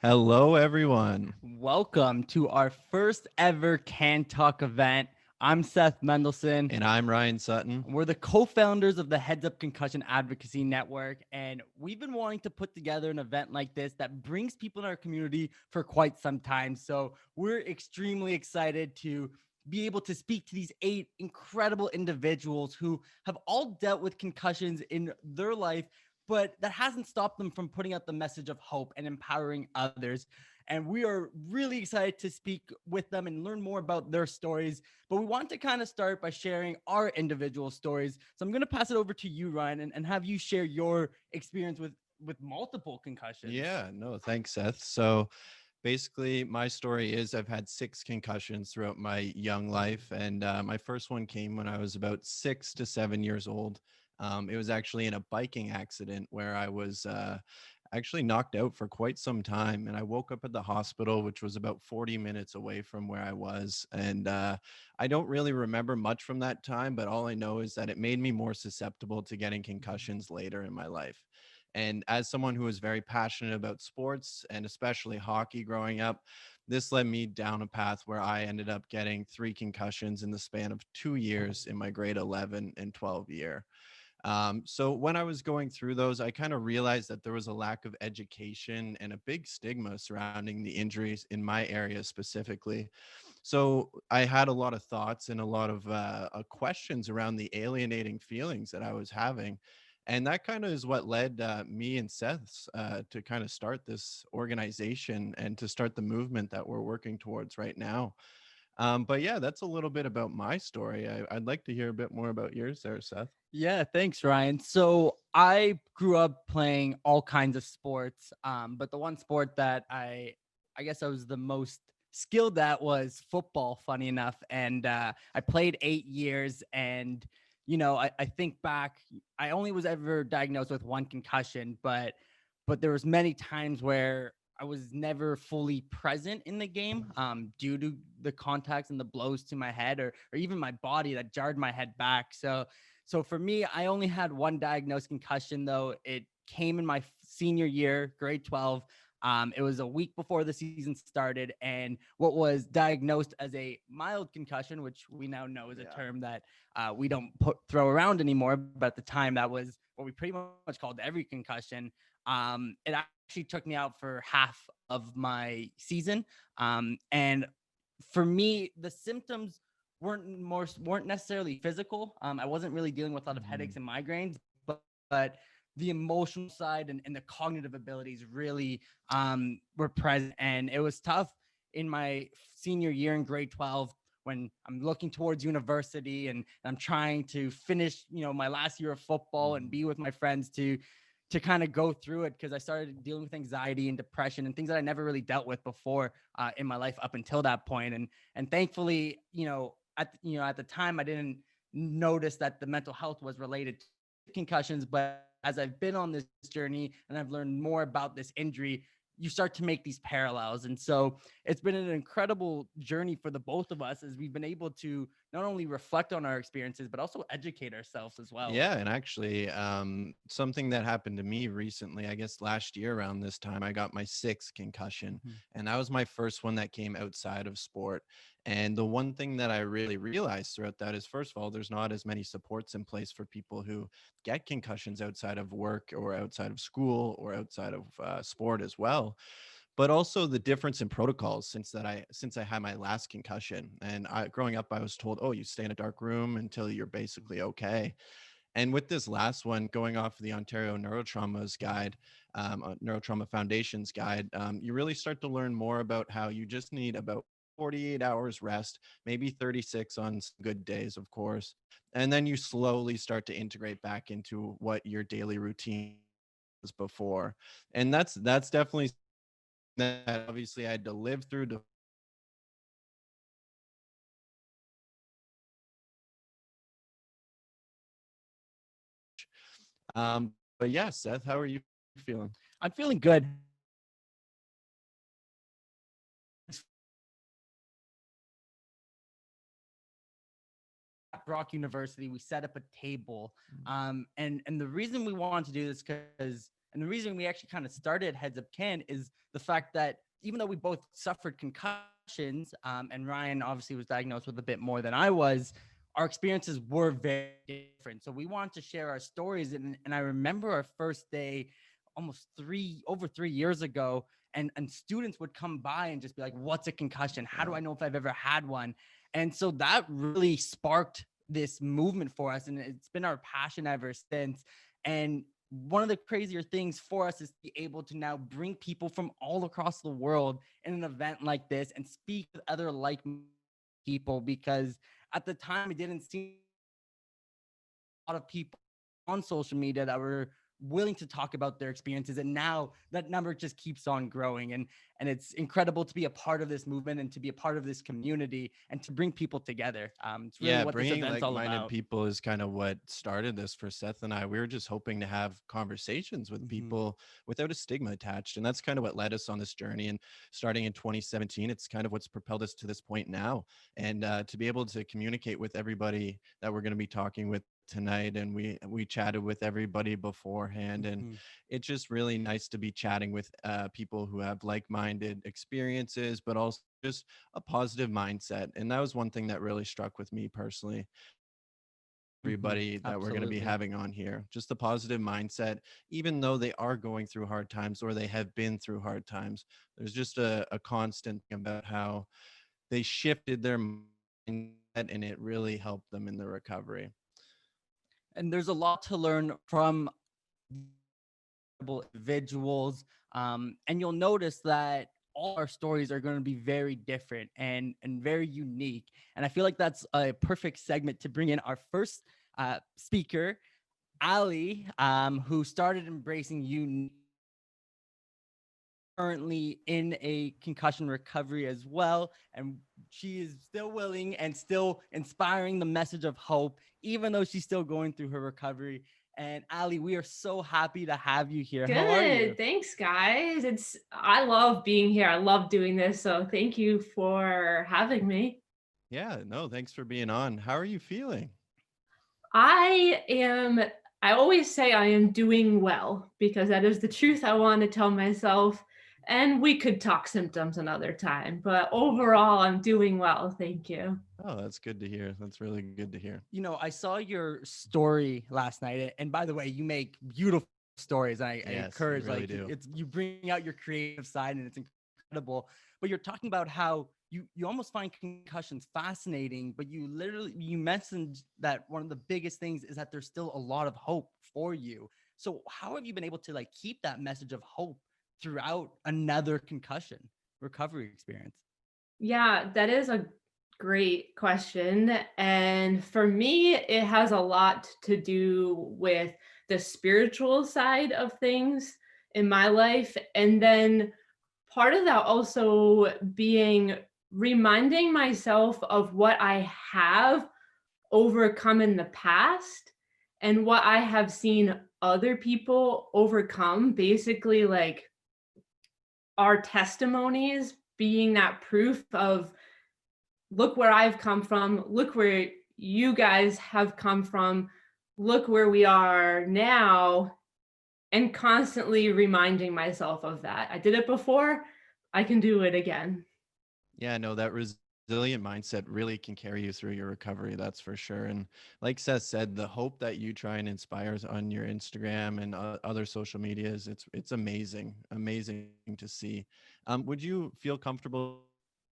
Hello, everyone. Welcome to our first ever CANTALK event. I'm Seth Mendelson. And I'm Ryan Sutton. We're the co-founders of the Headsup Concussion Advocacy Network, and we've been wanting to put together an event like this that brings people in our community for quite some time. So we're extremely excited to be able to speak to these 8 incredible individuals who have all dealt with concussions in their life, but that hasn't stopped them from putting out the message of hope and empowering others. And we are really excited to speak with them and learn more about their stories. But we want to kind of start by sharing our individual stories. So I'm going to pass it over to you, Ryan, and have you share your experience with multiple concussions. Yeah, no, thanks, Seth. So basically, my story is I've had 6 concussions throughout my young life. And my first one came when I was about 6 to 7 years old. It was actually in a biking accident where I was actually knocked out for quite some time. And I woke up at the hospital, which was about 40 minutes away from where I was. And I don't really remember much from that time, but all I know is that it made me more susceptible to getting concussions later in my life. And as someone who was very passionate about sports and especially hockey growing up, this led me down a path where I ended up getting 3 concussions in the span of 2 years in my grade 11 and 12 year. So when I was going through those, I kind of realized that there was a lack of education and a big stigma surrounding the injuries in my area specifically. So I had a lot of thoughts and a lot of questions around the alienating feelings that I was having. And that kind of is what led me and Seth to kind of start this organization and to start the movement that we're working towards right now. But yeah, that's a little bit about my story. I'd like to hear a bit more about yours there, Seth. Yeah, thanks, Ryan. So I grew up playing all kinds of sports, but the one sport that I guess I was the most skilled at was football. Funny enough, and I played 8 years. And I think back, I only was ever diagnosed with one concussion, but there was many times where I was never fully present in the game due to the contacts and the blows to my head or even my body that jarred my head back. So for me, I only had one diagnosed concussion, though. It came in my senior year, grade 12. It was a week before the season started, and what was diagnosed as a mild concussion, which we now know is a Yeah. term that we don't throw around anymore, but at the time that was what we pretty much called every concussion. It actually took me out for half of my season, and for me, the symptoms weren't necessarily physical. I wasn't really dealing with a lot of Mhm. headaches and migraines, but the emotional side and the cognitive abilities really were present, and it was tough in my senior year in grade 12 when I'm looking towards university and I'm trying to finish, my last year of football and Mhm. be with my friends to kind of go through it because I started dealing with anxiety and depression and things that I never really dealt with before in my life up until that point. And thankfully, at the time, I didn't notice that the mental health was related to concussions. But as I've been on this journey and I've learned more about this injury, you start to make these parallels. And so it's been an incredible journey for the both of us as we've been able to not only reflect on our experiences, but also educate ourselves as well. Yeah, and actually, something that happened to me recently, I guess last year around this time, I got my 6th concussion, Mhm. and that was my first one that came outside of sport. And the one thing that I really realized throughout that is, first of all, there's not as many supports in place for people who get concussions outside of work or outside of school or outside of sport as well, but also the difference in protocols since I had my last concussion. And growing up, I was told, oh, you stay in a dark room until you're basically okay. And with this last one, going off of the Ontario Neurotrauma's guide, Neurotrauma Foundation's guide, you really start to learn more about how you just need about 48 hours rest, maybe 36 on some good days, of course. And then you slowly start to integrate back into what your daily routine was before. And that's definitely that obviously I had to live through to but yeah, Seth, how are you feeling? I'm feeling good. Rock University, we set up a table. And the reason we wanted to do this because And the reason we actually kind of started Headsupcan is the fact that even though we both suffered concussions, and Ryan obviously was diagnosed with a bit more than I was, our experiences were very different. So we wanted to share our stories. And I remember our first day over 3 years ago, and students would come by and just be like, what's a concussion? How do I know if I've ever had one? And so that really sparked this movement for us. And it's been our passion ever since. And one of the crazier things for us is to be able to now bring people from all across the world in an event like this and speak with other like people, because at the time it didn't seem a lot of people on social media that were willing to talk about their experiences, and now that number just keeps on growing. And it's incredible to be a part of this movement and to be a part of this community and to bring people together. It's really Yeah, what this bringing event's all like-minded about. people is kind of what started this for Seth and I. We were just hoping to have conversations with Mhm. people without a stigma attached. And that's kind of what led us on this journey. And starting in 2017, it's kind of what's propelled us to this point now. And to be able to communicate with everybody that we're going to be talking with tonight, and we chatted with everybody beforehand, and Mhm. it's just really nice to be chatting with people who have like-minded experiences, but also just a positive mindset. And that was one thing that really struck with me personally. Mhm. Everybody that we're going to be Absolutely. having on here, just a positive mindset, even though they are going through hard times or they have been through hard times. There's just a constant thing about how they shifted their mindset, and it really helped them in the recovery. And there's a lot to learn from individuals. And you'll notice that all our stories are going to be very different and very unique. And I feel like that's a perfect segment to bring in our first speaker, Ali, who started embracing unique, currently in a concussion recovery as well. And she is still willing and still inspiring the message of hope, even though she's still going through her recovery. And Ali, we are so happy to have you here. How are you? Good. Thanks, guys. I love being here. I love doing this. So thank you for having me. Yeah, no, thanks for being on. How are you feeling? I am, I always say I am doing well because that is the truth I want to tell myself. And we could talk symptoms another time, but overall, I'm doing well. Thank you. Oh, that's good to hear. That's really good to hear. You know, I saw your story last night, and by the way, you make beautiful stories. I Yes, you encourage, really like, do. it's, you bring out your creative side, and it's incredible. But you're talking about how you almost find concussions fascinating, but you mentioned that one of the biggest things is that there's still a lot of hope for you. So how have you been able to like keep that message of hope throughout another concussion recovery experience? Yeah, that is a great question. And for me, it has a lot to do with the spiritual side of things in my life. And then part of that also being reminding myself of what I have overcome in the past and what I have seen other people overcome. Basically, like our testimonies being that proof of look where I've come from, look where you guys have come from, look where we are now, and constantly reminding myself of that. I did it before, I can do it again. Yeah, no, that resilient mindset really can carry you through your recovery. That's for sure. And like Seth said, the hope that you try and inspire on your Instagram and other social medias, it's amazing, amazing to see. Would you feel comfortable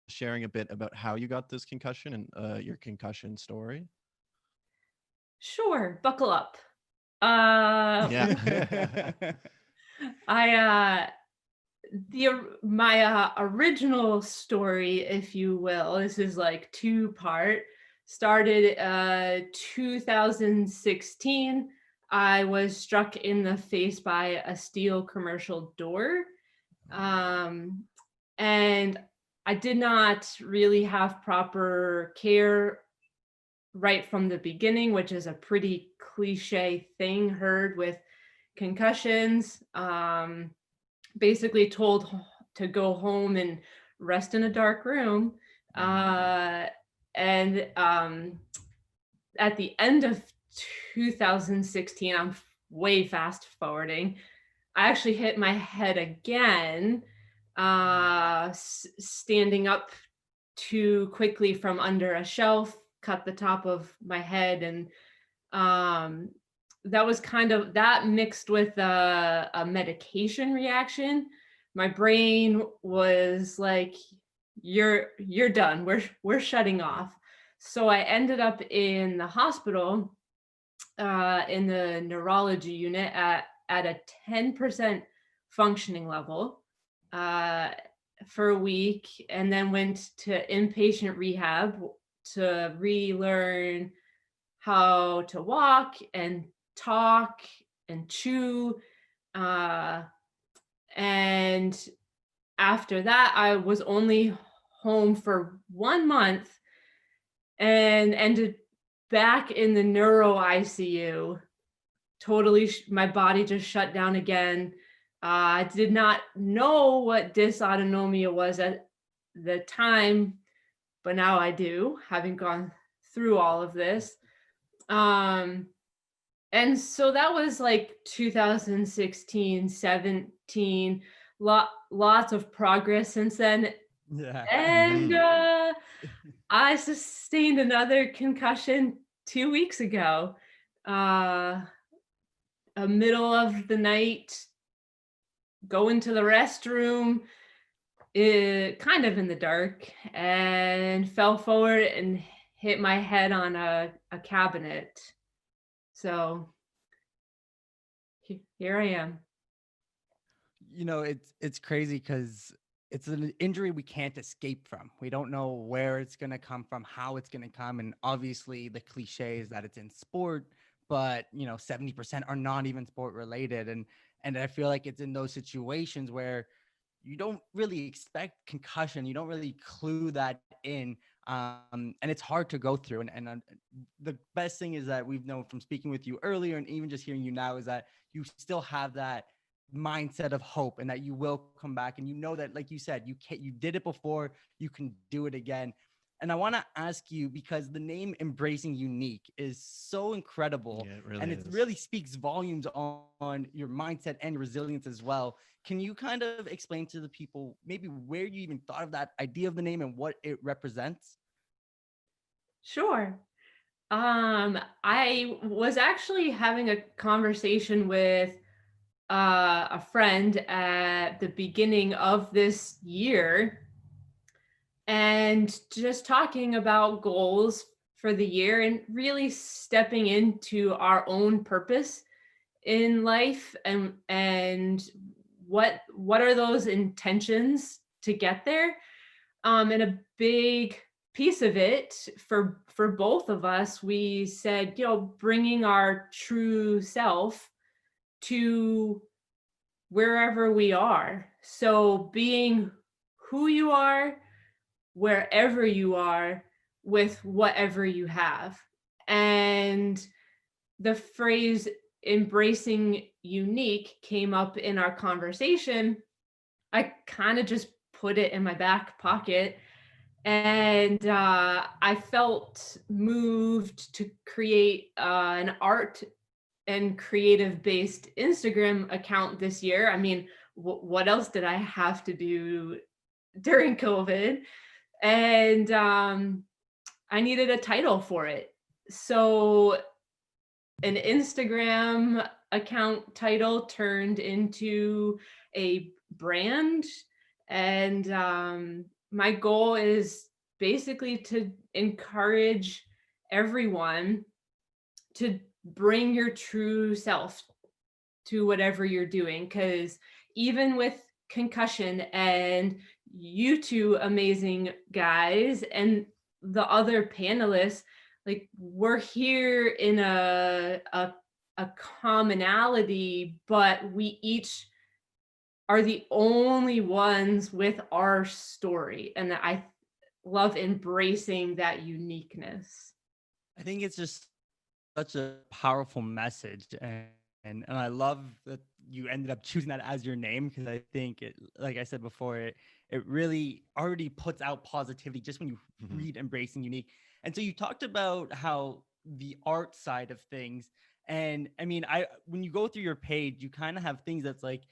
sharing a bit about how you got this concussion and your concussion story? Sure, buckle up. Uh, Yeah. I my original story, if you will, this is like two-part. Started 2016. I was struck in the face by a steel commercial door. Um, and I did not really have proper care right from the beginning, which is a pretty cliche thing heard with concussions. Basically told to go home and rest in a dark room. Uh, and At the end of 2016, I'm way fast forwarding. I actually hit my head again, standing up too quickly from under a shelf, cut the top of my head, and um, that was kind of that mixed with a medication reaction. My brain was like, "You're done. We're shutting off." So I ended up in the hospital, in the neurology unit at a 10% functioning level, uh, for a week, and then went to inpatient rehab to relearn how to walk and talk and chew. Uh, and after that, I was only home for 1 month and ended back in the neuro ICU. Totally, my body just shut down again. I did not know what dysautonomia was at the time, but now I do, having gone through all of this. And so that was like 2016, 17, lots of progress since then. Yeah. And Mhm. I sustained another concussion 2 weeks ago. A middle of the night, go into the restroom, kind of in the dark, and fell forward and hit my head on a cabinet. So here I am. You know, it's crazy because it's an injury we can't escape from. We don't know where it's going to come from, how it's going to come, and obviously the cliche is that it's in sport, but 70% are not even sport related, and I feel like it's in those situations where you don't really expect concussion, you don't really clue that in, and it's hard to go through. And the best thing is that we've known from speaking with you earlier, and even just hearing you now, is that you still have that mindset of hope and that you will come back, and that, like you said, you did it before, you can do it again. And I want to ask you, because the name Embracing Unique is so incredible, Yeah, it really and it is. really speaks volumes on your mindset and your resilience as well. Can you kind of explain to the people maybe where you even thought of that idea of the name and what it represents? Sure. I was actually having a conversation with a friend at the beginning of this year, and just talking about goals for the year and really stepping into our own purpose in life, and what are those intentions to get there. And a big piece of it for both of us, we said, bringing our true self to wherever we are. So being who you are, wherever you are, with whatever you have. And the phrase embracing unique came up in our conversation. I kind of just put it in my back pocket, and I felt moved to create an art and creative based Instagram account this year. I mean, what else did I have to do during COVID? And I needed a title for it. So an Instagram account title turned into a brand. And my goal is basically to encourage everyone to bring your true self to whatever you're doing. Because even with concussion, and you two amazing guys and the other panelists, like, we're here in a commonality, but we each are the only ones with our story, and I love embracing that uniqueness. I think it's just such a powerful message, and I love that you ended up choosing that as your name, because I think it, like I said before, it really already puts out positivity just when you Mhm. read Embracing Unique. And so you talked about how the art side of things, And I mean, when you go through your page, you kind of have things that's like,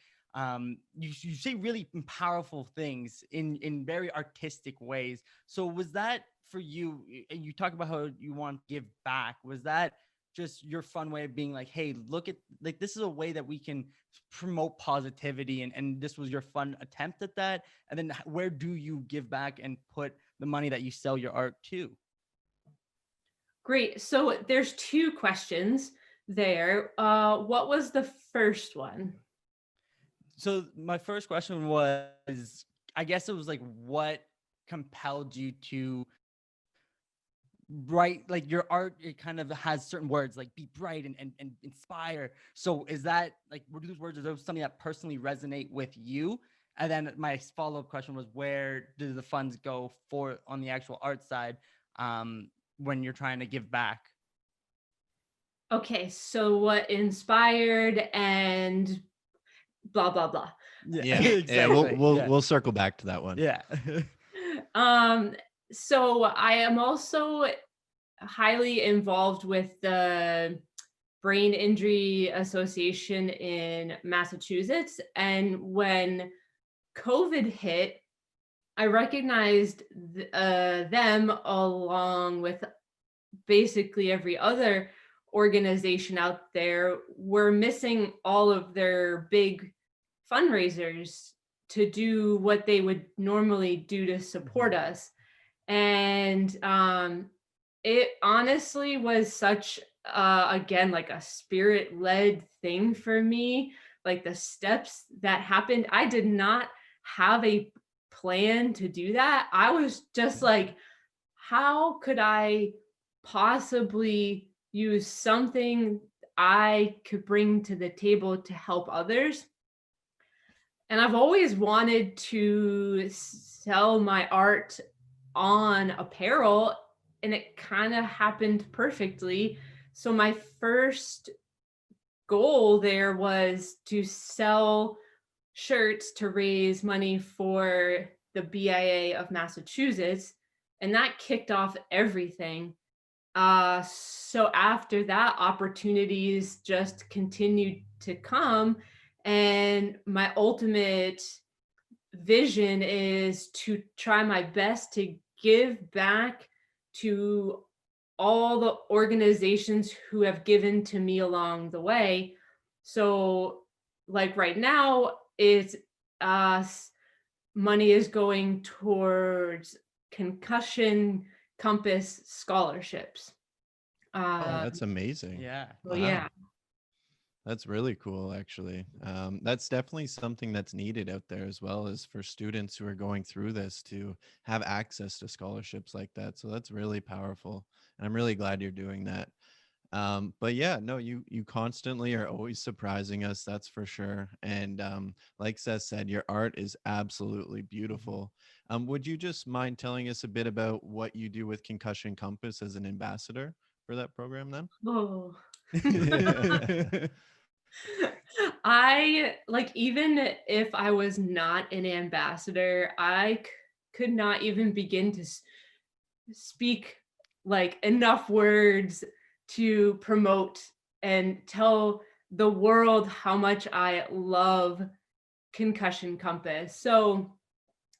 you say really powerful things in very artistic ways. So was that for you? And you talk about how you want to give back. Was that just your fun way of being like, hey, look at, like, this is a way that we can promote positivity, and this was your fun attempt at that? And then where do you give back and put the money that you sell your art to? Great. So there's two questions there. What was the first one? So my first question was, I guess it was like, what compelled you to write, like, your art? It kind of has certain words like be bright and inspire. So is that like, were those words, are those something that personally resonate with you? And then my follow-up question was, where do the funds go for on the actual art side, when you're trying to give back? Okay, so what inspired and blah blah blah. Yeah, Exactly. we'll circle back to that one. Yeah. So I am also highly involved with the Brain Injury Association in Massachusetts, and when COVID hit, I recognized them along with basically every other organization out there were missing all of their big fundraisers to do what they would normally do to support us. And it honestly was such again, like a spirit-led thing for me. Like the steps that happened, I did not have a plan to do that. I was just like, how could I possibly use something I could bring to the table to help others? And I've always wanted to sell my art on apparel, and it kind of happened perfectly. So my first goal there was to sell shirts to raise money for the BIA of Massachusetts, and that kicked off everything. So after that, opportunities just continued to come, and my ultimate vision is to try my best to give back to all the organizations who have given to me along the way. So like right now, it's money is going towards concussion compass scholarships. Oh, that's amazing. Yeah. Well, yeah. That's really cool, actually. That's definitely something that's needed out there, as well as for students who are going through this to have access to scholarships like that. So that's really powerful. And I'm really glad you're doing that. But yeah, no, you constantly are always surprising us, that's for sure. And like Seth said, your art is absolutely beautiful. Would you just mind telling us a bit about what you do with Concussion Compass as an ambassador for that program then? Oh. I like, even if I was not an ambassador, I could not even begin to speak like enough words to promote and tell the world how much I love Concussion Compass. So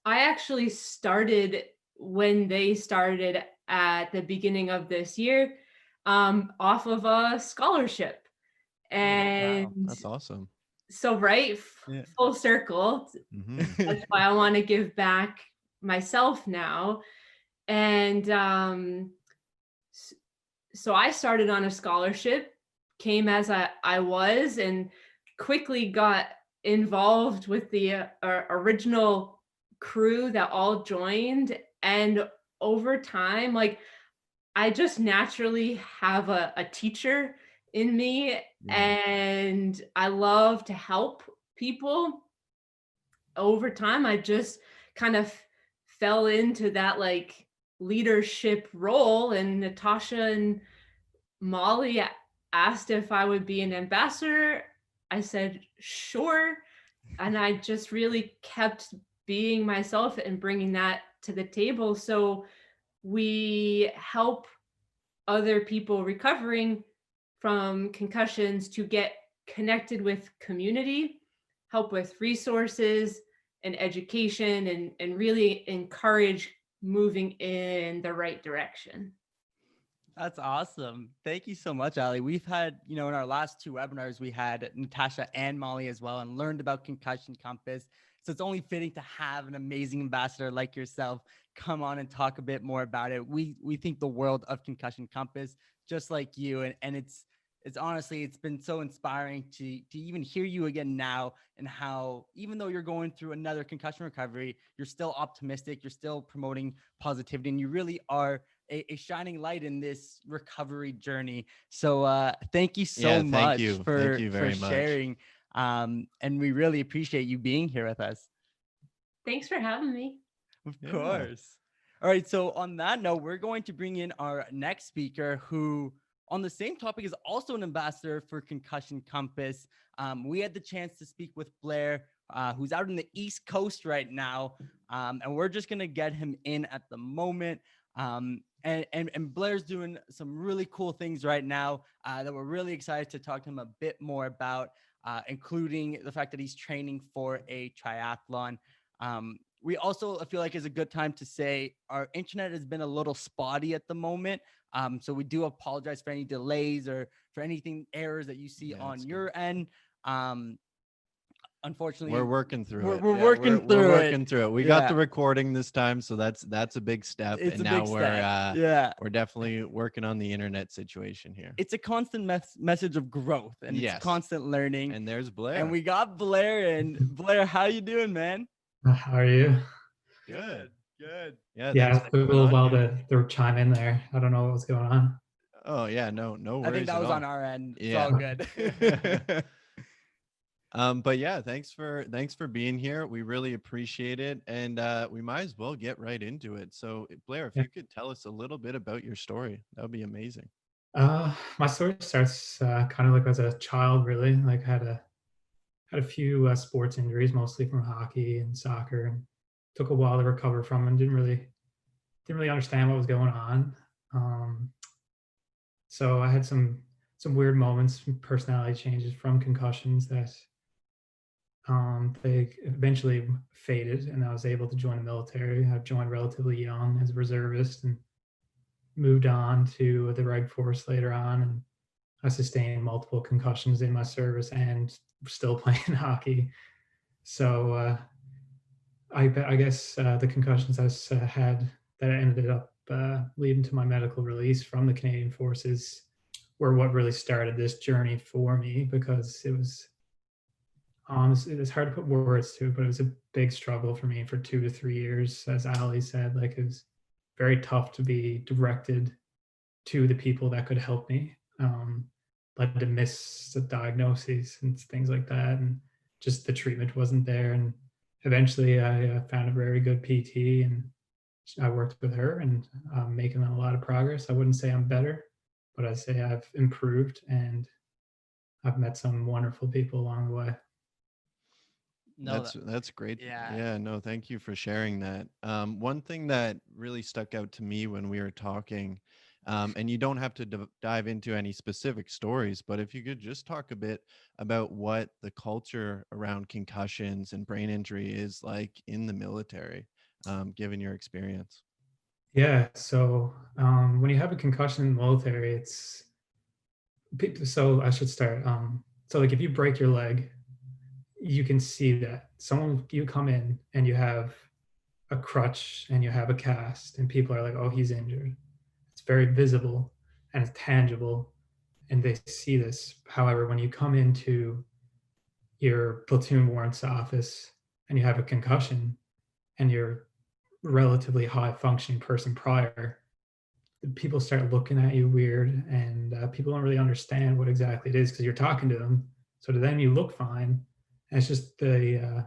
I actually started when they started at the beginning of this year, off of a scholarship. And Wow. That's awesome. so, right, Yeah. full circle. That's why I want to give back myself now. And so I started on a scholarship, came as I was, and quickly got involved with the original crew that all joined. And over time, like, I just naturally have a teacher in me, and I love to help people. Over time, I just kind of fell into that like leadership role, and Natasha and Molly asked if I would be an ambassador. I said, sure. And I just really kept being myself and bringing that to the table. So we help other people recovering from concussions to get connected with community, help with resources and education, and really encourage moving in the right direction. That's awesome. Thank you so much, Ali. We've had, in our last 2 webinars, we had Natasha and Molly as well and learned about Concussion Compass. So it's only fitting to have an amazing ambassador like yourself come on and talk a bit more about it. We think the world of Concussion Compass, just like you. And it's honestly, it's been so inspiring to even hear you again now, and how, even though you're going through another concussion recovery, you're still optimistic, you're still promoting positivity, and you really are a shining light in this recovery journey. So thank you so much for very much. sharing. And we really appreciate you being here with us. Thanks for having me. Of course. All right. So on that note, we're going to bring in our next speaker, who on the same topic is also an ambassador for Concussion Compass. We had the chance to speak with Blair, who's out in the East Coast right now. And we're just going to get him in at the moment. And Blair's doing some really cool things right now that we're really excited to talk to him a bit more about, including the fact that he's training for a triathlon. We also feel like it's a good time to say our internet has been a little spotty at the moment. So we do apologize for any delays or for anything errors that you see on your end. Unfortunately, we're working through it. We're working through it. We got the recording this time, so that's a big step. It's and a now big we're step. we're definitely working on the internet situation here. It's a constant message of growth, and it's constant learning. And there's Blair. And we got Blair. And Blair, how you doing, man? How are you? Good. Yeah, it took a little while to chime in there. I don't know what was going on. Oh yeah, no worries. I think that was on our end. It's all good. But yeah, thanks for being here. We really appreciate it, and we might as well get right into it. So Blair, if you could tell us a little bit about your story, that would be amazing. My story starts kind of like as a child, really. Like had a few sports injuries, mostly from hockey and soccer, and took a while to recover from them. Didn't really understand what was going on. So I had some weird moments, personality changes from concussions that they eventually faded, and I was able to join the military. I joined relatively young as a reservist and moved on to the Reg Force later on, and I sustained multiple concussions in my service and still playing hockey. So I guess the concussions I had that ended up leading to my medical release from the Canadian Forces were what really started this journey for me, because it was hard to put words to, but it was a big struggle for me for 2 to 3 years. As Ali said, like, it was very tough to be directed to the people that could help me. Led to miss the diagnoses and things like that, and just the treatment wasn't there. And eventually I found a very good PT, and I worked with her, and I'm making a lot of progress. I wouldn't say I'm better, but I'd say I've improved, and I've met some wonderful people along the way. No, that's great. Yeah, no, thank you for sharing that. One thing that really stuck out to me when we were talking, and you don't have to dive into any specific stories, but if you could just talk a bit about what the culture around concussions and brain injury is like in the military, given your experience. Yeah, so when you have a concussion in the military, so I should start. So like if you break your leg, you can see that you come in and you have a crutch and you have a cast, and people are like, oh, he's injured. It's very visible and it's tangible, and they see this. However, when you come into your platoon warrant's office and you have a concussion and you're a relatively high functioning person prior, people start looking at you weird, and people don't really understand what exactly it is because you're talking to them. So to them, you look fine. And it's just the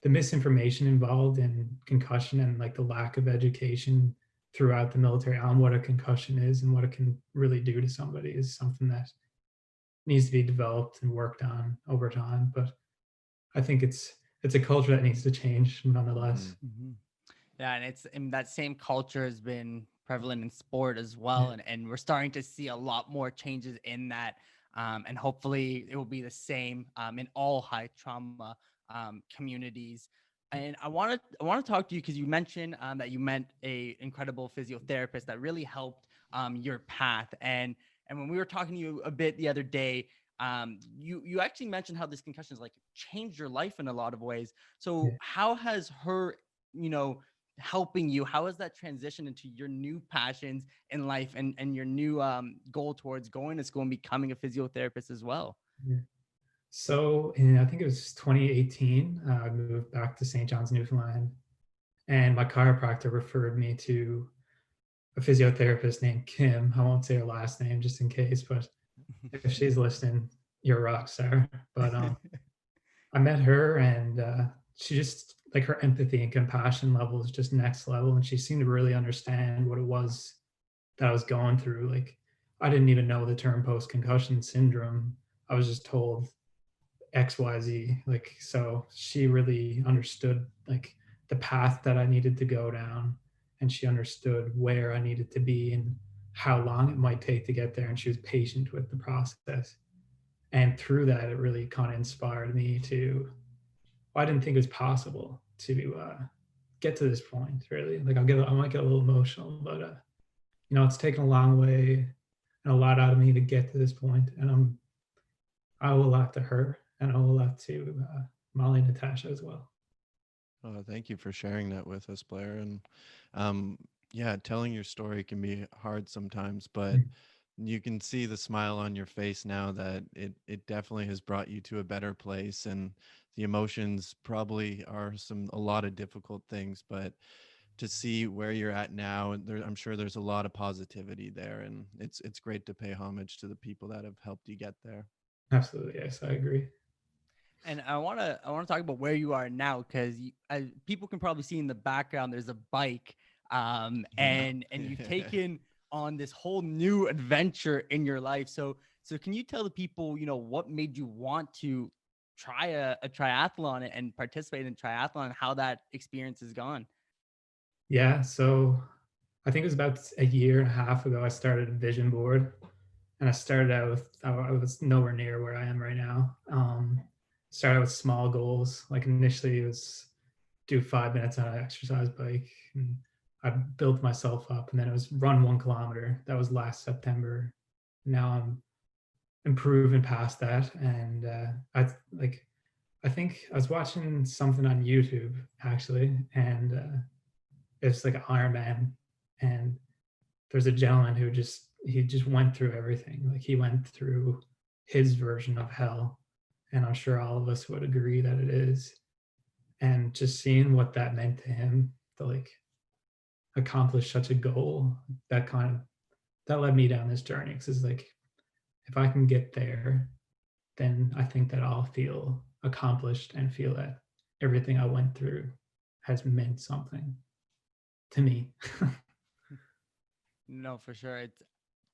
misinformation involved in concussion, and like the lack of education throughout the military on what a concussion is and what it can really do to somebody is something that needs to be developed and worked on over time. But I think it's a culture that needs to change nonetheless. Mm-hmm. Yeah, and that same culture has been prevalent in sport as well. And we're starting to see a lot more changes in that. And hopefully it will be the same in all high trauma communities. And I want to talk to you because you mentioned that you met a incredible physiotherapist that really helped your path. And when we were talking to you a bit the other day, you actually mentioned how this concussion has like changed your life in a lot of ways. So how has her, helping you, how has that transitioned into your new passions in life and your new goal towards going to school and becoming a physiotherapist as well? Yeah. So I think it was 2018, I moved back to St. John's, Newfoundland, and my chiropractor referred me to a physiotherapist named Kim. I won't say her last name just in case, but if she's listening, you're a rock star. But I met her, and she just, like, her empathy and compassion level is just next level, and she seemed to really understand what it was that I was going through. Like, I didn't even know the term post-concussion syndrome. I was just told XYZ. Like, so she really understood like the path that I needed to go down, and she understood where I needed to be and how long it might take to get there. And she was patient with the process. And through that, it really kind of inspired me to, I didn't think it was possible to get to this point, really. Like, I might get a little emotional, but it's taken a long way and a lot out of me to get to this point. And I owe a lot to her, and I owe a lot to Molly and Natasha as well. Oh, thank you for sharing that with us, Blair. And yeah, telling your story can be hard sometimes, but you can see the smile on your face now that it definitely has brought you to a better place. And the emotions probably are a lot of difficult things, but to see where you're at now, I'm sure there's a lot of positivity there, and it's great to pay homage to the people that have helped you get there. Absolutely, yes, I agree. And I want to talk about where you are now, because people can probably see in the background there's a bike, and you've taken on this whole new adventure in your life. So can you tell the people, what made you want to try a triathlon and participate in triathlon, and how that experience has gone? Yeah, so I think it was about a year and a half ago I started a vision board, and I started out with, I was nowhere near where I am right now. Started out with small goals. Like, initially it was do 5 minutes on an exercise bike, and I built myself up, and then it was run 1 kilometer. That was last September. Now I'm improving past that, and I think I was watching something on YouTube actually, and it's like an Ironman, and there's a gentleman who he just went through everything. Like, he went through his version of hell, and I'm sure all of us would agree that it is. And just seeing what that meant to him to like accomplish such a goal, that led me down this journey. Because it's like, if I can get there, then I think that I'll feel accomplished and feel that everything I went through has meant something to me. No, for sure.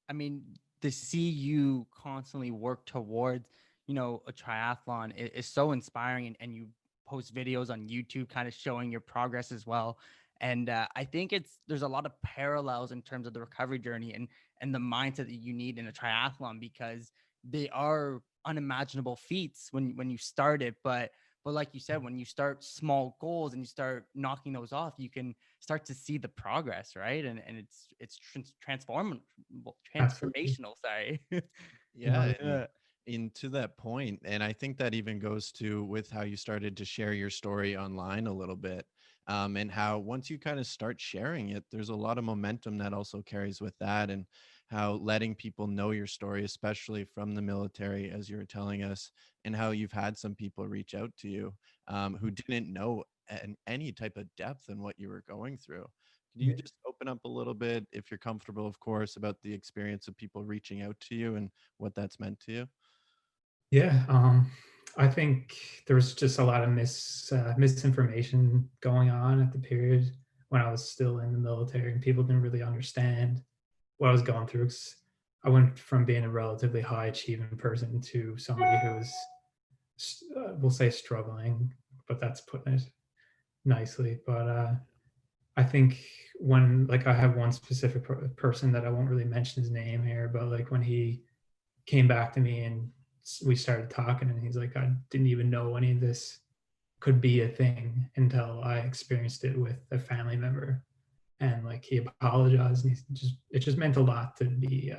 I mean, to see you constantly work towards, a triathlon is so inspiring, and you post videos on YouTube kind of showing your progress as well. And I think there's a lot of parallels in terms of the recovery journey and the mindset that you need in a triathlon, because they are unimaginable feats when you start it. But like you said, when you start small goals and you start knocking those off, you can start to see the progress, right? And it's transformational. Sorry. Yeah, and into that point, and I think that even goes to with how you started to share your story online a little bit, and how once you kind of start sharing it, there's a lot of momentum that also carries with that, and how letting people know your story, especially from the military, as you were telling us, and how you've had some people reach out to you who didn't know any type of depth in what you were going through. Can you just open up a little bit, if you're comfortable, of course, about the experience of people reaching out to you and what that's meant to you? Yeah, I think there was just a lot of misinformation going on at the period when I was still in the military, and people didn't really understand what I was going through. 'Cause I went from being a relatively high achieving person to somebody who was, we'll say, struggling, but that's putting it nicely. But I think when, like, I have one specific person that I won't really mention his name here, but like when he came back to me and we started talking, and he's like, I didn't even know any of this could be a thing until I experienced it with a family member. And like he apologized, and it just meant a lot to be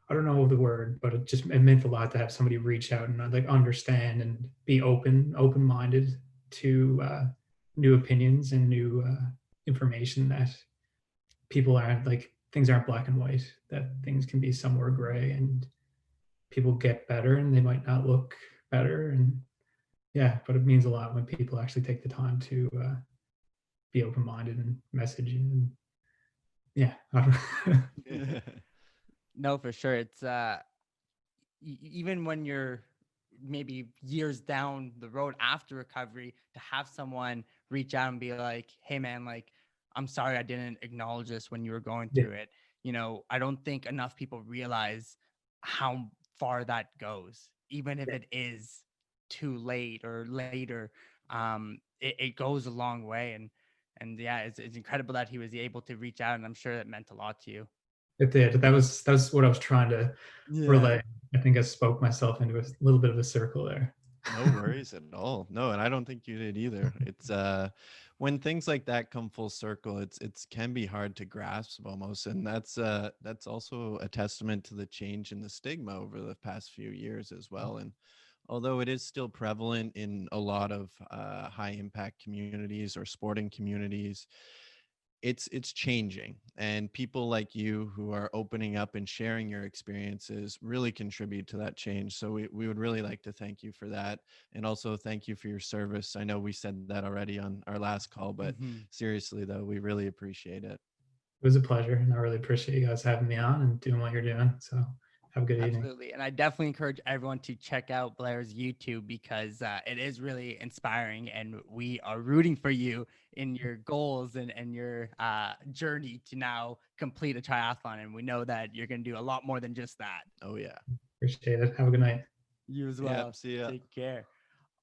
I don't know the word, but it meant a lot to have somebody reach out and like understand and be open-minded to new opinions and new information, that people aren't like, things aren't black and white, that things can be somewhere gray, and people get better and they might not look better. And yeah, but it means a lot when people actually take the time to be open-minded and message. And yeah, I don't No, for sure. It's even when you're maybe years down the road after recovery, to have someone reach out and be like, hey man, like, I'm sorry I didn't acknowledge this when you were going through it. You know, I don't think enough people realize how far that goes, even if it is too late or later. It goes a long way. And yeah, it's incredible that he was able to reach out, and I'm sure that meant a lot to you. It did. That's what I was trying to relay. I think I spoke myself into a little bit of a circle there. No worries at all. No, and I don't think you did either. It's when things like that come full circle, it's can be hard to grasp almost, and that's also a testament to the change in the stigma over the past few years as well. And although it is still prevalent in a lot of high impact communities or sporting communities, it's changing, and people like you who are opening up and sharing your experiences really contribute to that change. So we would really like to thank you for that, and also thank you for your service. I know we said that already on our last call, but seriously though, we really appreciate it. It was a pleasure, and I really appreciate you guys having me on and doing what you're doing. So have a good evening. Absolutely. And I definitely encourage everyone to check out Blair's YouTube, because it is really inspiring, and we are rooting for you in your goals and your journey to now complete a triathlon. And we know that you're going to do a lot more than just that. Oh yeah. Appreciate it. Have a good night. You as well. Yep, see ya. Take care.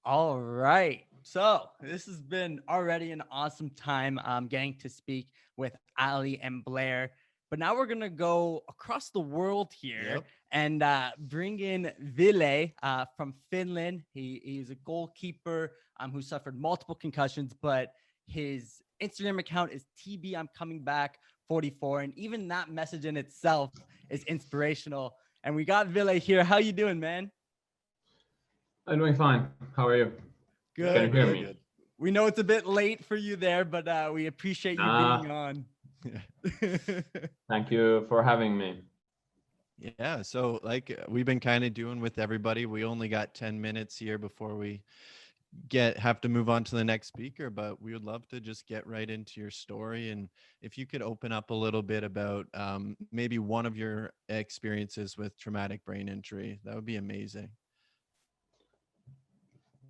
All right. So this has been already an awesome time getting to speak with Ali and Blair. But now we're going to go across the world here and bring in Ville from Finland. He's a goalkeeper who suffered multiple concussions, but his Instagram account is TB I'm coming back 44. And even that message in itself is inspirational. And we got Ville here. How you doing, man? I'm doing fine. How are you? Good. Can you hear me? Good. We know it's a bit late for you there, but we appreciate you being on. Thank you for having me. Yeah, so like we've been kind of doing with everybody, we only got 10 minutes here before we have to move on to the next speaker, but we would love to just get right into your story. And if you could open up a little bit about maybe one of your experiences with traumatic brain injury, that would be amazing.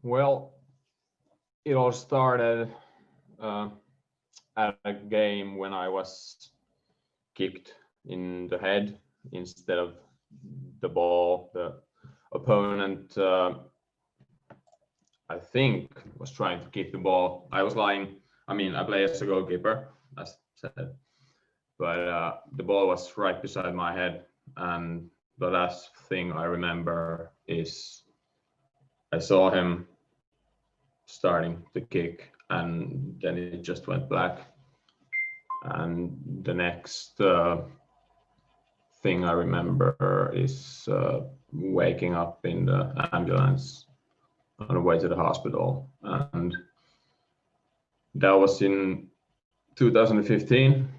Well, it all started at a game when I was kicked in the head instead of the ball. The opponent, I think, was trying to kick the ball. I was lying. I mean, I play as a goalkeeper, as said, but the ball was right beside my head. And the last thing I remember is I saw him starting to kick, and then it just went black. And the next thing I remember is waking up in the ambulance on the way to the hospital. And that was in 2015.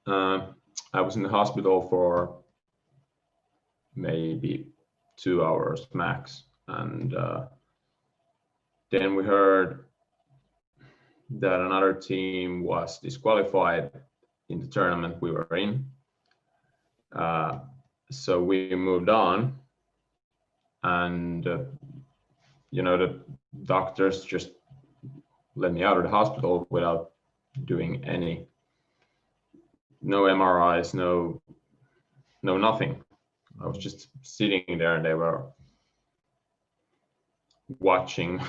I was in the hospital for maybe 2 hours max. And then we heard that another team was disqualified in the tournament we were in. So we moved on, and the doctors just let me out of the hospital without doing no MRIs, no nothing. I was just sitting there, and they were watching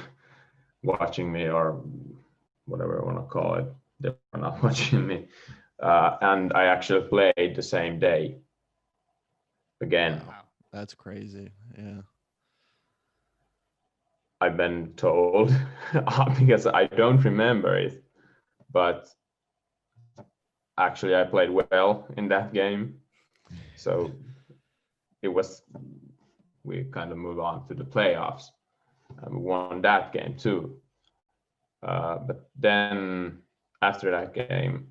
me, or whatever I want to call it. they were not watching me. And I actually played the same day again. Wow, that's crazy. Yeah. I've been told because I don't remember it, but actually I played well in that game. So we kind of moved on to the playoffs and we won that game too. But then after that game,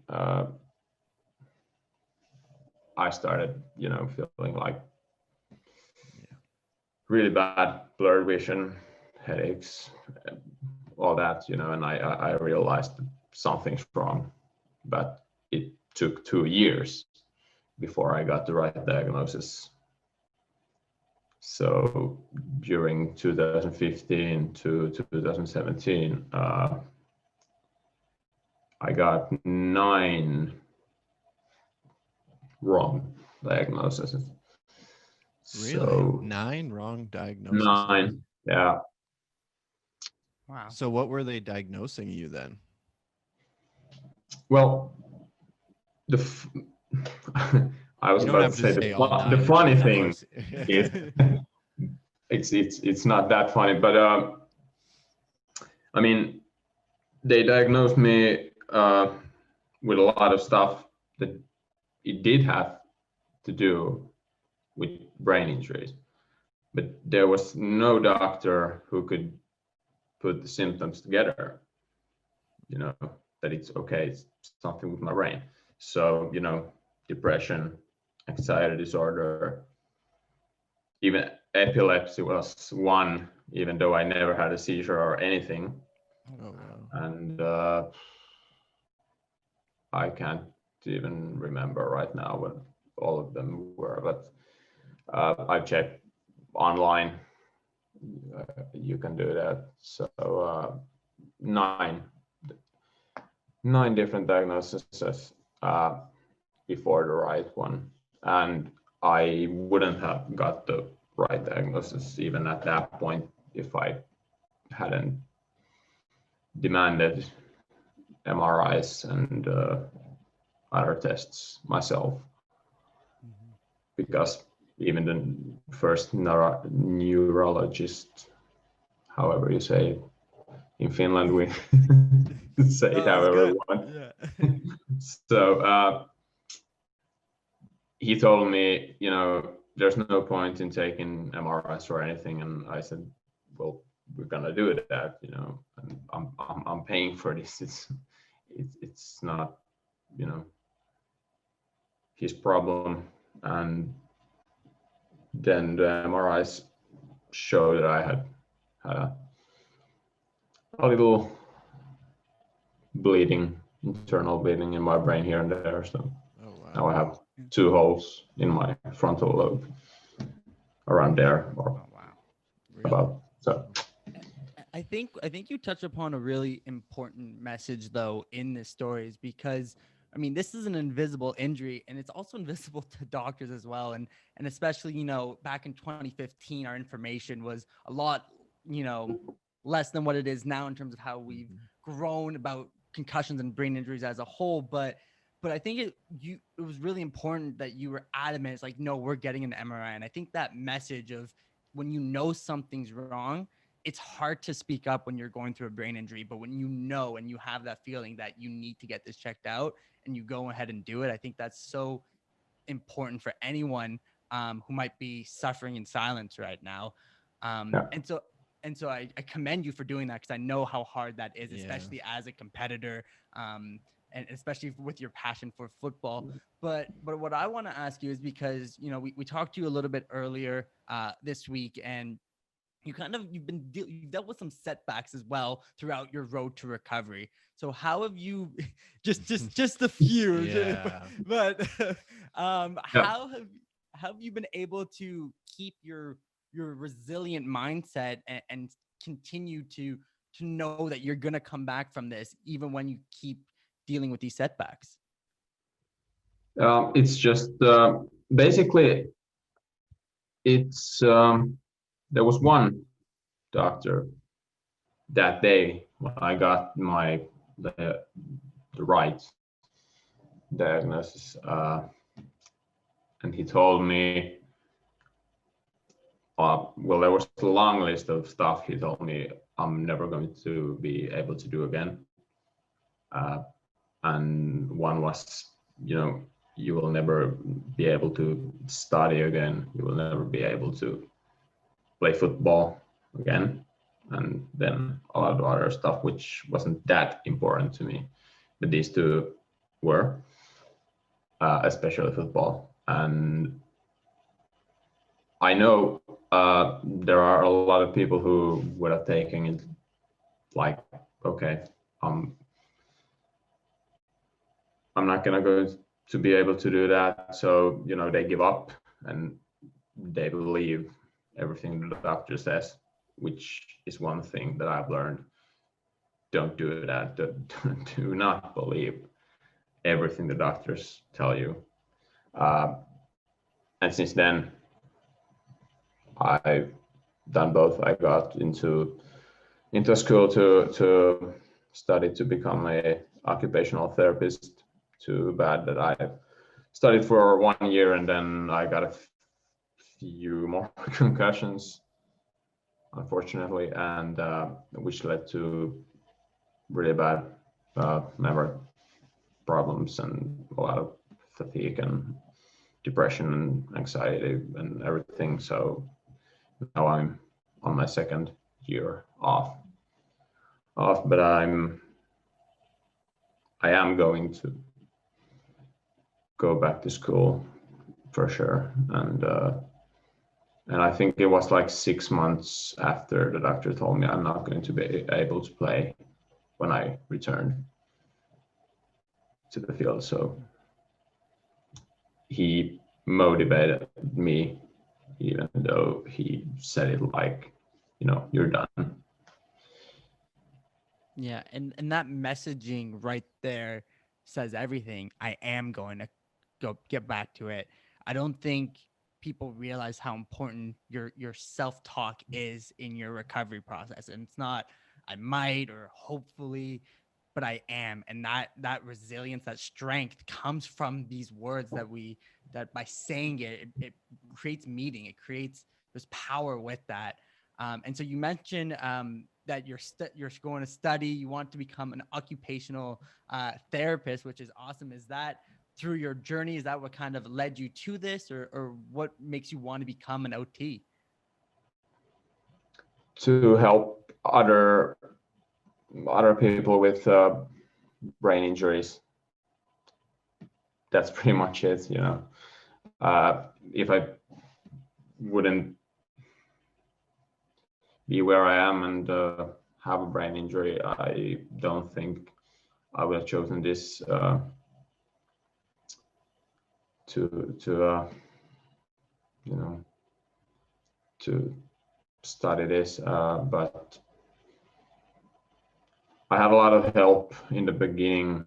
I started, feeling like really bad blurred vision, headaches, all that, and I realized something's wrong. But it took 2 years before I got the right diagnosis. So during 2015 to 2017, I got 9 wrong diagnoses. Really? So 9 wrong diagnoses? 9, yeah. Wow. So what were they diagnosing you then? Well, I was You don't about have to to say say all 9. the funny of thing course. is it's not that funny, but I mean, they diagnosed me with a lot of stuff that it did have to do with brain injuries, but there was no doctor who could put the symptoms together, that it's okay, it's something with my brain. So, depression, anxiety disorder, even epilepsy was one, even though I never had a seizure or anything. Oh, wow. And I can't even remember right now what all of them were, but I checked online. You can do that. So 9 different diagnoses before the right one, and I wouldn't have got the right diagnosis even at that point if I hadn't demanded MRIs and other tests myself. Mm-hmm. Because even the first neurologist, however you say it, in Finland we say it however we want. Yeah. So he told me, there's no point in taking MRIs or anything, and I said, well, we're gonna do that, and I'm paying for this. It's not, his problem. And then the MRIs showed that I had a little bleeding, internal bleeding in my brain here and there. So Oh, wow. now I have 2 holes in my frontal lobe around there, or Oh, wow. Really? about. So I think you touch upon a really important message though in this story, is because I mean, this is an invisible injury and it's also invisible to doctors as well. And especially, back in 2015, our information was a lot, less than what it is now in terms of how we've grown about concussions and brain injuries as a whole. But I think it was really important that you were adamant. It's like, no, we're getting an MRI. And I think that message of when something's wrong, it's hard to speak up when you're going through a brain injury, but when and you have that feeling that you need to get this checked out and you go ahead and do it, I think that's so important for anyone who might be suffering in silence right now. Yeah. And so I commend you for doing that, because I know how hard that is, Yeah. especially as a competitor, and especially with your passion for football. But what I want to ask you is, because we talked to you a little bit earlier this week, and you've dealt with some setbacks as well throughout your road to recovery. So how have you just a few, Yeah. but how have you been able to keep your resilient mindset and continue to know that you're going to come back from this even when you keep dealing with these setbacks? it's just basically it's there was one doctor that day when I got the the right diagnosis. And he told me, well, there was a long list of stuff he told me I'm never going to be able to do again. And one was, you will never be able to study again. You will never be able to play football again. And then a lot of other stuff, which wasn't that important to me. But these two were, especially football. And I know there are a lot of people who would have taken it like, okay, I'm not gonna go to be able to do that. So, they give up and they believe everything the doctor says, which is one thing that I've learned. Don't do that. Do not believe everything the doctors tell you. And since then, I've done both. I got into school to study to become a occupational therapist. Too bad that I studied for 1 year and then I got a few more concussions, unfortunately, and which led to really bad memory problems and a lot of fatigue and depression and anxiety and everything. So now I'm on my second year off, but I am going to go back to school for sure. And I think it was like 6 months after the doctor told me I'm not going to be able to play when I returned to the field. So he motivated me, even though he said it like, you're done. Yeah, and that messaging right there says everything. I am going to go get back to it. I don't think people realize how important your self-talk is in your recovery process. And it's not I might or hopefully, but I am. And that resilience, that strength comes from these words that by saying it creates meaning. It creates there's power with that. And so you mentioned that you're going to study, you want to become an occupational therapist, which is awesome. Is that through your journey? Is that what kind of led you to this, or what makes you want to become an OT? To help other people with brain injuries. That's pretty much it. If I wouldn't be where I am and have a brain injury, I don't think I would have chosen this to study this. But I had a lot of help in the beginning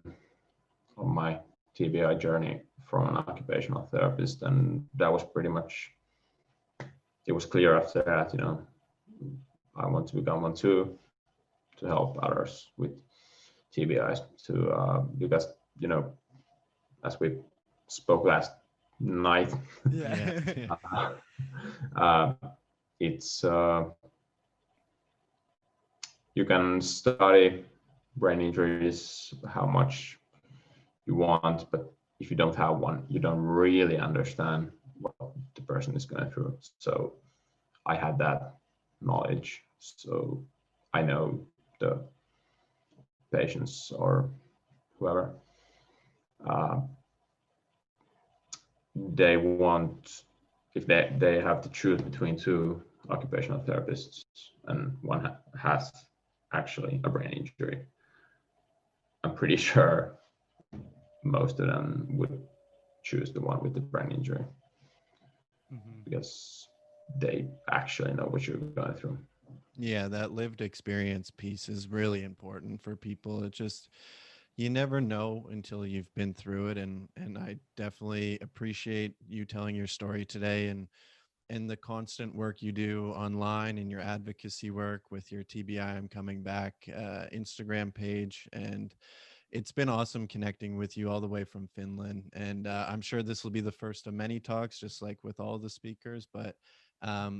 of my TBI journey from an occupational therapist, and that was pretty much, it was clear after that, I want to become one too, to help others with TBIs, because, as we spoke last night, it's you can study brain injuries how much you want, but if you don't have one, you don't really understand what the person is going through. So I had that knowledge, so I know the patients or whoever, they want, if they have to choose between two occupational therapists and one has actually a brain injury, I'm pretty sure most of them would choose the one with the brain injury, because they actually know what you're going through. Yeah, that lived experience piece is really important for people. It just, you never know until you've been through it. And I definitely appreciate you telling your story today, and the constant work you do online and your advocacy work with your TBI I'm Coming Back Instagram page. And it's been awesome connecting with you all the way from Finland. And I'm sure this will be the first of many talks, just like with all the speakers, but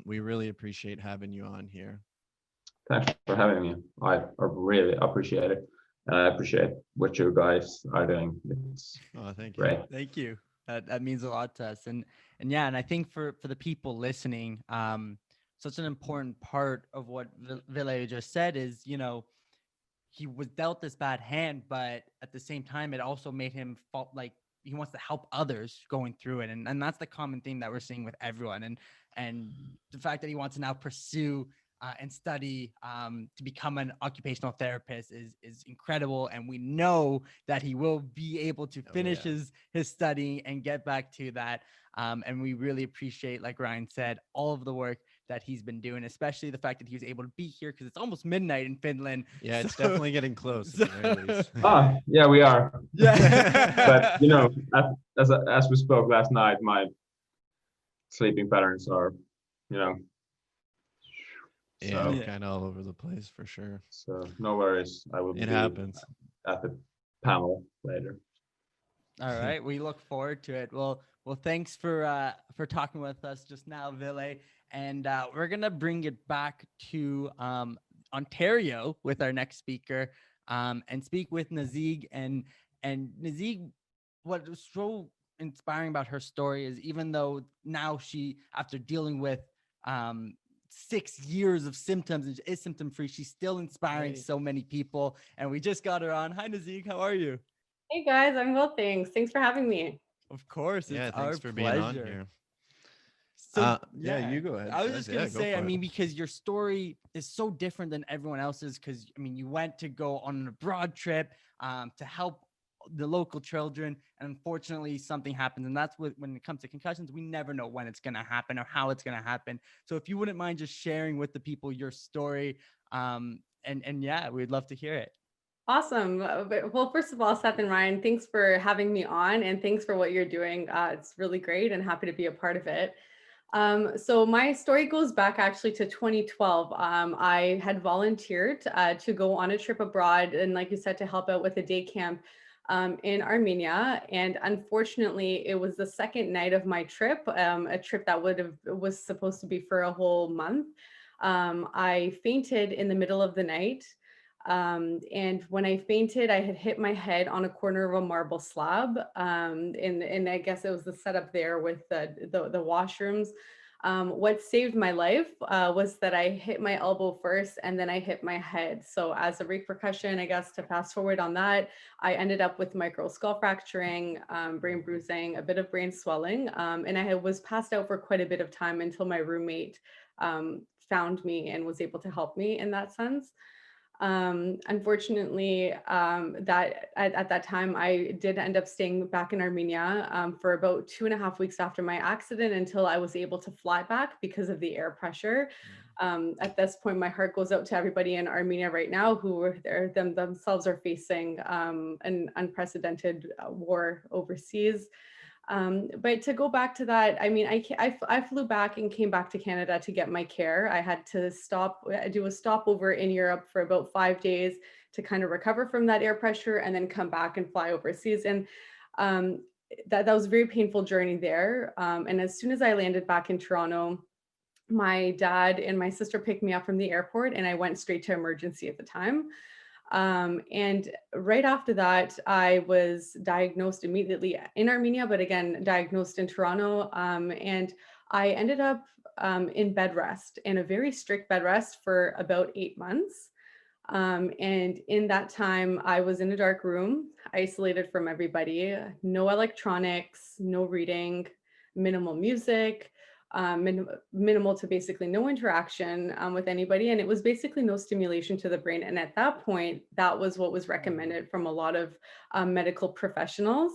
we really appreciate having you on here. Thanks for having me. I really appreciate it. And I appreciate what you guys are doing. It's Thank you. great. Thank you. That means a lot to us. And yeah, and I think for the people listening, such an important part of what Ville just said is, you know, he was dealt this bad hand, but at the same time, it also made him fall, like he wants to help others going through it. And that's the common theme that we're seeing with everyone. And the fact that he wants to now pursue and study to become an occupational therapist is incredible. And we know that he will be able to finish his studying and get back to that. And we really appreciate, like Ryan said, all of the work that he's been doing, especially the fact that he was able to be here because it's almost midnight in Finland. Yeah, it's definitely getting close. At the very least. Yeah, we are. Yeah. But you know, as we spoke last night, my sleeping patterns are, you know. Yeah, kind of all over the place for sure. So no worries. I will be at the panel later. All right. We look forward to it. Well, thanks for talking with us just now, Ville. And we're going to bring it back to Ontario with our next speaker and speak with Nazeeg. And Nazeeg, what was so inspiring about her story is even though now she, after dealing with 6 years of symptoms and is symptom free, she's still inspiring so many people. And we just got her on. Hi, Nazeeg. How are you? Hey guys, I'm well, thanks. Thanks for having me. Of course. It's thanks for being on here. So yeah, you go ahead. I was just going to say, I mean, because your story is so different than everyone else's, because I mean, you went to go on an abroad trip to help the local children, and unfortunately something happens. And that's when it comes to concussions, we never know when it's going to happen or how it's going to happen. So if you wouldn't mind just sharing with the people your story, and yeah, we'd love to hear it. Awesome. Well, first of all, Seth and Ryan, thanks for having me on and thanks for what you're doing. It's really great and happy to be a part of it. So my story goes back actually to 2012. I had volunteered to go on a trip abroad and, like you said, to help out with a day camp in Armenia. And unfortunately, it was the second night of my trip, a trip that was supposed to be for a whole month. I fainted in the middle of the night. And when I fainted, I had hit my head on a corner of a marble slab. And I guess it was the setup there with the washrooms. What saved my life was that I hit my elbow first and then I hit my head. So as a repercussion, I guess to fast forward on that, I ended up with micro skull fracturing, brain bruising, a bit of brain swelling. And I was passed out for quite a bit of time until my roommate found me and was able to help me in that sense. Unfortunately, that at that time, I did end up staying back in Armenia for about 2.5 weeks after my accident until I was able to fly back because of the air pressure. At this point, my heart goes out to everybody in Armenia right now who are themselves are facing an unprecedented war overseas. But to go back to that, I mean, I flew back and came back to Canada to get my care. I had to do a stopover in Europe for about 5 days to kind of recover from that air pressure and then come back and fly overseas. And that was a very painful journey there. And as soon as I landed back in Toronto, my dad and my sister picked me up from the airport and I went straight to emergency at the time. And right after that, I was diagnosed immediately in Armenia, but again, diagnosed in Toronto. And I ended up in bed rest, in a very strict bed rest for about 8 months. And in that time, I was in a dark room, isolated from everybody, no electronics, no reading, minimal music. Minimal to basically no interaction with anybody. And it was basically no stimulation to the brain. And at that point, that was what was recommended from a lot of medical professionals.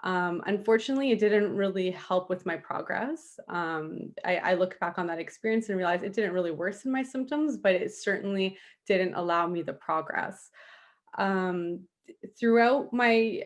Unfortunately, it didn't really help with my progress. I look back on that experience and realize it didn't really worsen my symptoms, but it certainly didn't allow me the progress. Throughout my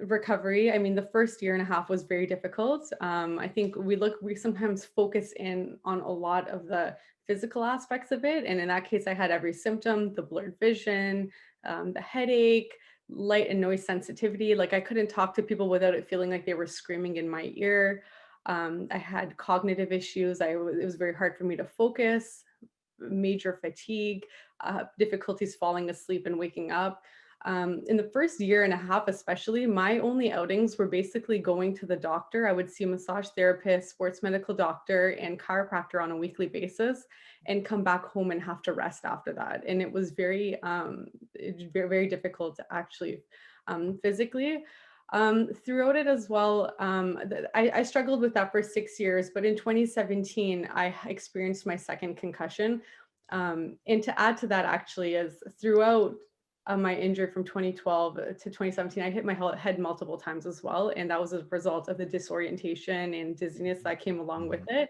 recovery, I mean, the first 1.5 years was very difficult. I think we sometimes focus in on a lot of the physical aspects of it. And in that case, I had every symptom, the blurred vision, the headache, light and noise sensitivity. Like I couldn't talk to people without it feeling like they were screaming in my ear. I had cognitive issues. It was very hard for me to focus, major fatigue, difficulties falling asleep and waking up. In the first year and a half, especially, my only outings were basically going to the doctor. I would see a massage therapist, sports medical doctor, and chiropractor on a weekly basis, and come back home and have to rest after that. And it was very, very difficult to actually physically. Throughout it as well, I struggled with that for 6 years, but in 2017, I experienced my second concussion. And to add to that, actually, is throughout my injury from 2012 to 2017, I hit my head multiple times as well. And that was a result of the disorientation and dizziness that came along with it,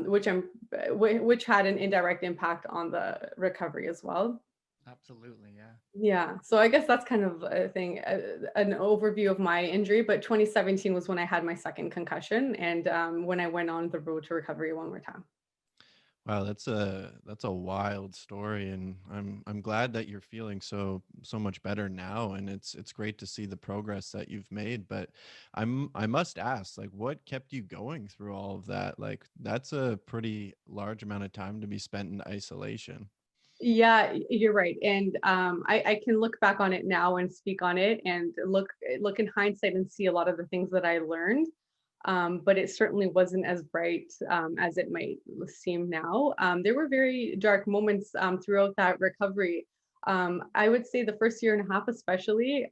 which had an indirect impact on the recovery as well. Absolutely. Yeah. Yeah. So I guess that's kind of a thing, an overview of my injury. But 2017 was when I had my second concussion, and when I went on the road to recovery one more time. Wow, that's a wild story, and I'm glad that you're feeling so much better now, and it's great to see the progress that you've made. But I must ask, like, what kept you going through all of that? Like, that's a pretty large amount of time to be spent in isolation. Yeah, you're right. And I can look back on it now and speak on it and look in hindsight and see a lot of the things that I learned. But it certainly wasn't as bright as it might seem now. There were very dark moments throughout that recovery. I would say the first year and a half, especially,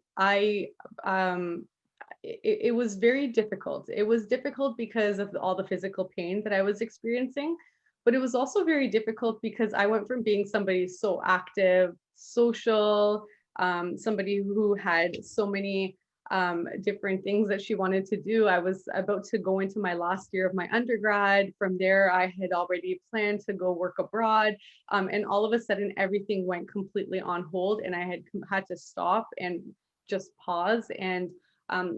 it was very difficult. It was difficult because of all the physical pain that I was experiencing, but it was also very difficult because I went from being somebody so active, social, somebody who had so many different things that she wanted to do. I was about to go into my last year of my undergrad. From there, I had already planned to go work abroad. And all of a sudden, everything went completely on hold, and I had to stop and just pause. And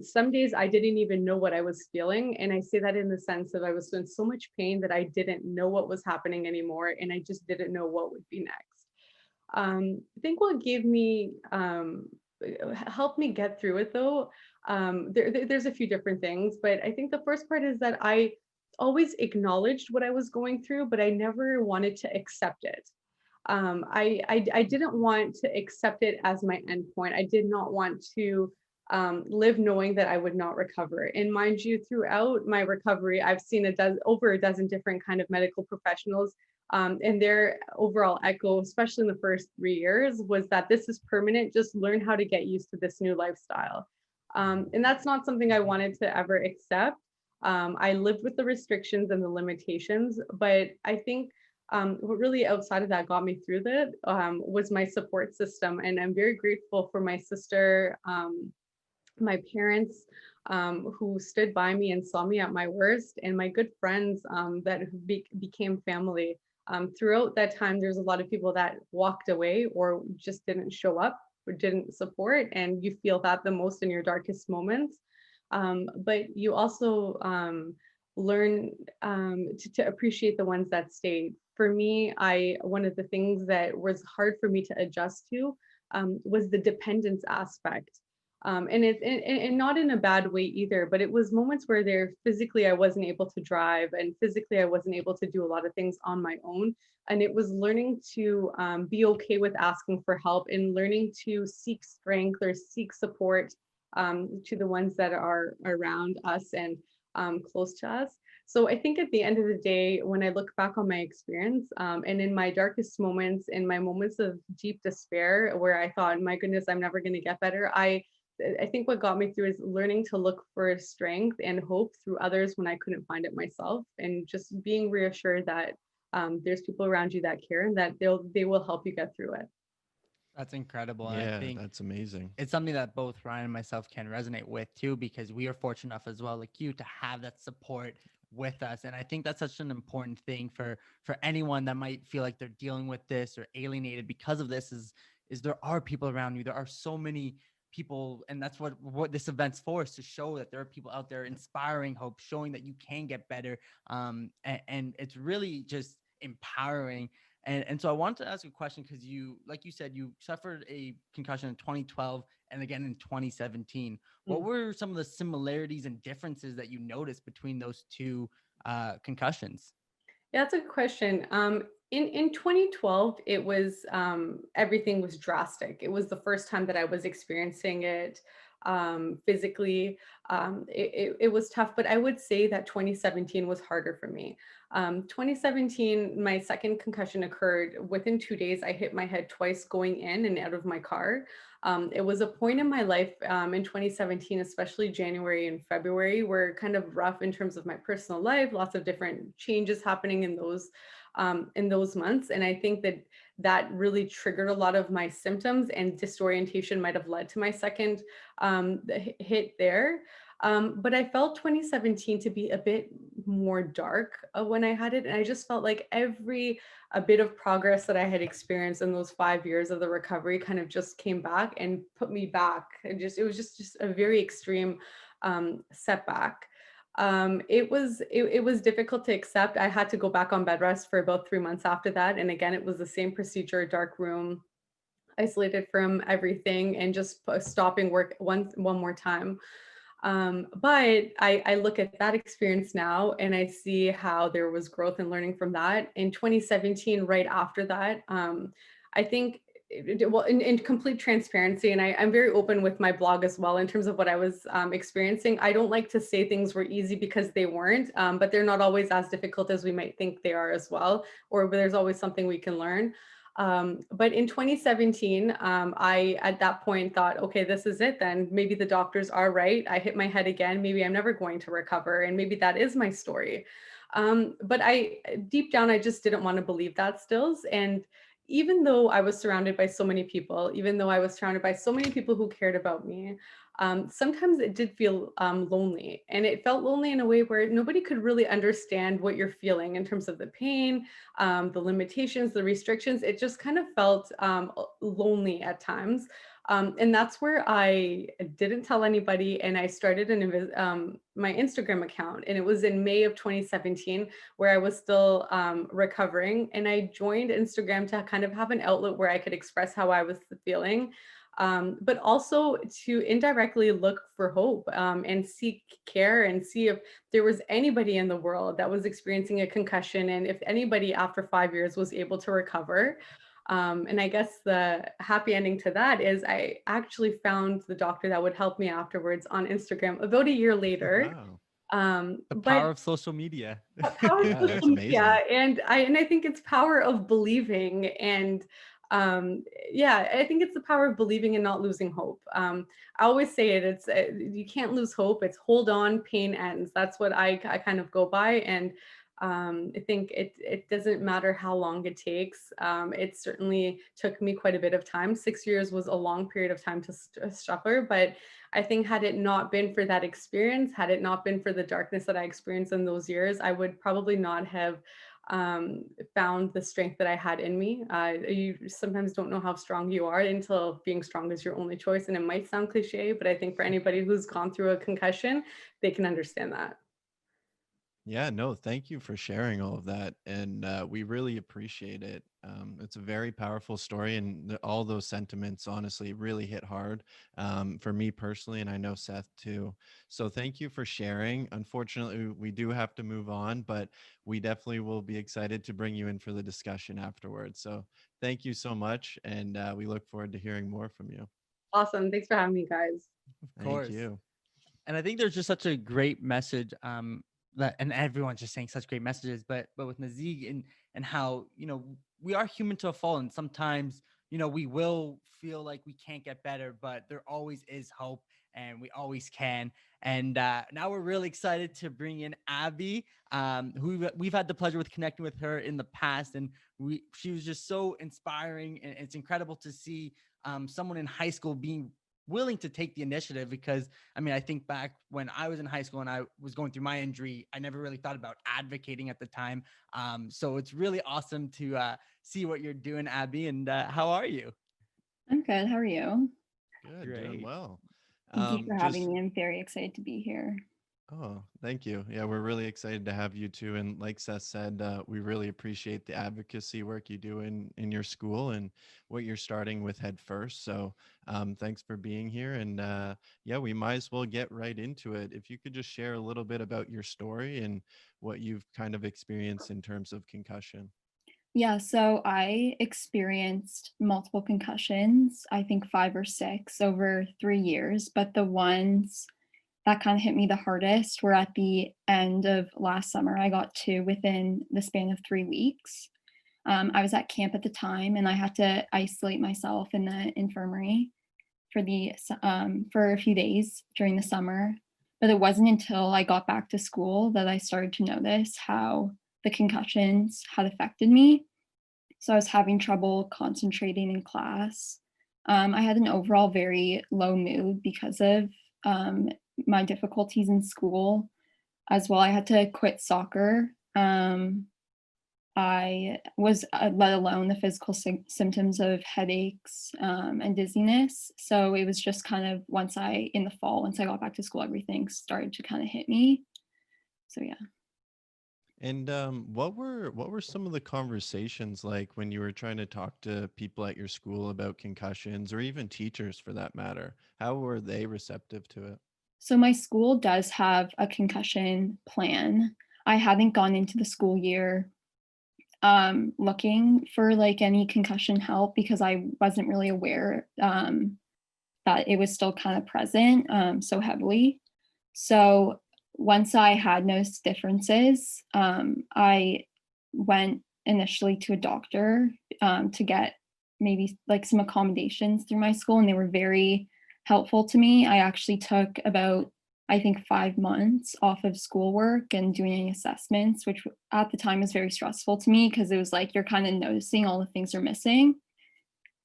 some days I didn't even know what I was feeling. And I say that in the sense of I was in so much pain that I didn't know what was happening anymore. And I just didn't know what would be next. I think what gave me, helped me get through it though, there's a few different things, but I think the first part is that I always acknowledged what I was going through, but I never wanted to accept it. I didn't want to accept it as my endpoint. I did not want to live knowing that I would not recover. And mind you, throughout my recovery, I've seen over a dozen different kind of medical professionals, and their overall echo, especially in the first 3 years, was that this is permanent. Just learn how to get used to this new lifestyle. And that's not something I wanted to ever accept. I lived with the restrictions and the limitations, but I think what really outside of that got me through that was my support system. And I'm very grateful for my sister, my parents, who stood by me and saw me at my worst, and my good friends that became family. Throughout that time, there's a lot of people that walked away or just didn't show up or didn't support, and you feel that the most in your darkest moments. But you also learn to appreciate the ones that stayed. For me, one of the things that was hard for me to adjust to was the dependence aspect. And not in a bad way either, but it was moments where physically I wasn't able to drive, and physically I wasn't able to do a lot of things on my own. And it was learning to be okay with asking for help, and learning to seek strength or seek support to the ones that are around us and close to us. So I think at the end of the day, when I look back on my experience, and in my darkest moments, in my moments of deep despair, where I thought, my goodness, I'm never going to get better, I think what got me through is learning to look for strength and hope through others when I couldn't find it myself, and just being reassured that there's people around you that care, and that they will help you get through it. That's incredible. And Yeah, I think that's amazing. it's something that both Ryan and myself can resonate with too, because we are fortunate enough as well, like you, to have that support with us. And I think that's such an important thing for anyone that might feel like they're dealing with this or alienated because of this, is there are people around you. There are so many people, and that's what this event's for, is to show that there are people out there inspiring hope, showing that you can get better. And it's really just empowering. And so I wanted to ask a question, because you, like you said, you suffered a concussion in 2012 and again in 2017. What were some of the similarities and differences that you noticed between those two concussions? Yeah, that's a good question. In 2012, it was everything was drastic. It was the first time that I was experiencing it physically. It was tough, but I would say that 2017 was harder for me. 2017, my second concussion occurred within 2 days. I hit my head twice going in and out of my car. It was a point in my life in 2017, especially January and February, were kind of rough in terms of my personal life, lots of different changes happening in those months. And I think that really triggered a lot of my symptoms, and disorientation might have led to my second hit there. But I felt 2017 to be a bit more dark when I had it. And I just felt like a bit of progress that I had experienced in those 5 years of the recovery kind of just came back and put me back. It was just a very extreme setback. It was difficult to accept. I had to go back on bed rest for about 3 months after that. And again, it was the same procedure, dark room, isolated from everything, and just stopping work one more time. But I look at that experience now and I see how there was growth and learning from that. In 2017, right after that, I think, well, in complete transparency, and I'm very open with my blog as well in terms of what I was experiencing. I don't like to say things were easy, because they weren't, but they're not always as difficult as we might think they are as well, or there's always something we can learn. But in 2017, I, at that point, thought, okay, this is it then. Maybe the doctors are right. I hit my head again. Maybe I'm never going to recover. And maybe that is my story. But deep down, I just didn't want to believe that stills. And even though I was surrounded by so many people, even though I was surrounded by so many people who cared about me, sometimes it did feel lonely. And it felt lonely in a way where nobody could really understand what you're feeling in terms of the pain, the limitations, the restrictions. It just kind of felt lonely at times. And that's where I didn't tell anybody, and I started my Instagram account. And it was in May of 2017, where I was still recovering. And I joined Instagram to kind of have an outlet where I could express how I was feeling, but also to indirectly look for hope, and seek care, and see if there was anybody in the world that was experiencing a concussion, and if anybody after 5 years was able to recover. And I guess the happy ending to that is I actually found the doctor that would help me afterwards on Instagram about a year later. Wow. The But power of social media. power of Yeah, that's social media, amazing. and I think it's power of believing, and yeah, I think it's the power of believing and not losing hope. I always say it's you can't lose hope. It's hold on, pain ends. That's what I kind of go by. And I think it doesn't matter how long it takes. It certainly took me quite a bit of time. 6 years was a long period of time to suffer, but I think had it not been for that experience, had it not been for the darkness that I experienced in those years, I would probably not have found the strength that I had in me. You sometimes don't know how strong you are until being strong is your only choice. And it might sound cliche, but I think for anybody who's gone through a concussion, they can understand that. Yeah, no, thank you for sharing all of that. And we really appreciate it. It's a very powerful story. And all those sentiments, honestly, really hit hard for me personally. And I know Seth too. So thank you for sharing. Unfortunately, we do have to move on, but we definitely will be excited to bring you in for the discussion afterwards. So thank you so much. And we look forward to hearing more from you. Awesome. Thanks for having me, guys. Of Thank course. you. And I think there's just such a great message, and everyone's just saying such great messages, but with Nazeeg, and how, we are human to a fault, and sometimes, we will feel like we can't get better, but there always is hope, and we always can. And now we're really excited to bring in Abby, who we've had the pleasure with connecting with her in the past, and she was just so inspiring, and it's incredible to see someone in high school being willing to take the initiative, because I think back when I was in high school and I was going through my injury, I never really thought about advocating at the time. So it's really awesome to see what you're doing, Abby. And how are you? I'm good. How are you? Good, doing Great. well. Thank you for Just having me. I'm very excited to be here. Oh, thank you. Yeah, we're really excited to have you too. And like Seth said, we really appreciate the advocacy work you do in your school and what you're starting with Head First. So thanks for being here. And yeah, we might as well get right into it. If you could just share a little bit about your story and what you've kind of experienced in terms of concussion. Yeah, so I experienced multiple concussions, I think 5 or 6 over 3 years, but the ones that kind of hit me the hardest were at the end of last summer. I got 2 within the span of 3 weeks. I was at camp at the time, and I had to isolate myself in the infirmary for a few days during the summer. But it wasn't until I got back to school that I started to notice how the concussions had affected me. So I was having trouble concentrating in class. I had an overall very low mood because of my difficulties in school as well. I had to quit soccer. I was let alone the physical symptoms of headaches and dizziness. So it was just kind of once I got back to school, everything started to kind of hit me. So yeah. And what were some of the conversations like when you were trying to talk to people at your school about concussions, or even teachers for that matter? How were they receptive to it? So my school does have a concussion plan. I hadn't gone into the school year looking for like any concussion help because I wasn't really aware that it was still kind of present so heavily. So once I had noticed differences, I went initially to a doctor to get maybe like some accommodations through my school, and they were very helpful to me. I actually took about, I think, 5 months off of schoolwork and doing any assessments, which at the time was very stressful to me because it was like you're kind of noticing all the things you're missing.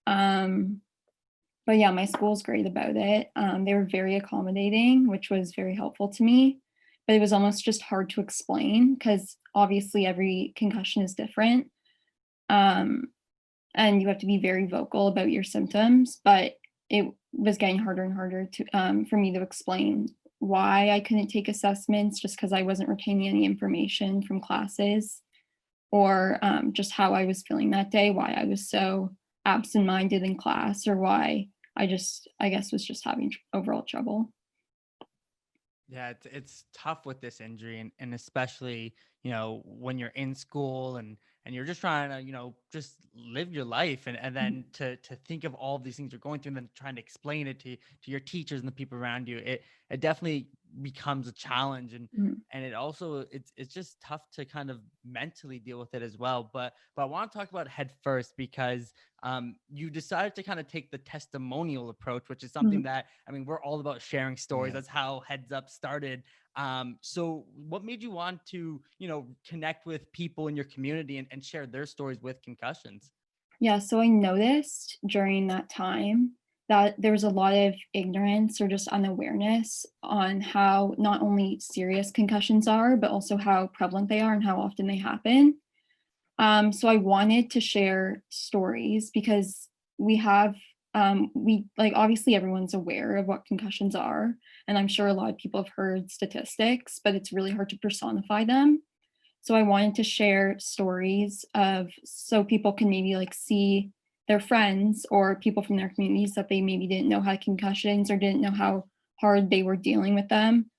But yeah, my school's great about it. They were very accommodating, which was very helpful to me. But it was almost just hard to explain because obviously every concussion is different. And you have to be very vocal about your symptoms. But it was getting harder and harder for me to explain why I couldn't take assessments just because I wasn't retaining any information from classes, or just how I was feeling that day, why I was so absent-minded in class, or why I guess was just having overall trouble. Yeah, it's tough with this injury, and especially, when you're in school and you're just trying to, just live your life, and then to think of all of these things you're going through and then trying to explain it to your teachers and the people around you, it definitely becomes a challenge, and it also it's just tough to kind of mentally deal with it as well. But I want to talk about Head First because you decided to kind of take the testimonial approach, which is something that, I mean, we're all about sharing stories. Yeah. That's how Heads Up started. So what made you want to, connect with people in your community and share their stories with concussions? Yeah, so I noticed during that time that there was a lot of ignorance or just unawareness on how not only serious concussions are, but also how prevalent they are and how often they happen. So I wanted to share stories because we like, obviously everyone's aware of what concussions are, and I'm sure a lot of people have heard statistics, but it's really hard to personify them. So I wanted to share stories so people can maybe like see their friends or people from their communities that they maybe didn't know had concussions or didn't know how hard they were dealing with them,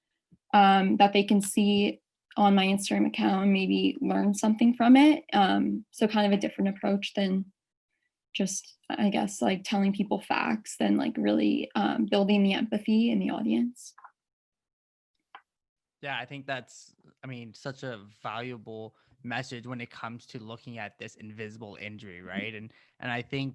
that they can see on my Instagram account and maybe learn something from it. So kind of a different approach than just, I guess, like telling people facts, than like really building the empathy in the audience. Yeah, I think that's, I mean, such a valuable message when it comes to looking at this invisible injury, right? And I think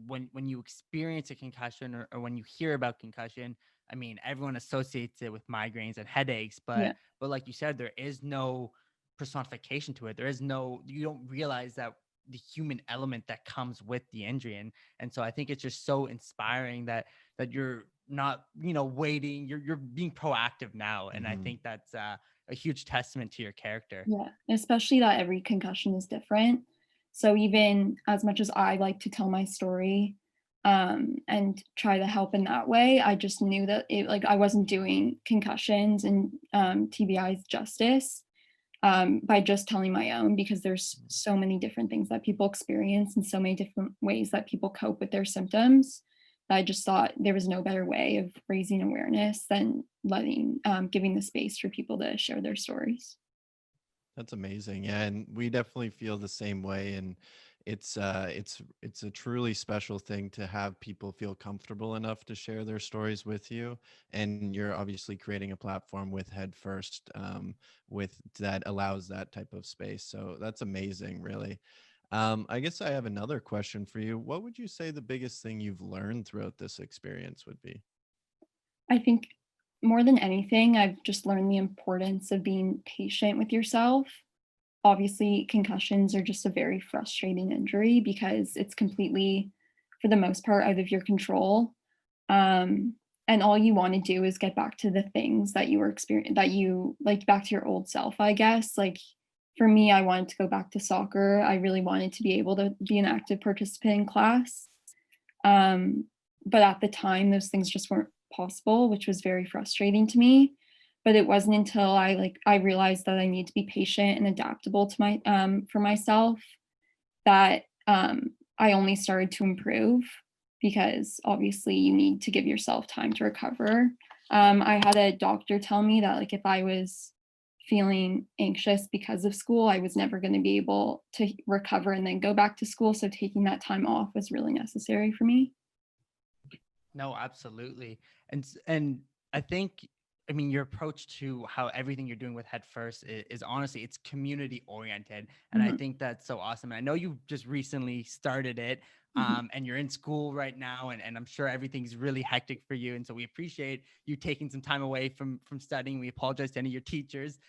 when you experience a concussion, or when you hear about concussion, I mean, everyone associates it with migraines and headaches, Yeah. but like you said, there is no personification to it. There is no, you don't realize that the human element that comes with the injury. And so I think it's just so inspiring that you're not, waiting, you're being proactive now. And I think that's a huge testament to your character. Yeah, especially that every concussion is different. So even as much as I like to tell my story, and try to help in that way. I just knew that I wasn't doing concussions and TBIs justice by just telling my own, because there's so many different things that people experience and so many different ways that people cope with their symptoms. I just thought there was no better way of raising awareness than giving the space for people to share their stories. That's amazing. Yeah, and we definitely feel the same way. And it's a truly special thing to have people feel comfortable enough to share their stories with you. And you're obviously creating a platform with Head First, with that allows that type of space. So that's amazing, really. I guess I have another question for you. What would you say the biggest thing you've learned throughout this experience would be? I think more than anything, I've just learned the importance of being patient with yourself. Obviously, concussions are just a very frustrating injury because it's completely, for the most part, out of your control. And all you want to do is get back to the things that you were experiencing, that you like, back to your old self, I guess. Like for me, I wanted to go back to soccer. I really wanted to be able to be an active participant in class. But at the time, those things just weren't possible, which was very frustrating to me. But it wasn't until I realized that I need to be patient and adaptable to for myself that I only started to improve, because obviously you need to give yourself time to recover. I had a doctor tell me that if I was feeling anxious because of school, I was never going to be able to recover and then go back to school. So taking that time off was really necessary for me. No, absolutely. And I think, I mean, your approach to how everything you're doing with Head First is honestly, it's community oriented. And I think that's so awesome. And I know you just recently started it, and you're in school right now, and I'm sure everything's really hectic for you. And so we appreciate you taking some time away from studying. We apologize to any of your teachers.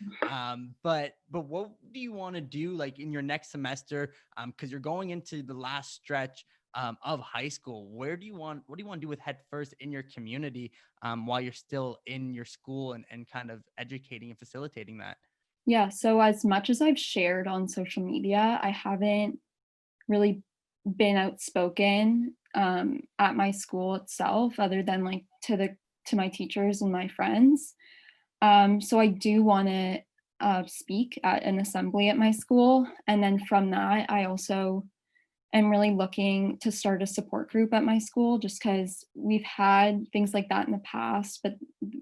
But what do you want to do in your next semester? Because you're going into the last stretch of high school. What do you want to do with Head First in your community while you're still in your school and kind of educating and facilitating that? Yeah, so as much as I've shared on social media, I haven't really been outspoken at my school itself, other than to my teachers and my friends. So I do want to speak at an assembly at my school, and then from that, I also am really looking to start a support group at my school, just because we've had things like that in the past, but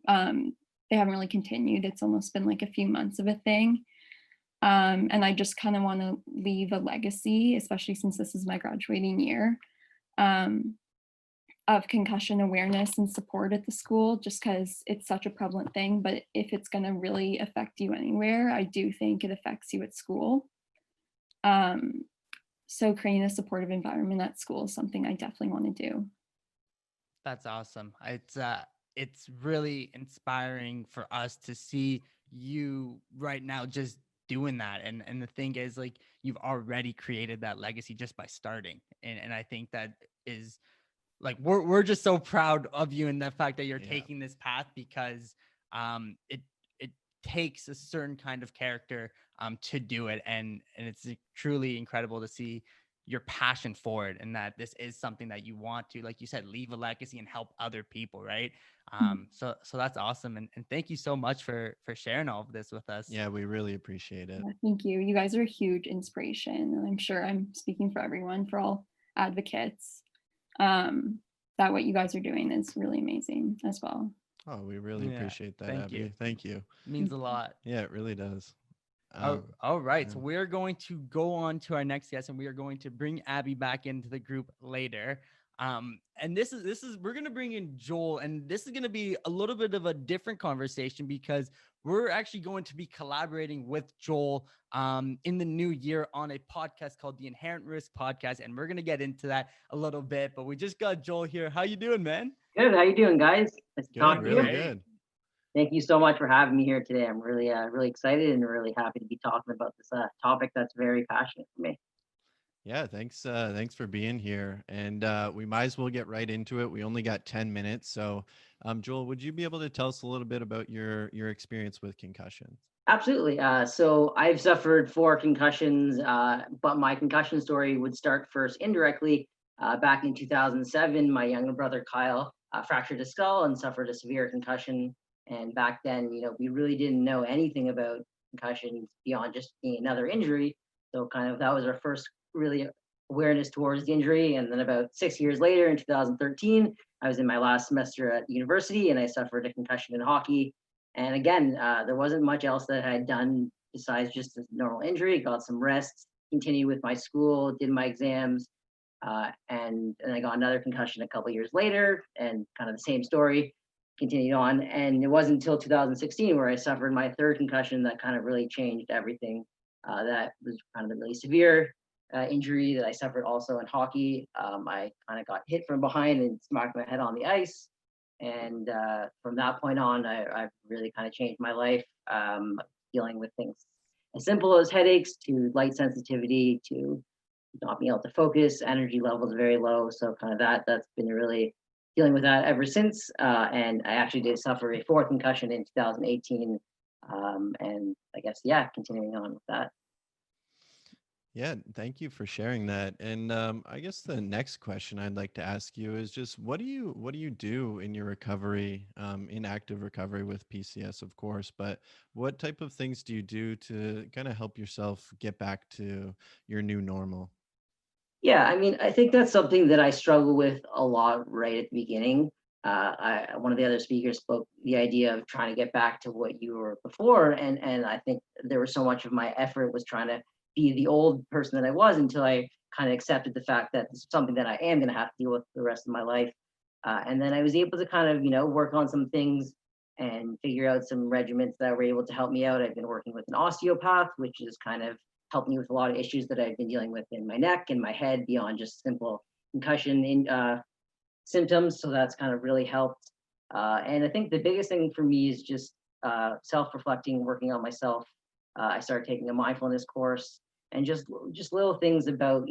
they haven't really continued. It's almost been a few months of a thing. And I just kind of want to leave a legacy, especially since this is my graduating year, of concussion awareness and support at the school, just because it's such a prevalent thing. But if it's going to really affect you anywhere, I do think it affects you at school. So creating a supportive environment at school is something I definitely want to do. That's awesome. It's really inspiring for us to see you right now just doing that. And the thing is, you've already created that legacy just by starting. And I think that is we're just so proud of you, and the fact that you're taking this path, because it takes a certain kind of character to do it. And it's truly incredible to see your passion for it, and that this is something that you want to, like you said, leave a legacy and help other people. Right. So that's awesome. And thank you so much for sharing all of this with us. Yeah, we really appreciate it. Yeah, thank you. You guys are a huge inspiration. And I'm sure I'm speaking for everyone, for all advocates, that what you guys are doing is really amazing as well. Oh, we really appreciate that, thank Abby. you. Thank you. It means a lot. Yeah, it really does. All right. So we're going to go on to our next guest, and we are going to bring Abby back into the group later. And this is we're going to bring in Joel, and this is going to be a little bit of a different conversation, because we're actually going to be collaborating with Joel in the new year on a podcast called the Inherent Risk Podcast. And we're going to get into that a little bit, but we just got Joel here. How you doing, man? Good. How you doing, guys? Nice to talk to you. Really good. Thank you so much for having me here today. I'm really, really excited and really happy to be talking about this topic that's very passionate for me. Yeah, thanks for being here. And we might as well get right into it. We only got 10 minutes. So Joel, would you be able to tell us a little bit about your experience with concussions? Absolutely. So I've suffered 4 concussions, but my concussion story would start first indirectly Back in 2007, my younger brother Kyle fractured his skull and suffered a severe concussion. And back then, we really didn't know anything about concussions beyond just being another injury. So kind of that was our first really awareness towards the injury. And then about 6 years later, in 2013, I was in my last semester at university and I suffered a concussion in hockey. And again, there wasn't much else that I had done besides just a normal injury. Got some rest, continued with my school, did my exams, and I got another concussion a couple years later, and kind of the same story continued on. And it wasn't until 2016 where I suffered my third concussion that kind of really changed everything. That was kind of a really severe injury that I suffered also in hockey. I kind of got hit from behind and smacked my head on the ice. And from that point on, I've really kind of changed my life, dealing with things as simple as headaches to light sensitivity to not being able to focus, energy levels very low. So kind of that's been really dealing with that ever since. And I actually did suffer a fourth concussion in 2018. And I guess, continuing on with that. Yeah, thank you for sharing that. And I guess the next question I'd like to ask you is just what do you do in your recovery, in active recovery with PCS, of course, but what type of things do you do to kind of help yourself get back to your new normal? Yeah, I mean, I think that's something that I struggle with a lot right at the beginning. One of the other speakers spoke the idea of trying to get back to what you were before, and I think there was so much of my effort was trying to be the old person that I was until I kind of accepted the fact that this is something that I am going to have to deal with the rest of my life. And then I was able to kind of, work on some things and figure out some regimens that were able to help me out. I've been working with an osteopath, which is kind of helped me with a lot of issues that I've been dealing with in my neck and my head beyond just simple concussion symptoms. So that's kind of really helped. And I think the biggest thing for me is just self-reflecting, working on myself. I started taking a mindfulness course and just little things about,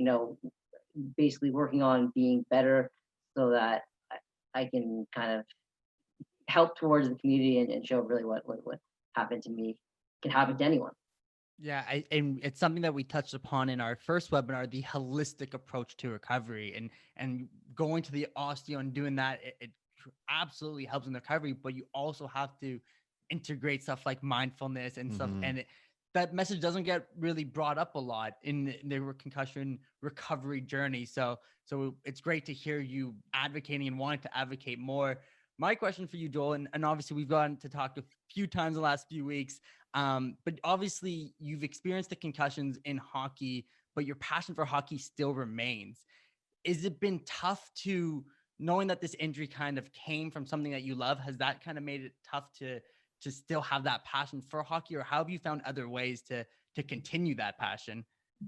basically working on being better so that I can kind of help towards the community and show really what happened to me can happen to anyone. Yeah, and it's something that we touched upon in our first webinar, the holistic approach to recovery, and going to the osteo and doing that, it absolutely helps in the recovery, but you also have to integrate stuff like mindfulness and stuff, and that message doesn't get really brought up a lot in the concussion recovery journey. So it's great to hear you advocating and wanting to advocate more. My question for you, Joel, and obviously we've gotten to talk a few times in the last few weeks, but obviously you've experienced the concussions in hockey, but your passion for hockey still remains. Has it been tough to, knowing that this injury kind of came from something that you love, has that kind of made it tough to still have that passion for hockey, or how have you found other ways to continue that passion?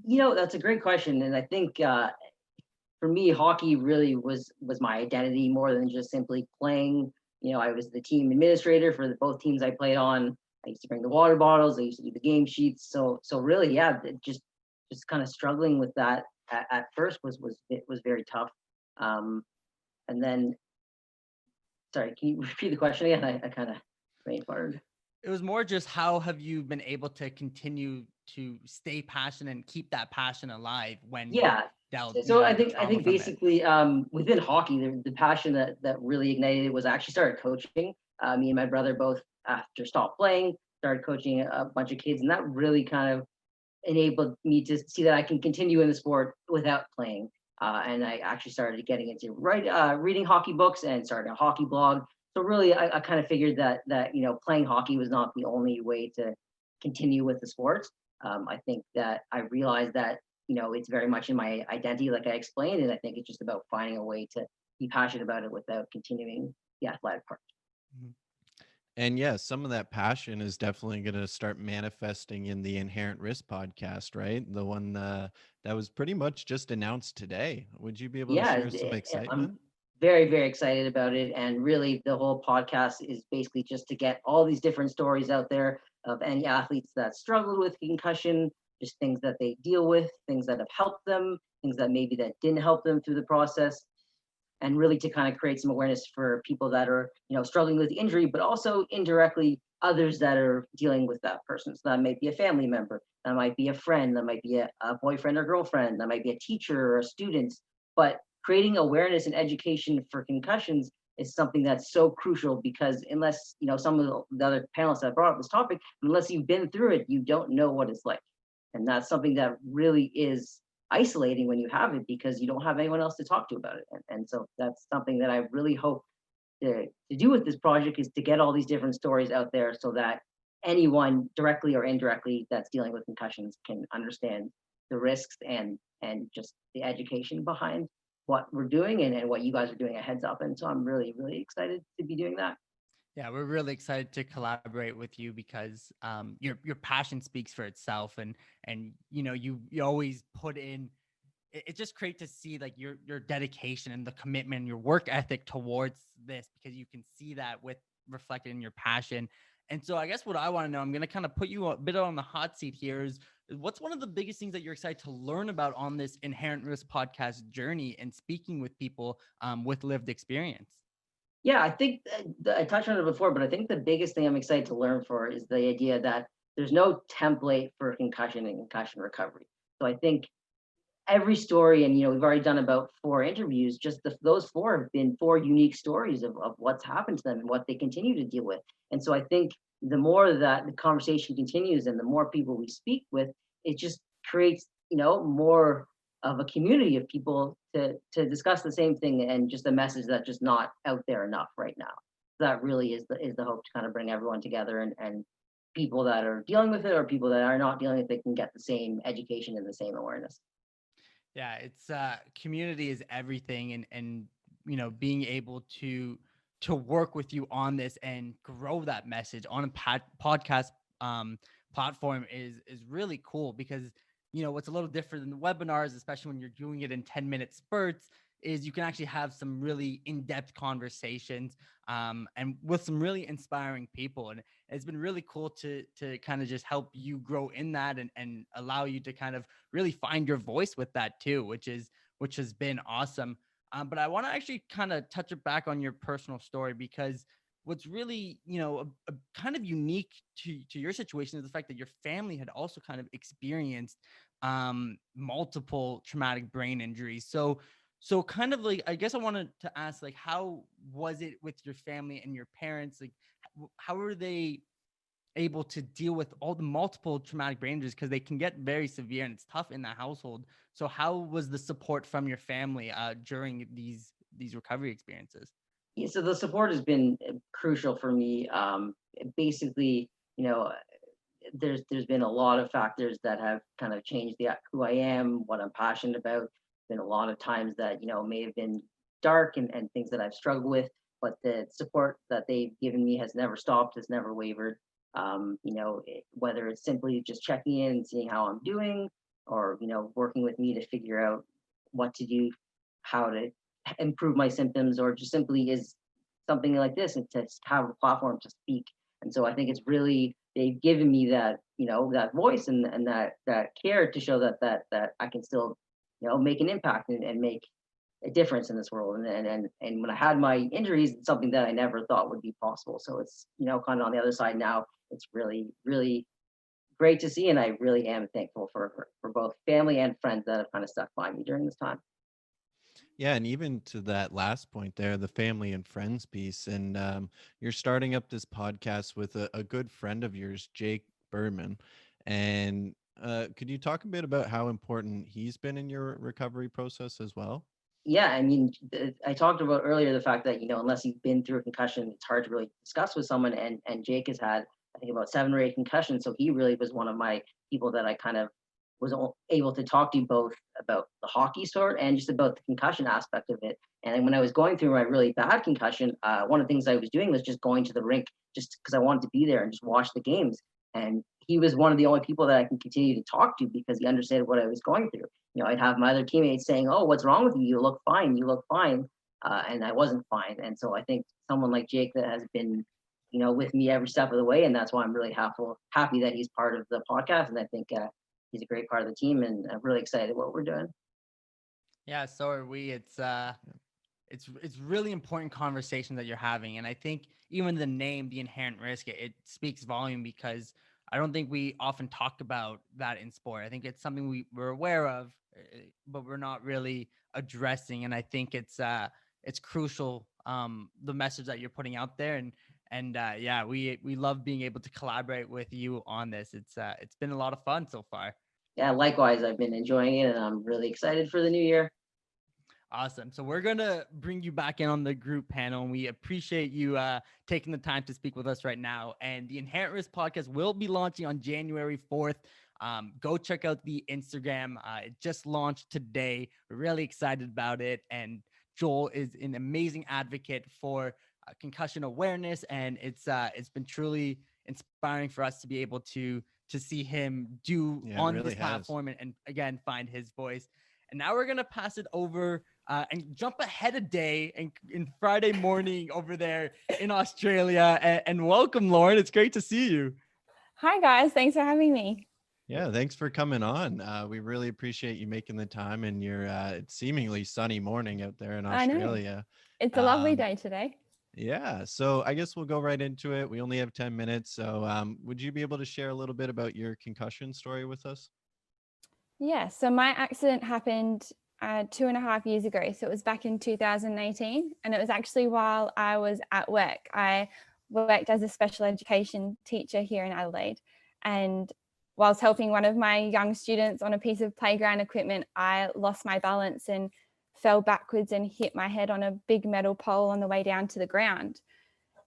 That's a great question. And I think for me, hockey really was my identity more than just simply playing. I was the team administrator for both teams I played on. I used to bring the water bottles. I used to do the game sheets. So really, just kind of struggling with that at first was very tough. And then, sorry, can you repeat the question again? I kind of brain-farted. It was more just how have you been able to continue to stay passionate and keep that passion alive when So I think basically within hockey, the passion that really ignited it was I actually started coaching. Me and my brother both, after stopped playing, started coaching a bunch of kids, and that really kind of enabled me to see that I can continue in the sport without playing. And I actually started getting into reading hockey books and started a hockey blog. So really, I kind of figured that playing hockey was not the only way to continue with the sport. I think that I realized that it's very much in my identity, like I explained, and I think it's just about finding a way to be passionate about it without continuing the athletic part. And yeah, some of that passion is definitely going to start manifesting in the Inherent Risk podcast, right? The one that was pretty much just announced today. Would you be able to share some excitement? I'm very, very excited about it. And really, the whole podcast is basically just to get all these different stories out there of any athletes that struggled with concussion, just things that they deal with, things that have helped them, things that maybe that didn't help them through the process. And really to kind of create some awareness for people that are, struggling with the injury, but also indirectly others that are dealing with that person. So that might be a family member, that might be a friend, that might be a boyfriend or girlfriend, that might be a teacher or a student. But creating awareness and education for concussions is something that's so crucial, because unless, some of the other panelists that brought up this topic, unless you've been through it, you don't know what it's like. And that's something that really is isolating when you have it, because you don't have anyone else to talk to about it. And so that's something that I really hope to do with this project, is to get all these different stories out there so that anyone directly or indirectly that's dealing with concussions can understand the risks and just the education behind what we're doing and what you guys are doing at Heads Up. And so I'm really, really excited to be doing that. Yeah, we're really excited to collaborate with you because your passion speaks for itself, and you always put in. It's just great to see like your dedication and the commitment, your work ethic towards this, because you can see that with reflected in your passion. And so I guess what I want to know, I'm going to kind of put you a bit on the hot seat here, is what's one of the biggest things that you're excited to learn about on this Inherent Risk podcast journey and speaking with people with lived experience? Yeah, I think I touched on it before, but I think the biggest thing I'm excited to learn for is the idea that there's no template for concussion and concussion recovery. So I think every story, and we've already done about 4 interviews, just those 4 have been 4 unique stories of what's happened to them and what they continue to deal with. And so I think the more that the conversation continues and the more people we speak with, it just creates more of a community of people to discuss the same thing, and just a message that's just not out there enough right now. That really is the hope, to kind of bring everyone together, and people that are dealing with it or people that are not dealing with it can get the same education and the same awareness. Yeah, it's community is everything, and being able to work with you on this and grow that message on a podcast platform is really cool, because what's a little different than the webinars, especially when you're doing it in 10-minute spurts, is you can actually have some really in-depth conversations and with some really inspiring people. And it's been really cool to kind of just help you grow in that and allow you to kind of really find your voice with that too, which has been awesome. But I want to actually kind of touch it back on your personal story, because what's really, a kind of unique to your situation is the fact that your family had also kind of experienced multiple traumatic brain injuries. So kind of like, I guess I wanted to ask, like, how was it with your family and your parents? Like, how were they able to deal with all the multiple traumatic brain injuries? Because they can get very severe and it's tough in the household. So how was the support from your family during these recovery experiences? Yeah, so the support has been crucial for me. Basically, there's been a lot of factors that have kind of changed who I am, what I'm passionate about. Been a lot of times that may have been dark and things that I've struggled with, but the support that they've given me has never stopped, has never wavered. Whether it's simply just checking in and seeing how I'm doing, or working with me to figure out what to do, how to improve my symptoms, or just simply is something like this, and to have a platform to speak. And so I think it's really, they've given me that that voice and that care to show that I can still make an impact and make a difference in this world. And when I had my injuries, it's something that I never thought would be possible. So it's kind of on the other side now. It's really, really great to see, and I really am thankful for both family and friends that have kind of stuck by me during this time. Yeah, and even to that last point there, the family and friends piece, and you're starting up this podcast with a good friend of yours, Jake Berman, and could you talk a bit about how important he's been in your recovery process as well? Yeah, I mean, I talked about earlier the fact that unless you've been through a concussion, it's hard to really discuss with someone. And Jake has had, I think, about 7 or 8 concussions, so he really was one of my people that I kind of was able to talk to, both about the hockey sort and just about the concussion aspect of it. And when I was going through my really bad concussion, one of the things I was doing was just going to the rink, just because I wanted to be there and just watch the games. And he was one of the only people that I can continue to talk to, because he understood what I was going through. I'd have my other teammates saying, "Oh, what's wrong with you? You look fine. You look fine." And I wasn't fine. And so I think someone like Jake that has been, with me every step of the way, and that's why I'm really happy that he's part of the podcast. And I think he's a great part of the team, and I'm really excited what we're doing. Yeah, so are we. It's really important conversation that you're having, and I think even the name, the inherent risk, it speaks volume, because I don't think we often talk about that in sport. I think it's something we're aware of, but we're not really addressing. And I think it's crucial, the message that you're putting out there. And yeah, we love being able to collaborate with you on this. It's been a lot of fun so far. Yeah, likewise, I've been enjoying it, and I'm really excited for the new year. Awesome. So we're going to bring you back in on the group panel, and we appreciate you taking the time to speak with us right now. And the Inherent Risk podcast will be launching on January 4th. Go check out the Instagram. It just launched today. We're really excited about it. And Joel is an amazing advocate for concussion awareness. And it's been truly inspiring for us to be able to see him do on really this platform and again, find his voice. And now we're going to pass it over and jump ahead a day and in Friday morning over there in Australia. And welcome, Lauren. It's great to see you. Hi, guys. Thanks for having me. Yeah, thanks for coming on. We really appreciate you making the time in your seemingly sunny morning out there in Australia. I know. It's a lovely day today. Yeah, so I guess we'll go right into it. We only have 10 minutes. So would you be able to share a little bit about your concussion story with us? Yeah, so my accident happened 2.5 years ago. So it was back in 2018. And it was actually while I was at work. I worked as a special education teacher here in Adelaide. And whilst helping one of my young students on a piece of playground equipment, I lost my balance and fell backwards and hit my head on a big metal pole on the way down to the ground.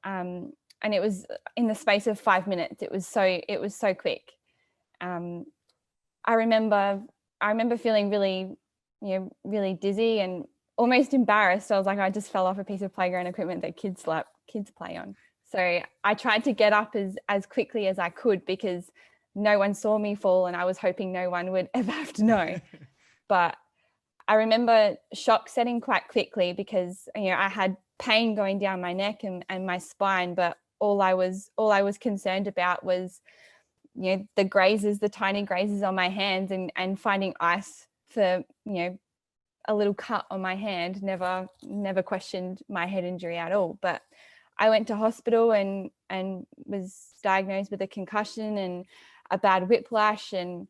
And it was in the space of 5 minutes. It was so quick. I remember feeling really, really dizzy and almost embarrassed. I was like, I just fell off a piece of playground equipment that kids play on. So I tried to get up as quickly as I could because no one saw me fall, and I was hoping no one would ever have to know. But I remember shock setting quite quickly because I had pain going down my neck and my spine, but all I was concerned about was the grazes, the tiny grazes on my hands, and finding ice for a little cut on my hand. Never questioned my head injury at all. But I went to hospital and was diagnosed with a concussion and a bad whiplash and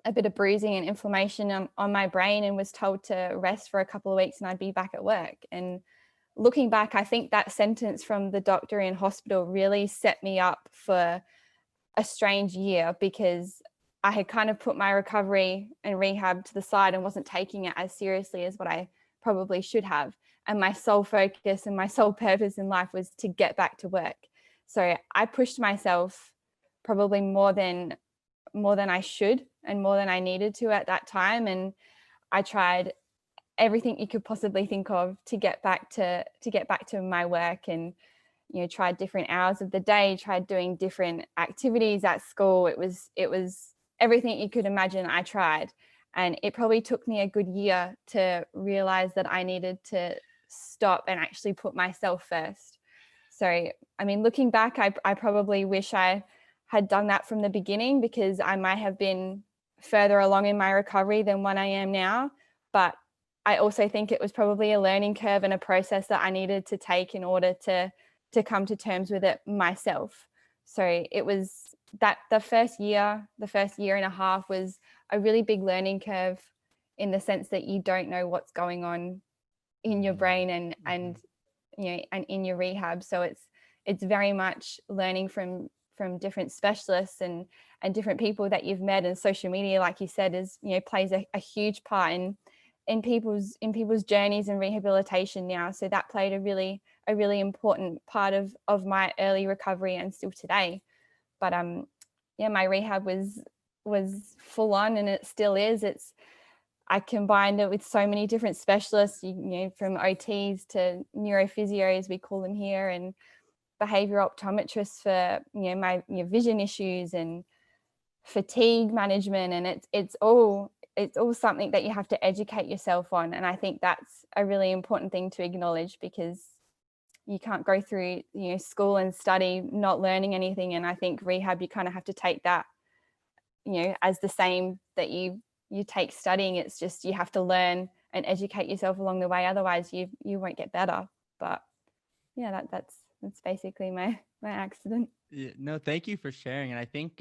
a bit of bruising and inflammation on my brain, and was told to rest for a couple of weeks and I'd be back at work. And looking back, I think that sentence from the doctor in hospital really set me up for a strange year, because I had kind of put my recovery and rehab to the side and wasn't taking it as seriously as what I probably should have. And my sole focus and my sole purpose in life was to get back to work. So I pushed myself probably more than I should and more than I needed to at that time. And I tried everything you could possibly think of to get back to my work, and tried different hours of the day, tried doing different activities at school. It was everything you could imagine I tried. And it probably took me a good year to realize that I needed to stop and actually put myself first. So, I mean, looking back, I probably wish I had done that from the beginning, because I might have been further along in my recovery than what I am now. But I also think it was probably a learning curve and a process that I needed to take in order to come to terms with it myself. So it was that the first year and a half was a really big learning curve, in the sense that you don't know what's going on in your brain and in your rehab. So it's very much learning from different specialists and different people that you've met. And social media, like you said, is plays a huge part in people's journeys and rehabilitation now. So that played a really important part of my early recovery, and still today. But my rehab was full on, and it still is. I combined it with so many different specialists, from OTs to neurophysios, we call them here, and behavioral optometrists for my vision issues and fatigue management. And it's all something that you have to educate yourself on. And I think that's a really important thing to acknowledge, because you can't go through school and study not learning anything. And I think rehab, you kind of have to take that as the same that you take studying. It's just you have to learn and educate yourself along the way, otherwise you won't get better. But yeah, that's basically my accident. Yeah, no, thank you for sharing. And I think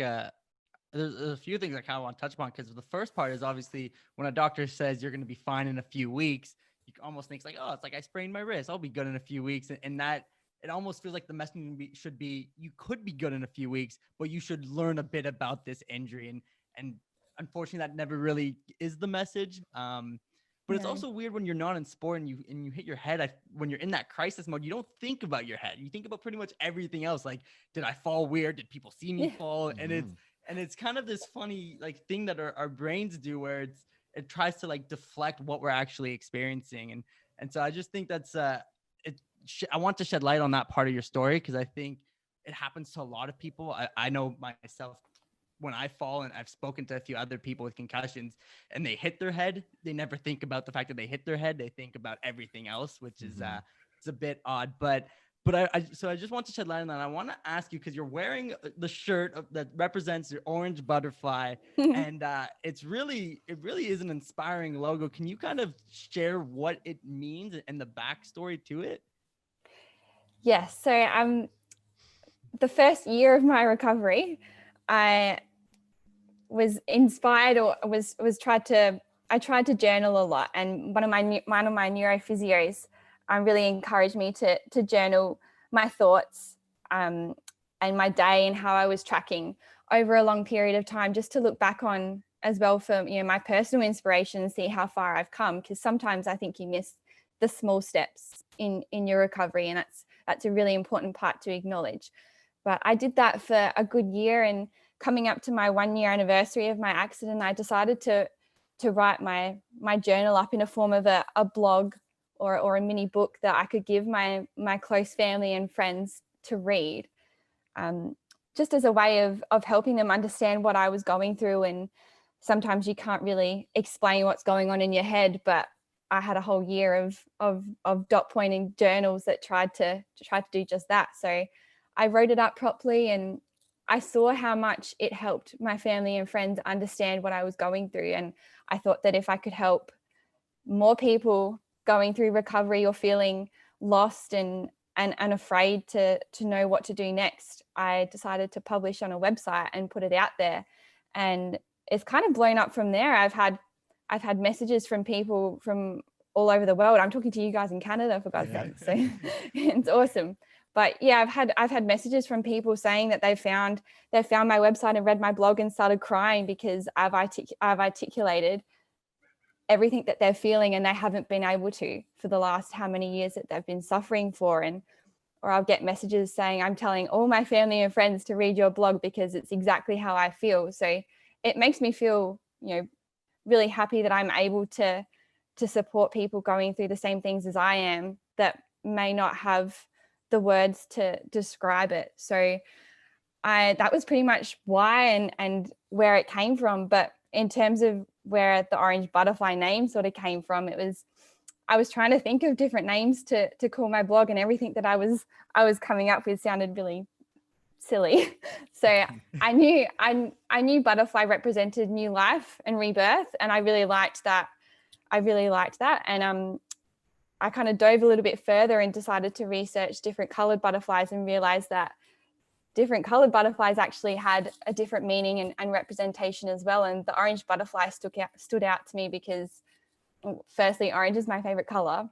there's a few things I kind of want to touch upon, because the first part is obviously when a doctor says you're going to be fine in a few weeks, you almost think like, oh, it's like I sprained my wrist, I'll be good in a few weeks. And that it almost feels like the message should be, you could be good in a few weeks, but you should learn a bit about this injury. And unfortunately, that never really is the message. But it's No. also weird when you're not in sport and you hit your head. When you're in that crisis mode, you don't think about your head. You think about pretty much everything else. Like, did I fall weird? Did people see me Yeah. fall? And it's kind of this funny like thing that our brains do, where it tries to like deflect what we're actually experiencing. And so I just think that's I want to shed light on that part of your story, because I think it happens to a lot of people. I know myself, when I fall, and I've spoken to a few other people with concussions, and they hit their head, they never think about the fact that they hit their head. They think about everything else, which is it's a bit odd. But so I just want to shed light on that. I want to ask you, because you're wearing the shirt that represents your orange butterfly, and it really is an inspiring logo. Can you kind of share what it means and the backstory to it? Yes. So the first year of my recovery, I was inspired, or I tried to journal a lot, and one of my neurophysios really encouraged me to journal my thoughts and my day and how I was tracking over a long period of time, just to look back on as well for my personal inspiration and see how far I've come, because sometimes I think you miss the small steps in your recovery, and that's a really important part to acknowledge. But I did that for a good year, and coming up to my 1-year anniversary of my accident, I decided to write my journal up in a form of a blog or a mini book that I could give my close family and friends to read, just as a way of helping them understand what I was going through. And sometimes you can't really explain what's going on in your head, but I had a whole year of dot pointing journals that tried to do just that. So I wrote it up properly, and I saw how much it helped my family and friends understand what I was going through. And I thought that if I could help more people going through recovery or feeling lost and afraid to know what to do next, I decided to publish on a website and put it out there. And it's kind of blown up from there. I've had messages from people from all over the world. I'm talking to you guys in Canada, for God's sake. So it's awesome. But yeah, I've had messages from people saying that they found my website and read my blog and started crying because I've articulated everything that they're feeling, and they haven't been able to for the last how many years that they've been suffering for. Or I'll get messages saying, I'm telling all my family and friends to read your blog because it's exactly how I feel. So it makes me feel, really happy that I'm able to support people going through the same things as I am, that may not have the words to describe it. So that was pretty much why and where it came from. But in terms of where the orange butterfly name sort of came from, I was trying to think of different names to call my blog, and everything that I was coming up with sounded really silly. So I knew butterfly represented new life and rebirth, and I really liked that. And I kind of dove a little bit further and decided to research different colored butterflies, and realized that different colored butterflies actually had a different meaning and representation as well. And the orange butterfly stood out to me because, firstly, orange is my favorite color.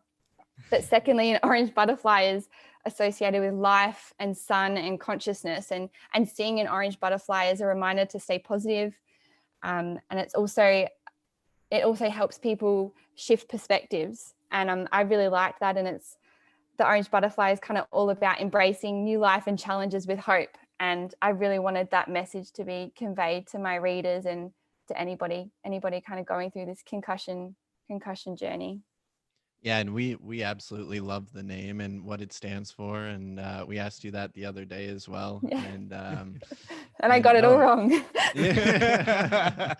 But secondly, an orange butterfly is associated with life and sun and consciousness. And seeing an orange butterfly is a reminder to stay positive. And it also helps people shift perspectives. And I really like that. And the orange butterfly is kind of all about embracing new life and challenges with hope. And I really wanted that message to be conveyed to my readers and to anybody kind of going through this concussion journey. Yeah, and we absolutely love the name and what it stands for, and we asked you that the other day as well. Yeah. And and I got it all wrong. Yeah.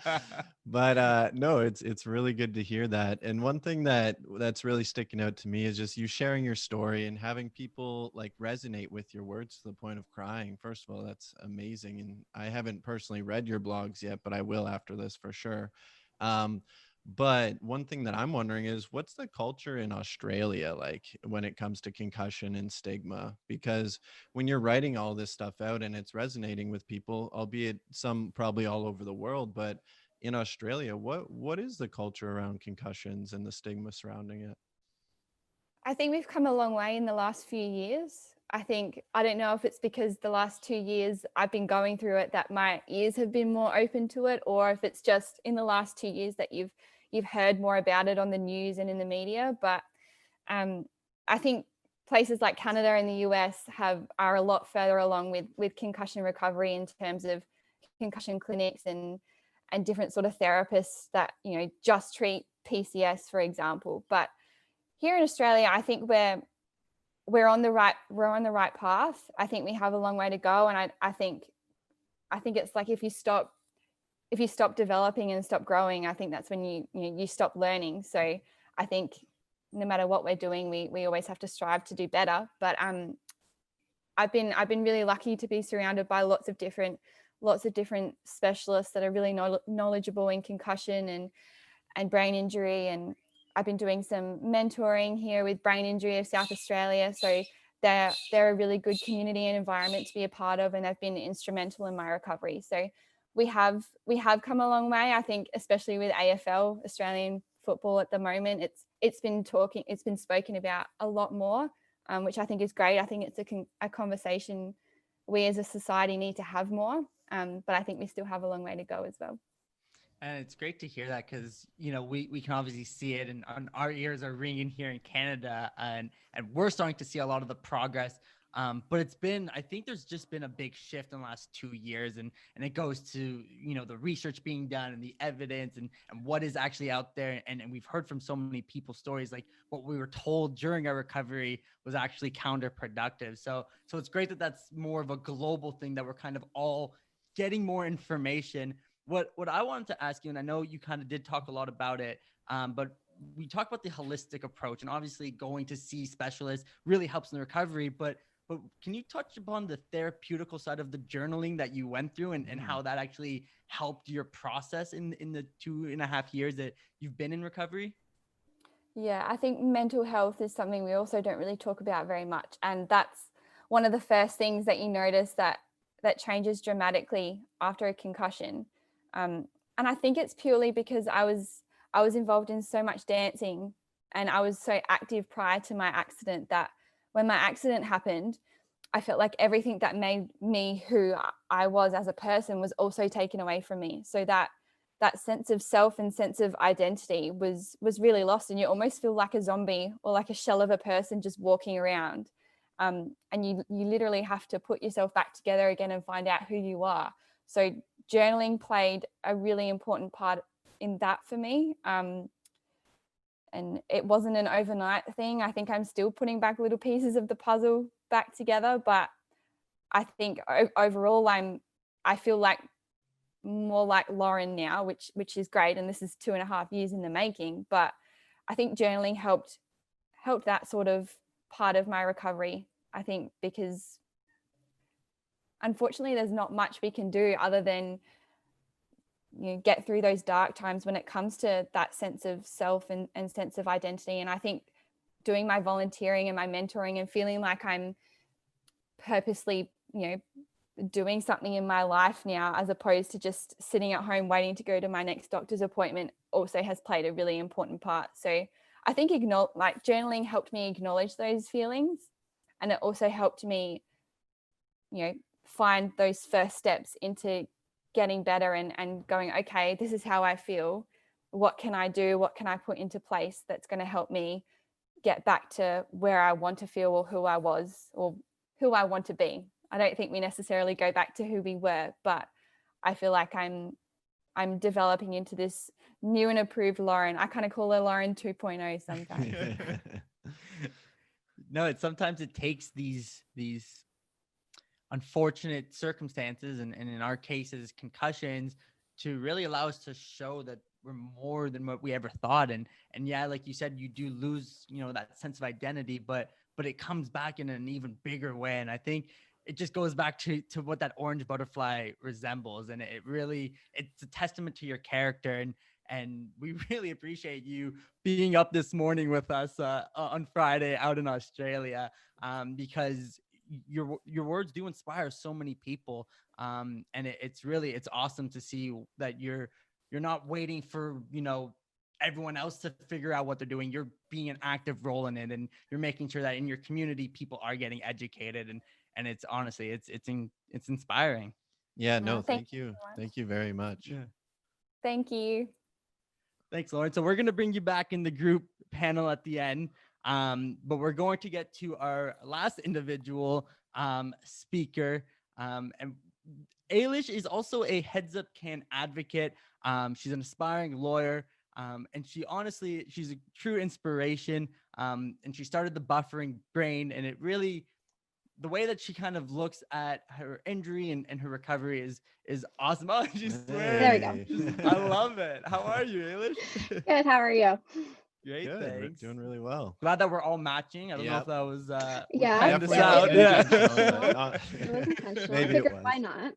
But no, it's really good to hear that. And one thing that's really sticking out to me is just you sharing your story and having people like resonate with your words to the point of crying. First of all, that's amazing. And I haven't personally read your blogs yet, but I will after this for sure. But one thing that I'm wondering is, what's the culture in Australia like when it comes to concussion and stigma? Because when you're writing all this stuff out and it's resonating with people, albeit some probably all over the world, but in Australia, what is the culture around concussions and the stigma surrounding it? I think we've come a long way in the last few years. I don't know if it's because the last 2 years I've been going through it that my ears have been more open to it, or if it's just in the last 2 years that you've heard more about it on the news and in the media. But I think places like Canada and the US are a lot further along with concussion recovery in terms of concussion clinics and different sort of therapists that, you know, just treat PCS, for example. But here in Australia, I think we're on the right path. I think we have a long way to go, and I think it's like if you stop developing and stop growing, I think that's when you stop learning. So I think no matter what we're doing, we always have to strive to do better. But I've been really lucky to be surrounded by lots of different specialists that are really knowledgeable in concussion and brain injury. And I've been doing some mentoring here with Brain Injury of South Australia. So they're a really good community and environment to be a part of, and they've been instrumental in my recovery. So we have come a long way. I think especially with AFL, Australian football at the moment, it's been spoken about a lot more, which I think is great. I think it's a conversation we as a society need to have more, but I think we still have a long way to go as well. And it's great to hear that because, you know, we can obviously see it and our ears are ringing here in Canada and we're starting to see a lot of the progress. But I think there's just been a big shift in the last 2 years and it goes to, you know, the research being done and the evidence and what is actually out there. And we've heard from so many people's stories, like what we were told during our recovery was actually counterproductive. So it's great that that's more of a global thing, that we're kind of all getting more information. What I wanted to ask you, and I know you kind of did talk a lot about it, but we talk about the holistic approach, and obviously going to see specialists really helps in the recovery, but can you touch upon the therapeutical side of the journaling that you went through and how that actually helped your process in the 2.5 years that you've been in recovery? Yeah, I think mental health is something we also don't really talk about very much. And that's one of the first things that you notice that changes dramatically after a concussion. And I think it's purely because I was involved in so much dancing and I was so active prior to my accident that when my accident happened, I felt like everything that made me who I was as a person was also taken away from me. So that sense of self and sense of identity was really lost, and you almost feel like a zombie or like a shell of a person just walking around. And you literally have to put yourself back together again and find out who you are. So journaling played a really important part in that for me. And it wasn't an overnight thing. I think I'm still putting back little pieces of the puzzle back together, but I think overall I feel like more like Lauren now, which is great. And this is 2.5 years in the making, but I think journaling helped that sort of part of my recovery. I think because unfortunately there's not much we can do other than, you know, get through those dark times when it comes to that sense of self and sense of identity. And I think doing my volunteering and my mentoring and feeling like I'm purposely, you know, doing something in my life now as opposed to just sitting at home waiting to go to my next doctor's appointment also has played a really important part. So I think journaling helped me acknowledge those feelings, and it also helped me, you know, find those first steps into getting better and going, okay, this is how I feel. What can I do? What can I put into place that's going to help me get back to where I want to feel or who I was or who I want to be? I don't think we necessarily go back to who we were, but I feel like I'm developing into this new and approved Lauren. I kind of call her Lauren 2.0 sometimes. No, sometimes it takes these unfortunate circumstances and in our cases concussions to really allow us to show that we're more than what we ever thought. And yeah, like you said, you do lose, you know, that sense of identity, but it comes back in an even bigger way. And I think it just goes back to what that orange butterfly resembles. And it's a testament to your character. And we really appreciate you being up this morning with us on Friday out in Australia, because your words do inspire so many people. And it's awesome to see that you're not waiting for, everyone else to figure out what they're doing. You're being an active role in it, and you're making sure that in your community people are getting educated, and it's honestly it's inspiring. Yeah, no, Thank thank you. Thank you very much. Yeah. Thank you. Thanks, Lauren. So we're going to bring you back in the group panel at the end. But we're going to get to our last individual speaker. And Ailish is also a Headsupcan advocate. She's an aspiring lawyer. And she's a true inspiration. And she started the Buffering Brain, and it really, the way that she kind of looks at her injury and her recovery is awesome. Oh, she's swearing. There we go. I love it. How are you, Ailish? Good. How are you? Great, Good. We're thanks. doing really well. Glad that we're all matching. I don't know Yep. if that was we Yeah, planned this Definitely out. wasn't Yeah. intentional, but, It was intentional. maybe I it figured, was. why not?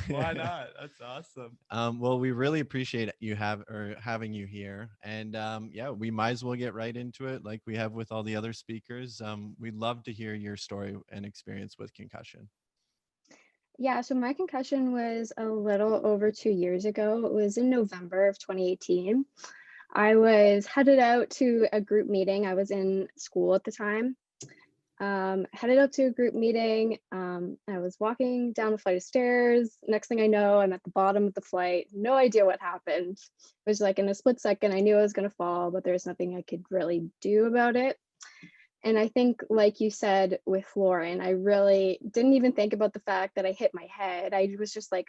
Why not? That's awesome. Well, we really appreciate having you here, and yeah, we might as well get right into it, like we have with all the other speakers. We'd love to hear your story and experience with concussion. Yeah, so my concussion was a little over 2 years ago. It was in November of 2018. I was headed out to a group meeting. I was in school at the time. Headed up to a group meeting. I was walking down a flight of stairs. Next thing I know, I'm at the bottom of the flight. No idea what happened. It was like in a split second, I knew I was going to fall, but there's nothing I could really do about it. And I think, like you said with Lauren, I really didn't even think about the fact that I hit my head. I was just like,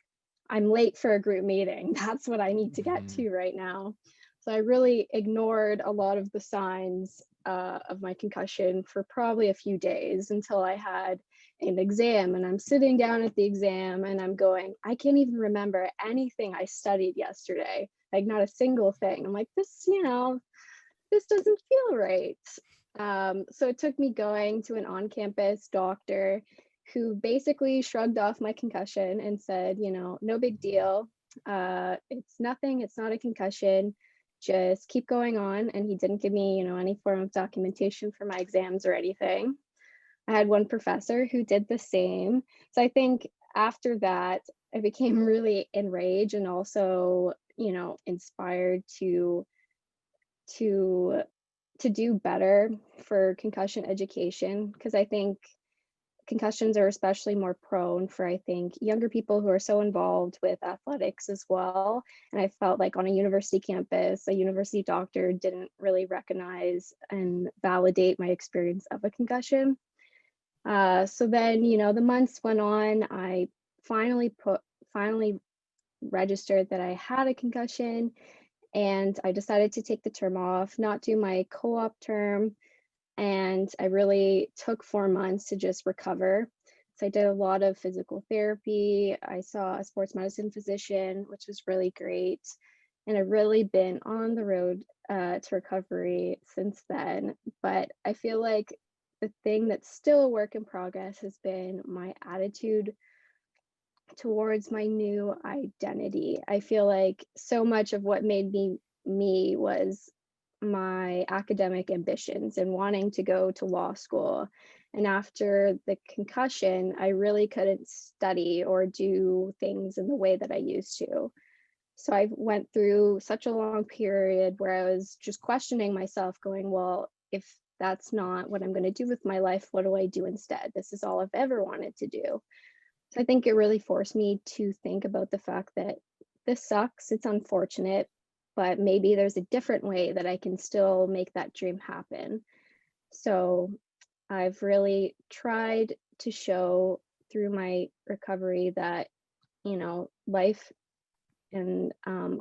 I'm late for a group meeting. That's what I need to get to right now. So I really ignored a lot of the signs of my concussion for probably a few days until I had an exam. And I'm sitting down at the exam and I'm going, I can't even remember anything I studied yesterday. Like, not a single thing. I'm like, this doesn't feel right. So it took me going to an on-campus doctor who basically shrugged off my concussion and said, no big deal. It's nothing. It's not a concussion. Just keep going on. And he didn't give me, any form of documentation for my exams or anything. I had one professor who did the same. So I think after that, I became really enraged and also, inspired to do better for concussion education, because I think concussions are especially more prone for, I think, younger people who are so involved with athletics as well. And I felt like on a university campus, a university doctor didn't really recognize and validate my experience of a concussion. So then, the months went on. I finally registered that I had a concussion, and I decided to take the term off, not do my co-op term. And I really took 4 months to just recover. So I did a lot of physical therapy. I saw a sports medicine physician, which was really great. And I've really been on the road to recovery since then. But I feel like the thing that's still a work in progress has been my attitude towards my new identity. I feel like so much of what made me me was my academic ambitions and wanting to go to law school. And after the concussion, I really couldn't study or do things in the way that I used to. So I went through such a long period where I was just questioning myself, going, well, if that's not what I'm going to do with my life, what do I do instead? This is all I've ever wanted to do. So I think it really forced me to think about the fact that this sucks, it's unfortunate, but maybe there's a different way that I can still make that dream happen. So I've really tried to show through my recovery that, life and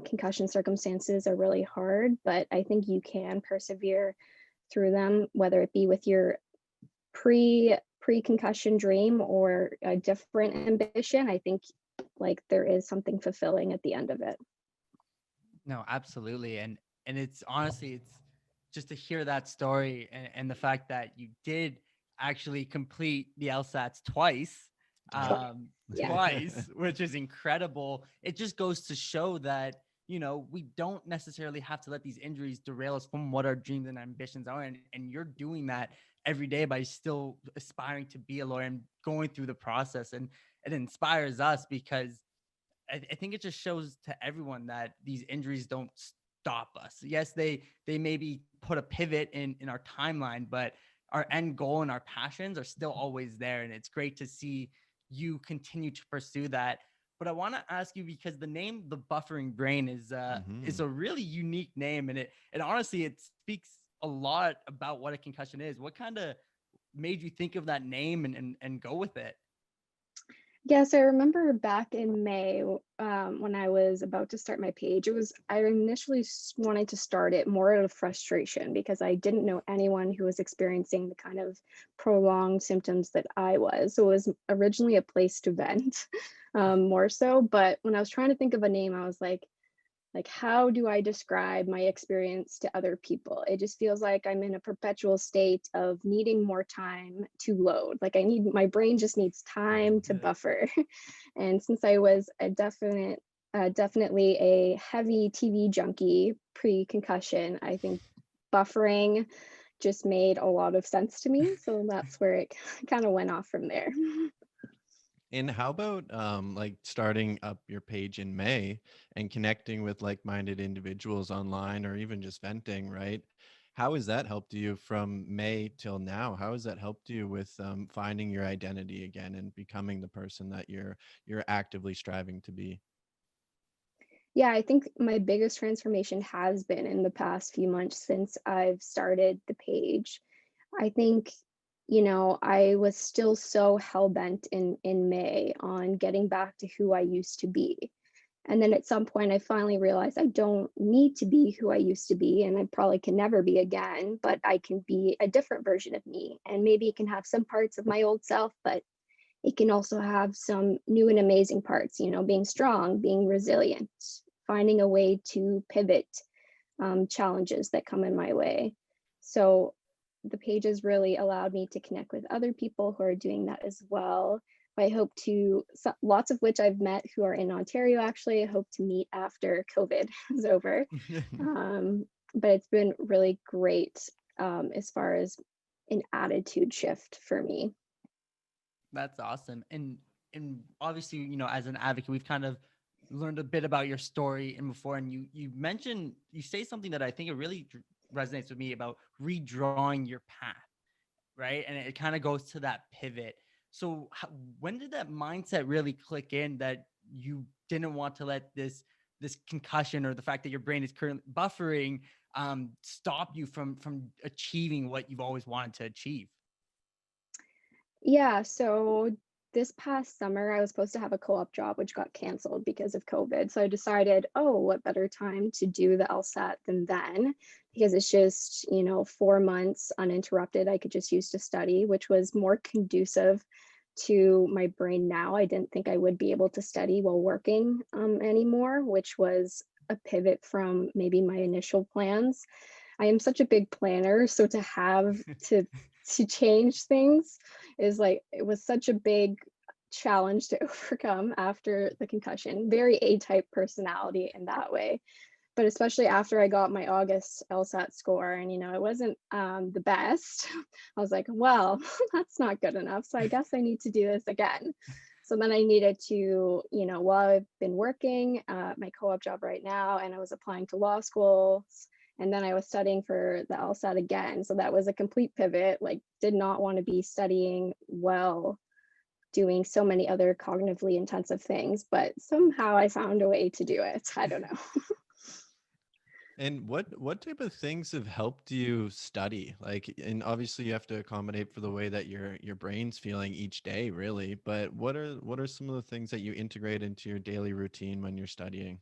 concussion circumstances are really hard, but I think you can persevere through them, whether it be with your pre-concussion dream or a different ambition. I think there is something fulfilling at the end of it. No, absolutely. And it's honestly, it's just to hear that story and the fact that you did actually complete the LSATs twice, Yeah. which is incredible. It just goes to show that we don't necessarily have to let these injuries derail us from what our dreams and ambitions are. And you're doing that every day by still aspiring to be a lawyer and going through the process. And it inspires us because I think it just shows to everyone that these injuries don't stop us. Yes, they maybe put a pivot in our timeline, but our end goal and our passions are still always there. And it's great to see you continue to pursue that. But I want to ask you, because the name The Buffering Brain is a really unique name, and it honestly, it speaks a lot about what a concussion is. What kind of made you think of that name and go with it? Yes, I remember back in May when I was about to start my page, I initially wanted to start it more out of frustration because I didn't know anyone who was experiencing the kind of prolonged symptoms that I was. So it was originally a place to vent more so. But when I was trying to think of a name, I was like, how do I describe my experience to other people? It just feels like I'm in a perpetual state of needing more time to load. Like my brain just needs time to buffer. And since I was definitely a heavy TV junkie pre-concussion, I think buffering just made a lot of sense to me. So that's where it kind of went off from there. And how about like starting up your page in May and connecting with like-minded individuals online, or even just venting, right? How has that helped you from May till now? How has that helped you with finding your identity again and becoming the person that you're actively striving to be? Yeah, I think my biggest transformation has been in the past few months since I've started the page. I think, I was still so hell-bent in May on getting back to who I used to be. And then at some point, I finally realized I don't need to be who I used to be, and I probably can never be again, but I can be a different version of me. And maybe it can have some parts of my old self, but it can also have some new and amazing parts, being strong, being resilient, finding a way to pivot challenges that come in my way. So the page has really allowed me to connect with other people who are doing that as well. I hope to, lots of which I've met who are in Ontario, actually. I hope to meet after COVID is over. But it's been really great as far as an attitude shift for me. That's awesome. And obviously, as an advocate, we've kind of learned a bit about your story and before, and you mentioned, you say something that I think it really resonates with me about redrawing your path, right? And it kind of goes to that pivot. So when did that mindset really click in that you didn't want to let this concussion or the fact that your brain is currently buffering stop you from achieving what you've always wanted to achieve? Yeah, so this past summer, I was supposed to have a co-op job, which got canceled because of COVID. So I decided, oh, what better time to do the LSAT than then? Because it's just, 4 months uninterrupted I could just use to study, which was more conducive to my brain now. I didn't think I would be able to study while working anymore, which was a pivot from maybe my initial plans. I am such a big planner, so to have to change things is it was such a big challenge to overcome after the concussion. Very A-type personality in that way, but especially after I got my August LSAT score and it wasn't the best. I was like, well, that's not good enough, so I guess I need to do this again. So then I needed to, while I've been working my co-op job right now, and I was applying to law schools, and then I was studying for the LSAT again. So that was a complete pivot, did not want to be studying while doing so many other cognitively intensive things, but somehow I found a way to do it. I don't know. And what type of things have helped you study? And obviously you have to accommodate for the way that your brain's feeling each day, really. But what are some of the things that you integrate into your daily routine when you're studying?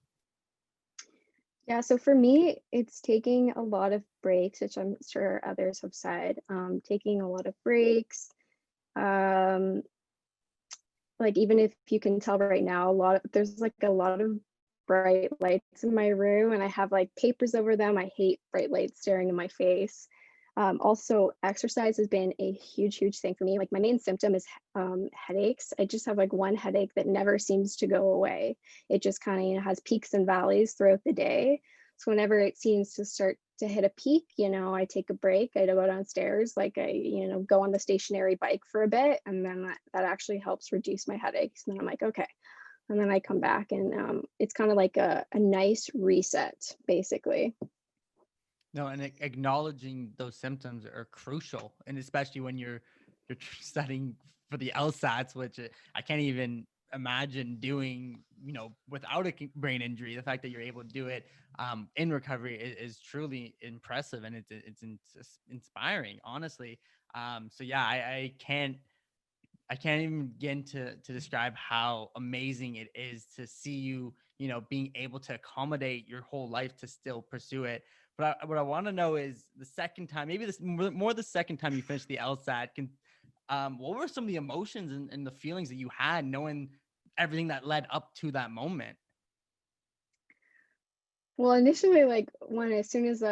Yeah, so for me, it's taking a lot of breaks, which I'm sure others have said, taking a lot of breaks. Even if you can tell right now, there's a lot of bright lights in my room, and I have papers over them. I hate bright lights staring in my face. Also, exercise has been a huge thing for me. Like my main symptom is headaches. I just have like one headache that never seems to go away. It just kind of, you know, has peaks and valleys throughout the day. So whenever it seems to start to hit a peak, you know, I take a break. I go downstairs, like I, you know, go on the stationary bike for a bit, and then that actually helps reduce my headaches. And then I'm like, okay. And then I come back, and it's kind of like a nice reset, basically. No, and acknowledging those symptoms are crucial, and especially when you're studying for the LSATs, which I can't even imagine doing, you know, without a brain injury. The fact that you're able to do it in recovery is truly impressive, and it's inspiring, honestly. So yeah, I can't even begin to describe how amazing it is to see you, you know, being able to accommodate your whole life to still pursue it. But what I want to know is the second time, maybe this more the second time you finished the LSAT, what were some of the emotions and the feelings that you had knowing everything that led up to that moment? Well, initially, like as soon as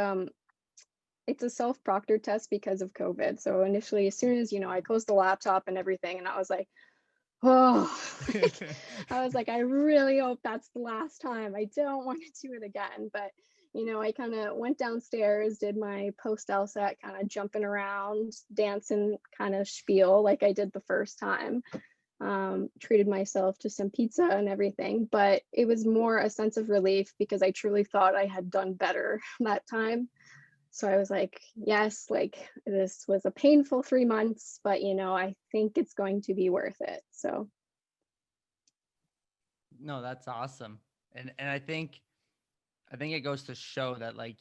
it's a self-proctored test because of COVID. So initially, as soon as, you know, I closed the laptop and everything, and I was like, oh, I was like, I really hope that's the last time. I don't want to do it again. But, you know, I kind of went downstairs, did my post LSAT kind of jumping around, dancing kind of spiel like I did the first time. Treated myself to some pizza and everything, but it was more a sense of relief because I truly thought I had done better that time. So I was like, yes, like this was a painful 3 months, but you know, I think it's going to be worth it. So. No, that's awesome. And I think it goes to show that, like,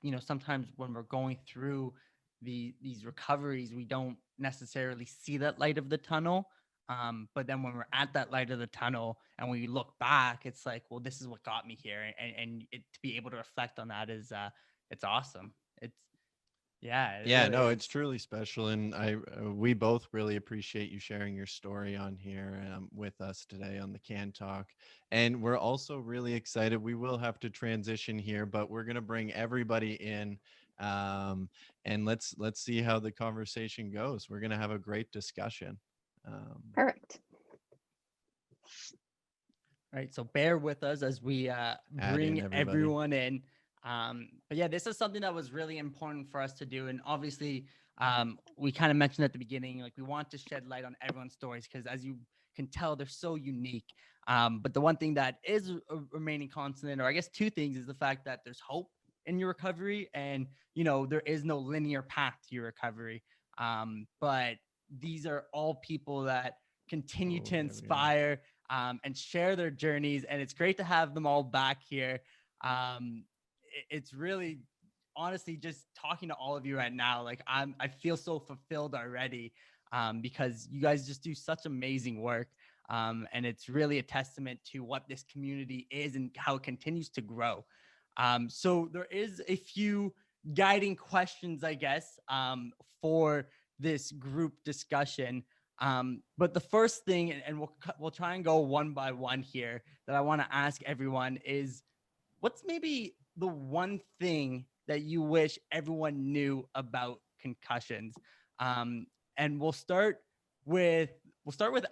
you know, sometimes when we're going through these recoveries, we don't necessarily see that light of the tunnel. But then when we're at that light of the tunnel and we look back, it's like, well, this is what got me here. And to be able to reflect on that is, it's awesome. It's, yeah. Yeah, really no, is. it's truly special, and we both really appreciate you sharing your story on here with us today on the Can Talk. And we're also really excited. We will have to transition here, but we're gonna bring everybody in, and let's see how the conversation goes. We're gonna have a great discussion. Perfect. All right, so bear with us as we bring everyone in. But yeah, this is something that was really important for us to do. And obviously, we kind of mentioned at the beginning, like we want to shed light on everyone's stories because as you can tell, they're so unique. But the one thing that is a remaining constant, or I guess two things, is the fact that there's hope in your recovery and, you know, there is no linear path to your recovery. But these are all people that continue to inspire and share their journeys. And it's great to have them all back here. It's really, honestly, just talking to all of you right now, like I feel so fulfilled already because you guys just do such amazing work. And it's really a testament to what this community is and how it continues to grow. So there is a few guiding questions, I guess, for this group discussion. But the first thing, and we'll try and go one by one here, that I want to ask everyone is, what's maybe the one thing that you wish everyone knew about concussions? And we'll start with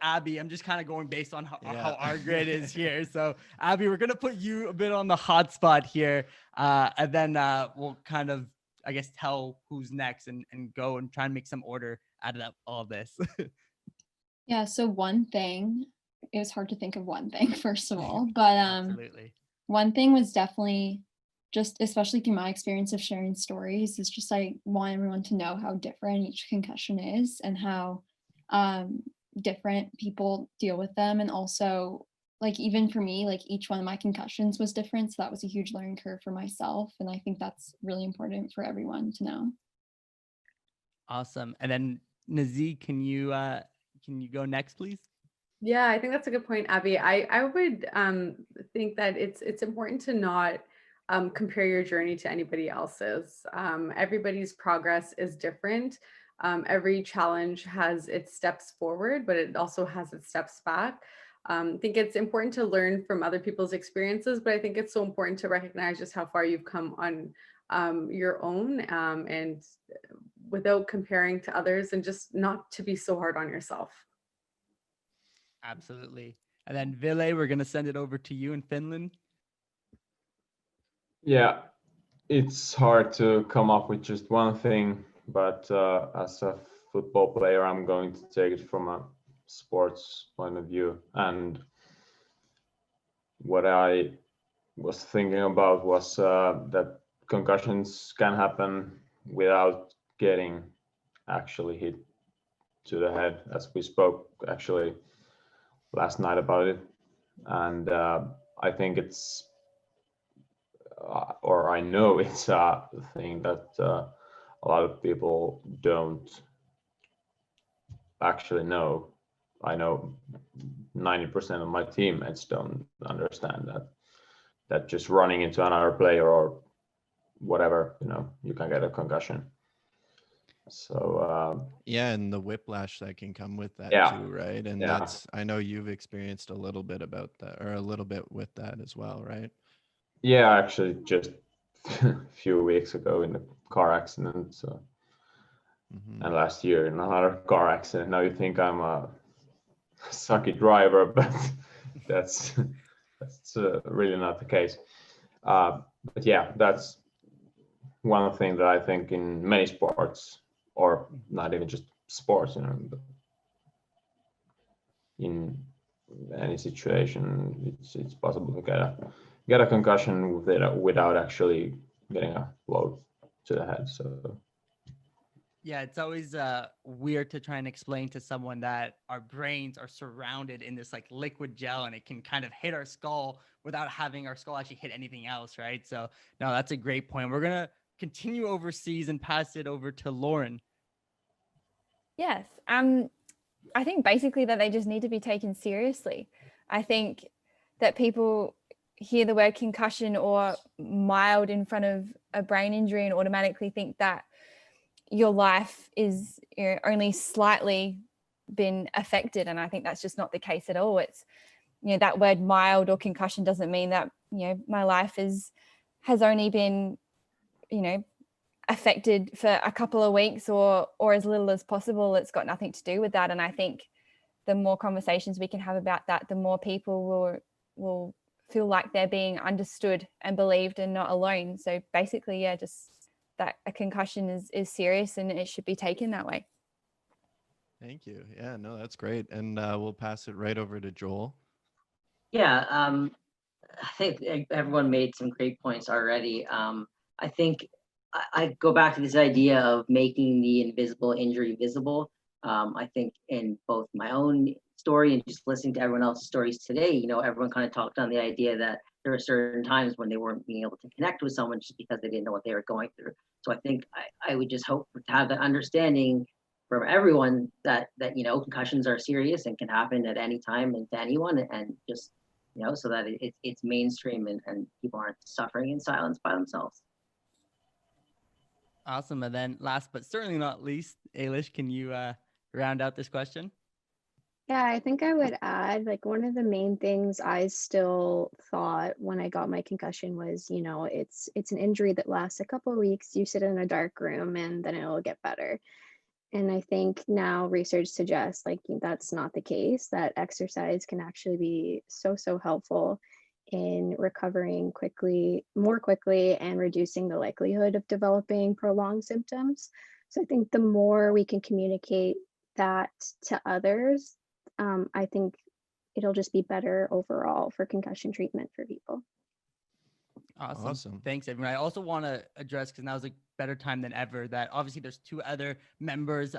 Abby. I'm just kind of going based on how our grid is here. So Abby, we're gonna put you a bit on the hot spot here, and then we'll kind of, I guess, tell who's next and go and try and make some order out of all of this. Yeah, so one thing, it was hard to think of one thing, first of all, but Absolutely. One thing was definitely just, especially through my experience of sharing stories, is just I want everyone to know how different each concussion is and how different people deal with them. And also, like, even for me, like each one of my concussions was different. So that was a huge learning curve for myself. And I think that's really important for everyone to know. Awesome. And then Nazee, can you go next, please? Yeah, I think that's a good point, Abby. I would think that it's important to not compare your journey to anybody else's. Everybody's progress is different. Every challenge has its steps forward, but it also has its steps back. I think it's important to learn from other people's experiences, but I think it's so important to recognize just how far you've come on your own and without comparing to others, and just not to be so hard on yourself. Absolutely. And then Ville, we're going to send it over to you in Finland. Yeah, it's hard to come up with just one thing, but as a football player, I'm going to take it from a sports point of view. And what I was thinking about was that concussions can happen without getting actually hit to the head, as we spoke actually last night about it. And I think it's or I know it's a thing that a lot of people don't actually know. I know 90% of my teammates don't understand that just running into another player or whatever, you can get a concussion. So yeah, and the whiplash that can come with that too, right? And that's, I know you've experienced a little bit about that, or a little bit with that as well, right? Yeah, actually just a few weeks ago in a car accident. So and last year in another car accident. Now you think I'm a sucky driver, but that's really not the case. But yeah, that's one thing that I think in many sports, or not even just sports, but in any situation, it's possible to get a concussion without actually getting a blow to the head. So yeah, it's always weird to try and explain to someone that our brains are surrounded in this like liquid gel, and it can kind of hit our skull without having our skull actually hit anything else, right? So no, that's a great point. We're gonna continue overseas and pass it over to Lauren. Yes. I think basically that they just need to be taken seriously. I think that people hear the word concussion or mild in front of a brain injury and automatically think that your life is only slightly been affected. And I think that's just not the case at all. It's, that word mild or concussion doesn't mean that, my life has only been, affected for a couple of weeks or as little as possible. It's got nothing to do with that. And I think the more conversations we can have about that, the more people will feel like they're being understood and believed and not alone. So basically, yeah, just that a concussion is serious and it should be taken that way. Thank you. Yeah, no, that's great. And we'll pass it right over to Joel. Yeah, I think everyone made some great points already. I think I go back to this idea of making the invisible injury visible. I think in both my own story and just listening to everyone else's stories today, everyone kind of talked on the idea that there are certain times when they weren't being able to connect with someone just because they didn't know what they were going through. So I think I would just hope to have that understanding from everyone that concussions are serious and can happen at any time and to anyone, and just so that it's mainstream and people aren't suffering in silence by themselves. Awesome. And then last but certainly not least, Ailish, can you round out this question? Yeah, I think I would add, like, one of the main things I still thought when I got my concussion was, it's an injury that lasts a couple of weeks. You sit in a dark room and then it'll get better. And I think now research suggests like that's not the case, that exercise can actually be so helpful in recovering more quickly and reducing the likelihood of developing prolonged symptoms. So I think the more we can communicate that to others, I think it'll just be better overall for concussion treatment for people. Awesome. Thanks, everyone. I also want to address, because now's a better time than ever, that obviously there's two other members,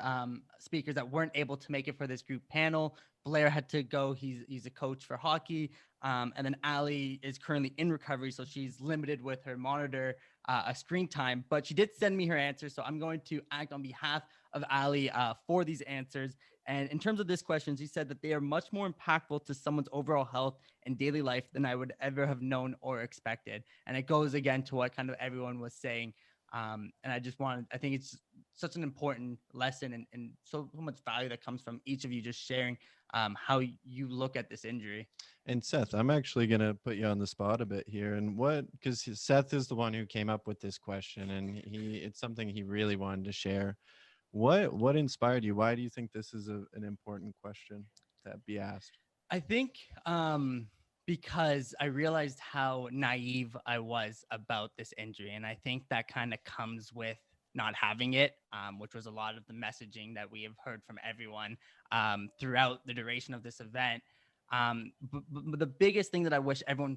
speakers that weren't able to make it for this group panel. Blair had to go. He's a coach for hockey. And then Ali is currently in recovery, so she's limited with her monitor screen time. But she did send me her answers, so I'm going to act on behalf of Ali for these answers. And in terms of this question, she said that they are much more impactful to someone's overall health and daily life than I would ever have known or expected. And it goes again to what kind of everyone was saying. And I think it's such an important lesson and so much value that comes from each of you just sharing how you look at this injury. And Seth, I'm actually going to put you on the spot a bit here. And because Seth is the one who came up with this question, and it's something he really wanted to share. What inspired you? Why do you think this is an important question to be asked? I think because I realized how naive I was about this injury. And I think that kind of comes with not having it, which was a lot of the messaging that we have heard from everyone throughout the duration of this event. But the biggest thing that I wish everyone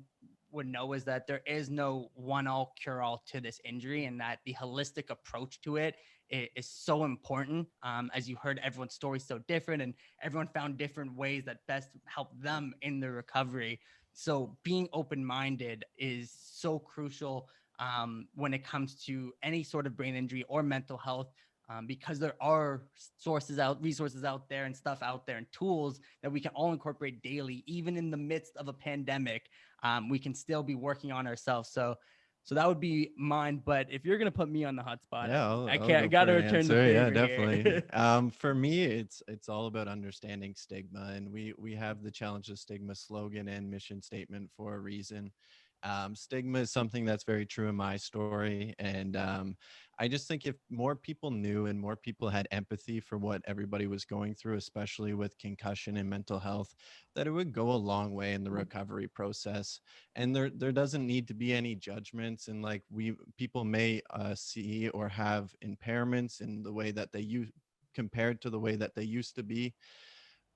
would know is that there is no one-all cure-all to this injury, and that the holistic approach to it is so important. As you heard, everyone's story is so different, and everyone found different ways that best help them in their recovery. So being open-minded is so crucial when it comes to any sort of brain injury or mental health, because there are resources out there and stuff out there and tools that we can all incorporate daily, even in the midst of a pandemic. We can still be working on ourselves. So that would be mine. But if you're gonna put me on the hot spot, Yeah, I can't. I gotta return the favor. Yeah, definitely. Here. For me, it's all about understanding stigma, and we have the Challenge of Stigma slogan and mission statement for a reason. Stigma is something that's very true in my story, and I just think if more people knew and more people had empathy for what everybody was going through, especially with concussion and mental health, that it would go a long way in the recovery process. And there doesn't need to be any judgments, and like people may see or have impairments in the way that they use compared to the way that they used to be,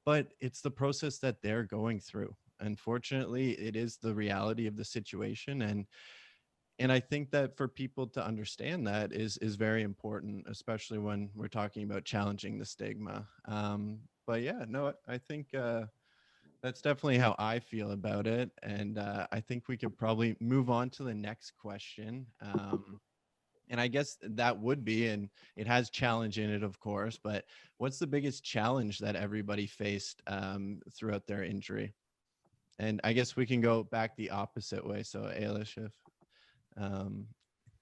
but it's the process that they're going through. Unfortunately, it is the reality of the situation, and I think that for people to understand that is very important, especially when we're talking about challenging the stigma. But yeah, no, I think that's definitely how I feel about it. And I think we could probably move on to the next question. And I guess that would be, and it has challenge in it, of course, but what's the biggest challenge that everybody faced throughout their injury? And I guess we can go back the opposite way. So Ailish, if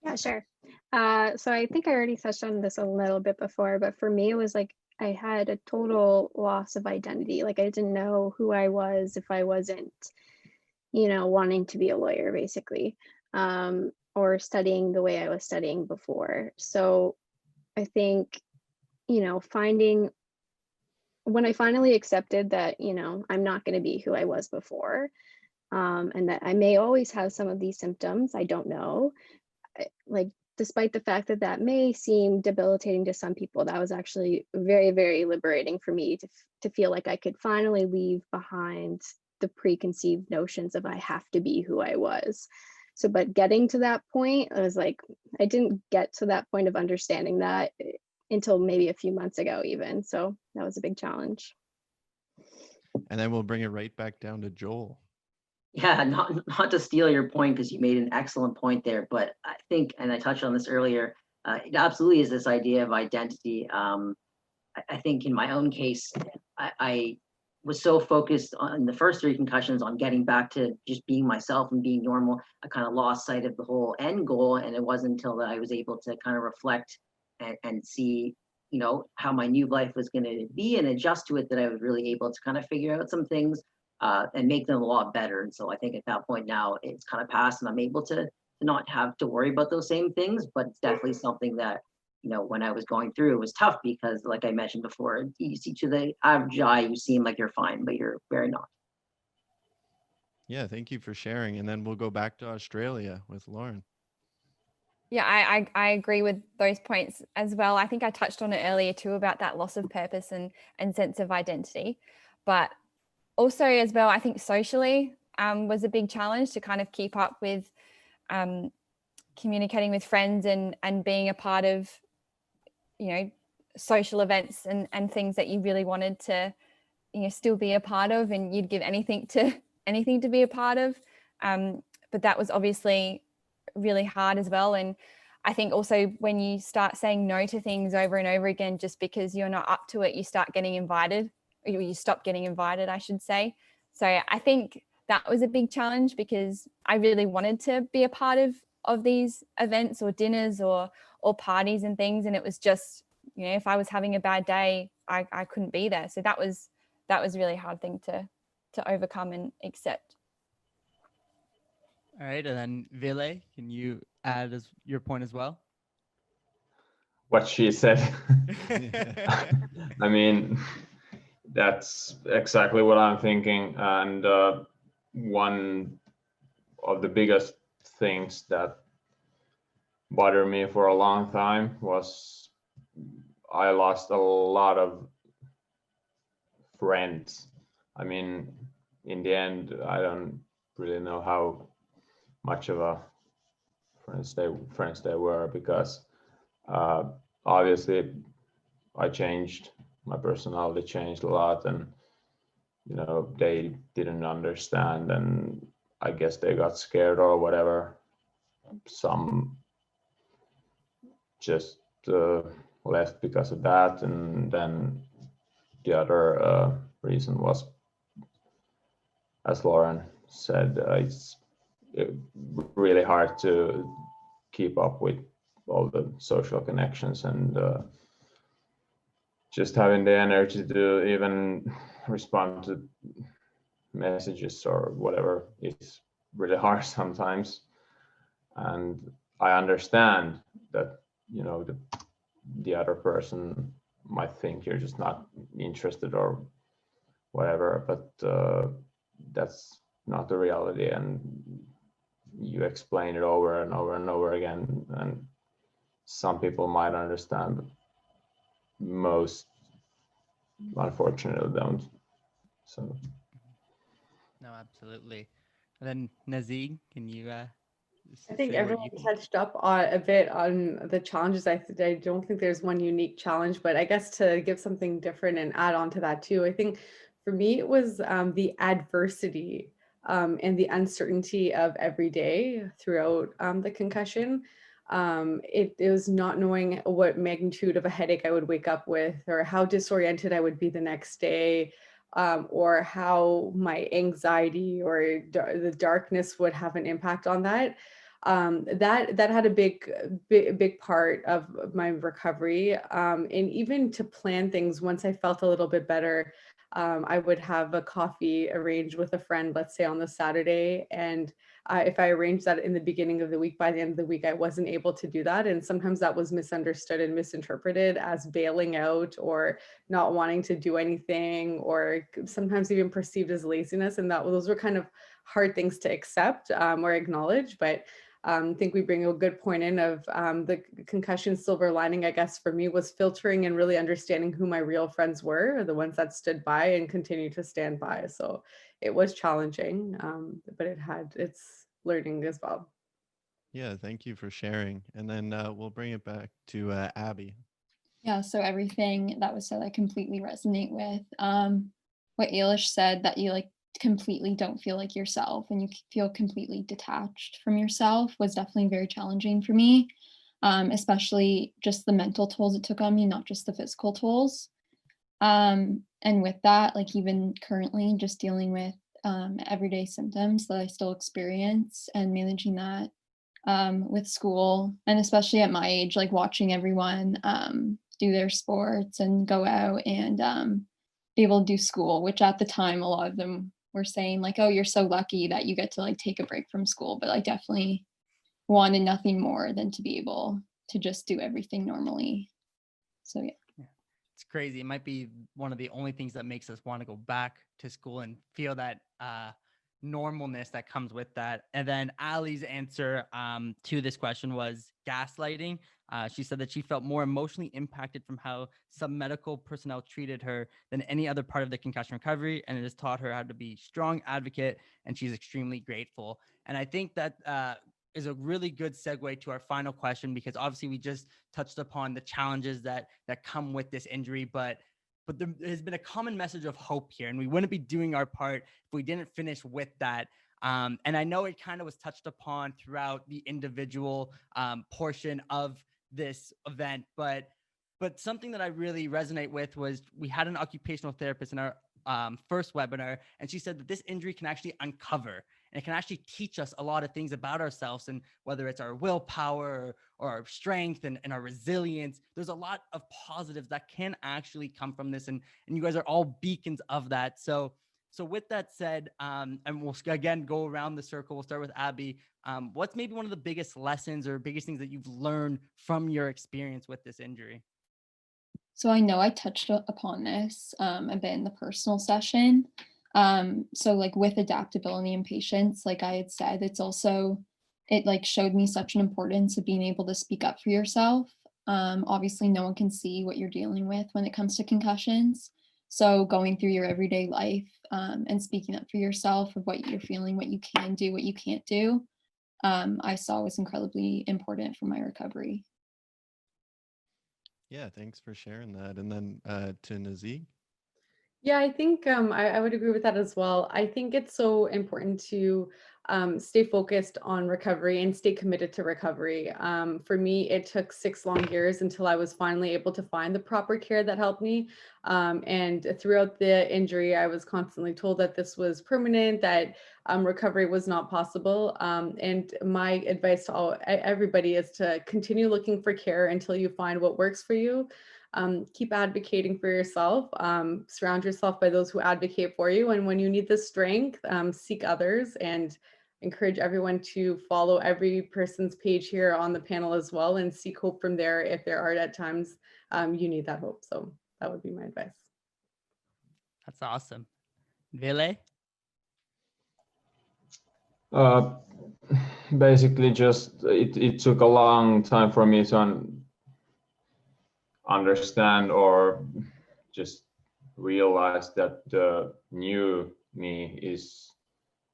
Yeah, sure. So I think I already touched on this a little bit before, but for me, it was like I had a total loss of identity. Like I didn't know who I was if I wasn't, wanting to be a lawyer, basically, or studying the way I was studying before. So I think, finding when I finally accepted that, I'm not going to be who I was before, and that I may always have some of these symptoms, I don't know. Like, despite the fact that that may seem debilitating to some people, that was actually very, very liberating for me to feel like I could finally leave behind the preconceived notions of I have to be who I was. So, but getting to that point, I was like, I didn't get to that point of understanding that until maybe a few months ago, even. So that was a big challenge. and then we'll bring it right back down to Joel. Yeah, not to steal your point, because you made an excellent point there, but I think, and I touched on this earlier, it absolutely is this idea of identity. I think in my own case, I was so focused on the first 3 concussions on getting back to just being myself and being normal, I kind of lost sight of the whole end goal. And it wasn't until that I was able to kind of reflect and see, how my new life was going to be and adjust to it, that I was really able to kind of figure out some things and make them a lot better. And so I think at that point now it's kind of passed, and I'm able to not have to worry about those same things. But it's definitely something that, when I was going through, it was tough, because like I mentioned before, you see, to the average eye, you seem like you're fine, but you're very not. Yeah, thank you for sharing. And then we'll go back to Australia with Lauren. Yeah, I agree with those points as well. I think I touched on it earlier too, about that loss of purpose and sense of identity. But also as well, I think socially was a big challenge to kind of keep up with communicating with friends and being a part of, social events and things that you really wanted to, still be a part of, and you'd give anything to be a part of. But that was obviously really hard as well. And I think also when you start saying no to things over and over again, just because you're not up to it, you start getting invited, or you stop getting invited, I should say. So I think that was a big challenge, because I really wanted to be a part of these events or dinners or parties and things. And it was just, if I was having a bad day, I couldn't be there. So that was a really hard thing to overcome and accept. All right, and then Ville, can you add your point as well? what she said. I mean, that's exactly what I'm thinking. And one of the biggest things that bothered me for a long time was I lost a lot of friends. I mean, in the end, I don't really know how much of a friends they were, because obviously I changed, my personality changed a lot, and they didn't understand, and I guess they got scared or whatever. Some just left because of that, and then the other reason was, as Lauren said, it's really hard to keep up with all the social connections, and just having the energy to even respond to messages or whatever is really hard sometimes. And I understand that the other person might think you're just not interested or whatever, but that's not the reality, and you explain it over and over and over again, and some people might understand, but most unfortunately don't. So No, absolutely. And then Nazig, can you I think say what everyone you think? touched up on a bit on the challenges. I don't think there's one unique challenge, but I guess to give something different and add on to that too, I think for me it was the adversity and the uncertainty of every day throughout the concussion. It was not knowing what magnitude of a headache I would wake up with, or how disoriented I would be the next day, or how my anxiety or the darkness would have an impact on that. That had a big part of my recovery. And even to plan things, once I felt a little bit better, I would have a coffee arranged with a friend, let's say on the Saturday. And if I arranged that in the beginning of the week, by the end of the week, I wasn't able to do that. And sometimes that was misunderstood and misinterpreted as bailing out or not wanting to do anything, or sometimes even perceived as laziness. And those were kind of hard things to accept or acknowledge. But I think we bring a good point in of the concussion silver lining, I guess, for me was filtering and really understanding who my real friends were, the ones that stood by and continue to stand by. So it was challenging, but it had its learning as well. Yeah, thank you for sharing. And then we'll bring it back to Abby. Yeah, so everything that was said, I completely resonate with. What Ailish said, that you completely don't feel like yourself and you feel completely detached from yourself, was definitely very challenging for me, especially just the mental tolls it took on me, not just the physical tolls. And with that, even currently just dealing with everyday symptoms that I still experience and managing that with school, and especially at my age, watching everyone do their sports and go out and be able to do school, which at the time, a lot of them were saying oh, you're so lucky that you get to take a break from school. But I definitely wanted nothing more than to be able to just do everything normally. So yeah. It's crazy. It might be one of the only things that makes us want to go back to school and feel that normalness that comes with that. And then Ali's answer to this question was gaslighting. She said that she felt more emotionally impacted from how some medical personnel treated her than any other part of the concussion recovery, and it has taught her how to be a strong advocate, and she's extremely grateful. And I think that is a really good segue to our final question, because obviously we just touched upon the challenges that come with this injury, but there has been a common message of hope here, and we wouldn't be doing our part if we didn't finish with that. And I know it kind of was touched upon throughout the individual portion of this event, but something that I really resonate with was we had an occupational therapist in our first webinar, and she said that this injury can actually uncover, and it can actually teach us a lot of things about ourselves, and whether it's our willpower or our strength and our resilience. There's a lot of positives that can actually come from this, and you guys are all beacons of that. So So with that said, and we'll again go around the circle. We'll start with Abby. What's maybe one of the biggest lessons or biggest things that you've learned from your experience with this injury? So I know I touched upon this a bit in the personal session. So like with adaptability and patience, like I had said, it like showed me such an importance of being able to speak up for yourself. Obviously no one can see what you're dealing with when it comes to concussions. So going through your everyday life and speaking up for yourself of what you're feeling, what you can do, what you can't do, I saw was incredibly important for my recovery. Yeah, thanks for sharing that. And then to Nazik. Yeah, I think I would agree with that as well. I think it's so important to stay focused on recovery and stay committed to recovery. For me, it took 6 long years until I was finally able to find the proper care that helped me. And throughout the injury, I was constantly told that this was permanent, that recovery was not possible. And my advice to everybody is to continue looking for care until you find what works for you. Keep advocating for yourself, surround yourself by those who advocate for you. And when you need the strength, seek others, and encourage everyone to follow every person's page here on the panel as well, and seek hope from there if there are at times you need that hope. So that would be my advice. That's awesome. Ville? Basically just it took a long time for me to understand or just realize that the new me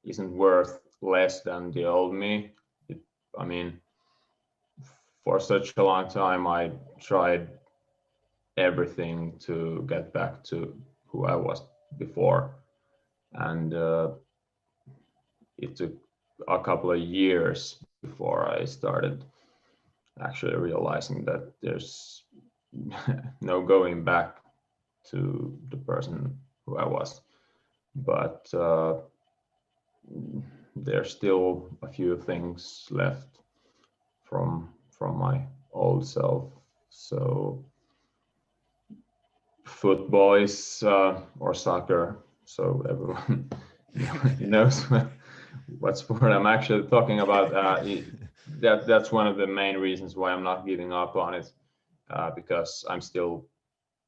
isn't worth less than the old me. I mean, for such a long time I tried everything to get back to who I was before, and it took a couple of years before I started actually realizing that there's no going back to the person who I was. But there's still a few things left from my old self. So football is or soccer, so everyone knows what sport I'm actually talking about. That's one of the main reasons why I'm not giving up on it, because I'm still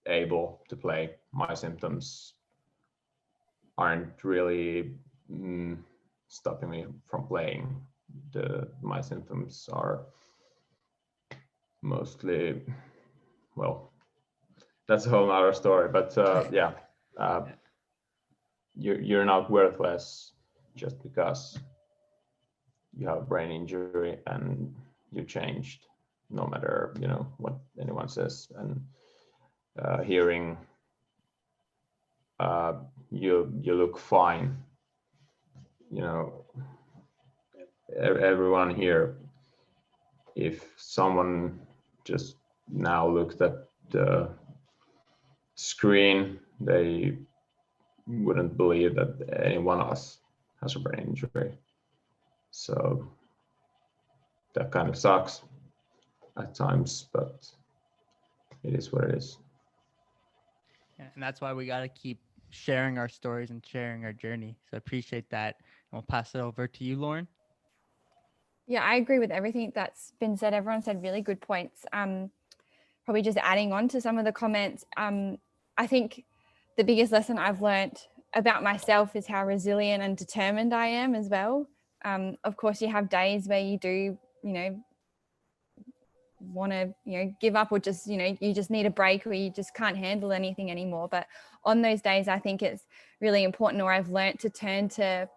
able to play. My symptoms aren't really stopping me from playing. My symptoms are mostly, well, that's a whole other story, but yeah, you're not worthless just because you have a brain injury and you changed, no matter what anyone says. And hearing you look fine, everyone here, if someone just now looked at the screen, they wouldn't believe that any one of us has a brain injury. So that kind of sucks at times, but it is what it is. Yeah, and that's why we got to keep sharing our stories and sharing our journey. So I appreciate that. And we'll pass it over to you, Lauren. Yeah, I agree with everything that's been said. Everyone said really good points. Probably just adding on to some of the comments. I think the biggest lesson I've learned about myself is how resilient and determined I am as well. Of course, you have days where you do, want to, give up, or just, you just need a break, or you just can't handle anything anymore. But on those days, I think it's really important, or I've learned to turn to,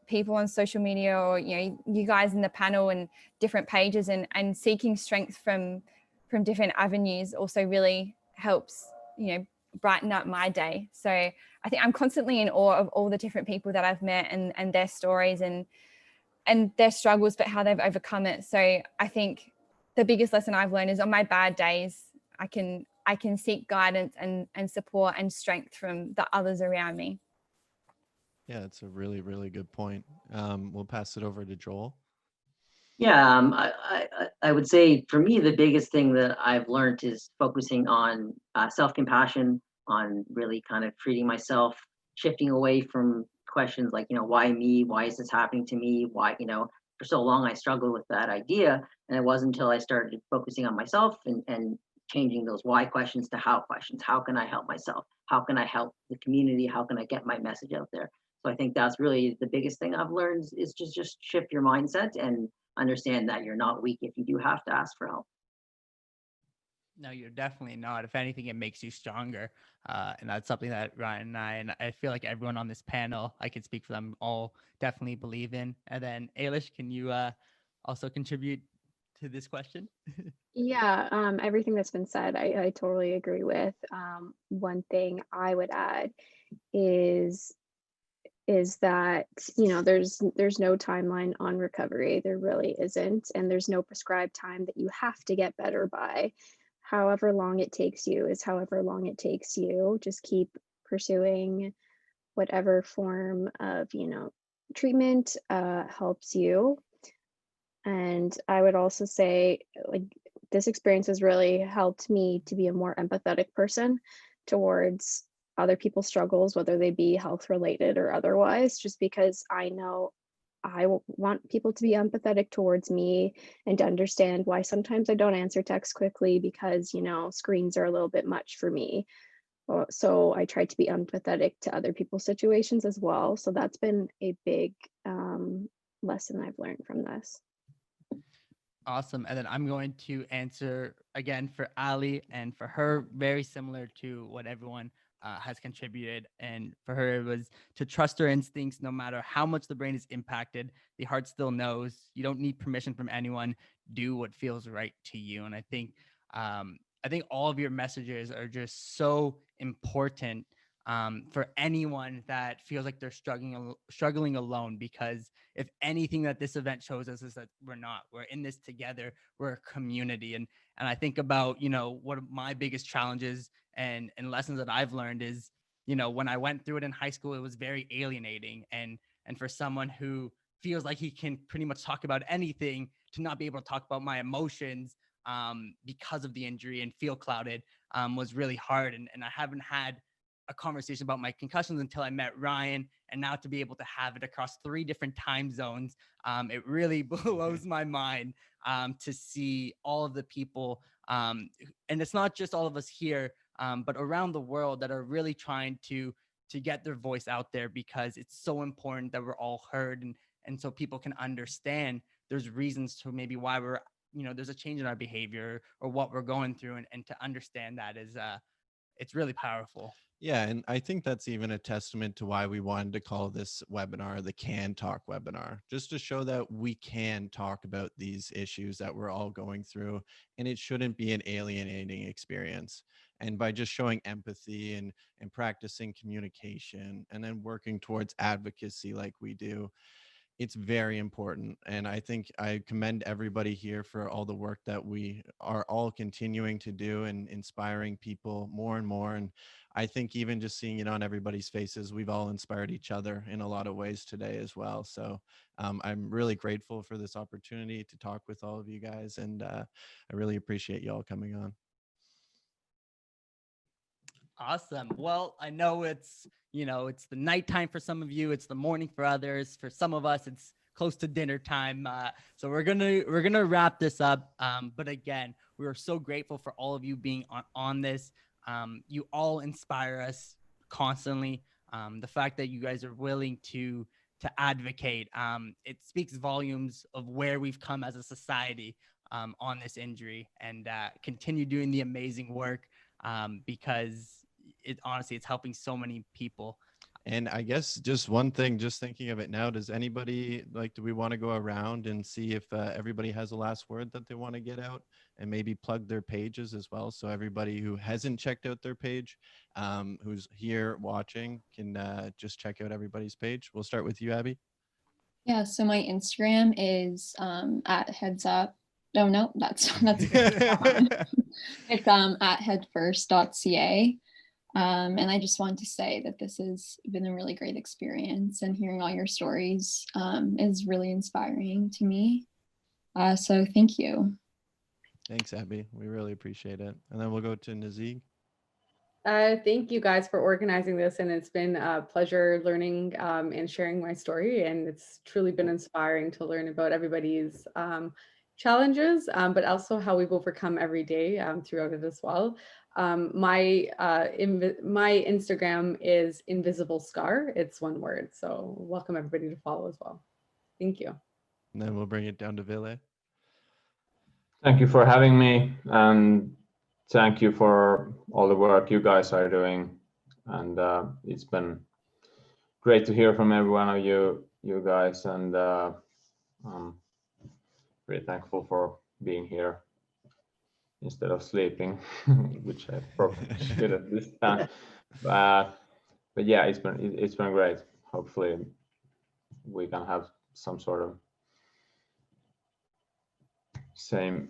people on social media, or, you guys in the panel and different pages, and seeking strength from different avenues also really helps, brighten up my day. So I think I'm constantly in awe of all the different people that I've met, and their stories and their struggles, but how they've overcome it. So I think the biggest lesson I've learned is on my bad days, I can seek guidance and support and strength from the others around me. Yeah, it's a really, really good point. We'll pass it over to Joel. Yeah, I would say for me, the biggest thing that I've learned is focusing on self-compassion, on really kind of treating myself shifting away from questions like, why me? Why is this happening to me? Why, for so long I struggled with that idea. And it wasn't until I started focusing on myself and changing those why questions to how questions. How can I help myself? How can I help the community? How can I get my message out there? So I think that's really the biggest thing I've learned is just shift your mindset and understand that you're not weak if you do have to ask for help. No, you're definitely not. If anything, it makes you stronger. And that's something that Ryan and I feel like everyone on this panel, I can speak for them all, definitely believe in. And then Ailish, can you also contribute to this question? Yeah, everything that's been said, I totally agree with. One thing I would add is that there's no timeline on recovery. There really isn't, and there's no prescribed time that you have to get better by. However long it takes you is however long it takes you. Just keep pursuing whatever form of treatment helps you. And I would also say, like, this experience has really helped me to be a more empathetic person towards other people's struggles, whether they be health related or otherwise, just because I know I want people to be empathetic towards me and to understand why sometimes I don't answer texts quickly because, screens are a little bit much for me. So I try to be empathetic to other people's situations as well. So that's been a big lesson I've learned from this. Awesome. And then I'm going to answer again for Ali, and for her, very similar to what everyone has contributed. And for her, it was to trust her instincts. No matter how much the brain is impacted, the heart still knows. You don't need permission from anyone. Do what feels right to you. And I think all of your messages are just so important for anyone that feels like they're struggling alone, because if anything that this event shows us is that we're in this together, we're a community. And I think about, one of my biggest challenges and lessons that I've learned is, when I went through it in high school, it was very alienating. And for someone who feels like he can pretty much talk about anything, to not be able to talk about my emotions because of the injury and feel clouded was really hard. And I haven't had a conversation about my concussions until I met Ryan, and now to be able to have it across 3 different time zones, it really blows my mind to see all of the people, and it's not just all of us here, but around the world, that are really trying to get their voice out there, because it's so important that we're all heard, and so people can understand there's reasons to maybe why we're, there's a change in our behavior or what we're going through, and to understand that is it's really powerful. Yeah, and I think that's even a testament to why we wanted to call this webinar the CANTALK webinar, just to show that we can talk about these issues that we're all going through, and it shouldn't be an alienating experience. And by just showing empathy and practicing communication and then working towards advocacy like we do, it's very important. And I think I commend everybody here for all the work that we are all continuing to do and inspiring people more and more. And I think even just seeing it on everybody's faces, we've all inspired each other in a lot of ways today as well. So I'm really grateful for this opportunity to talk with all of you guys. And I really appreciate you all coming on. Awesome. Well, I know it's the nighttime for some of you, it's the morning for others. For some of us, it's close to dinner time. So we're gonna wrap this up. But again, we are so grateful for all of you being on this. You all inspire us constantly. The fact that you guys are willing to advocate, it speaks volumes of where we've come as a society on this injury, and continue doing the amazing work, because it's helping so many people. And I guess just one thing, just thinking of it now, do we want to go around and see if everybody has a last word that they want to get out, and maybe plug their pages as well? So everybody who hasn't checked out their page, who's here watching, can just check out everybody's page. We'll start with you, Abby. Yeah, so my Instagram is at Headsup. Oh no, that's it's at headfirst.ca. And I just want to say that this has been a really great experience, and hearing all your stories is really inspiring to me. So thank you. Thanks, Abby. We really appreciate it. And then we'll go to Nazeeg. Thank you guys for organizing this, and it's been a pleasure learning and sharing my story. And it's truly been inspiring to learn about everybody's challenges, but also how we've overcome every day throughout it as well. My Instagram is Invisible Scar. It's one word. So welcome everybody to follow as well. Thank you. And then we'll bring it down to Ville. Thank you for having me, and thank you for all the work you guys are doing. And it's been great to hear from every one of you guys, and I'm really thankful for being here instead of sleeping, which I probably should at this time. But yeah, it's been great. Hopefully, we can have some sort of same.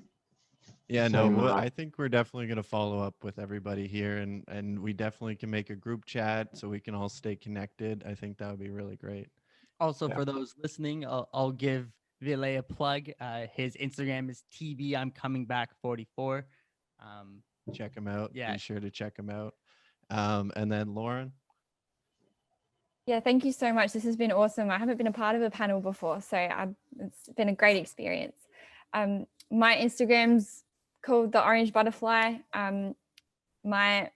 Yeah, no, I think we're definitely going to follow up with everybody here, and we definitely can make a group chat so we can all stay connected. I think that would be really great. Also, for those listening, I'll give Ville a plug. His Instagram is TB I'm coming back 44. Check him out. Yeah. Be sure to check him out. And then Lauren. Yeah, thank you so much. This has been awesome. I haven't been a part of a panel before, so it's been a great experience. My Instagram's called The Orange Butterfly. My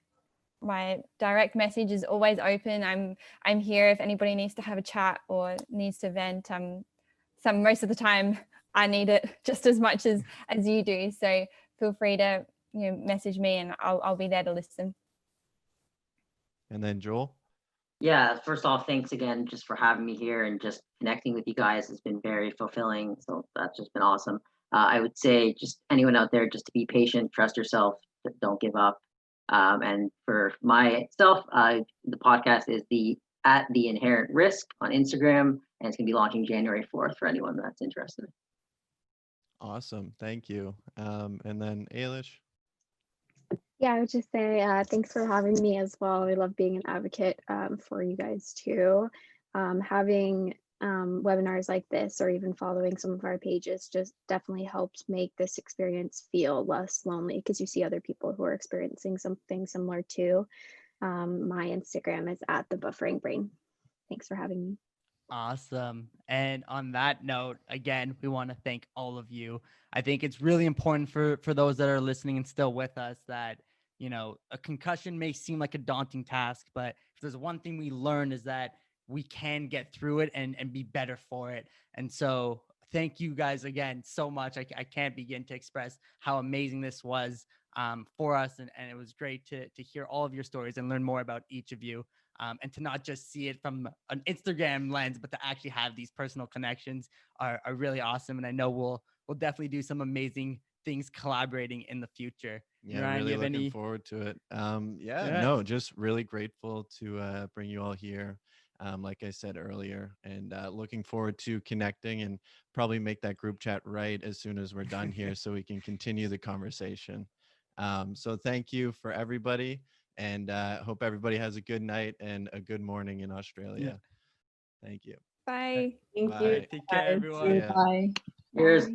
direct message is always open. I'm here if anybody needs to have a chat or needs to vent. Most of the time I need it just as much as you do. So feel free to message me, and I'll be there to listen. And then Joel. Yeah, first off, thanks again just for having me here, and just connecting with you guys has been very fulfilling. So that's just been awesome. I would say just anyone out there, just to be patient, trust yourself, don't give up. And for myself, the podcast is at the Inherent Risk on Instagram, and it's gonna be launching January 4th for anyone that's interested. Awesome, thank you. And then Ailish. Yeah, I would just say thanks for having me as well. I love being an advocate for you guys too. Having webinars like this, or even following some of our pages, just definitely helps make this experience feel less lonely, because you see other people who are experiencing something similar too. My Instagram is at the Buffering Brain. Thanks for having me. Awesome. And on that note, again, we want to thank all of you. I think it's really important for those that are listening and still with us that, a concussion may seem like a daunting task, but if there's one thing we learned is that we can get through it and be better for it. And so thank you guys again so much. I can't begin to express how amazing this was for us. And it was great to hear all of your stories and learn more about each of you. And to not just see it from an Instagram lens, but to actually have these personal connections are really awesome. And I know we'll definitely do some amazing things collaborating in the future. Yeah, Ryan, really looking forward to it. No, just really grateful to bring you all here. Like I said earlier, and looking forward to connecting and probably make that group chat right as soon as we're done here so we can continue the conversation. So thank you for everybody, and hope everybody has a good night and a good morning in Australia. Thank you. Bye. Thank Bye. you. Take care, everyone. Yeah. Bye. Cheers.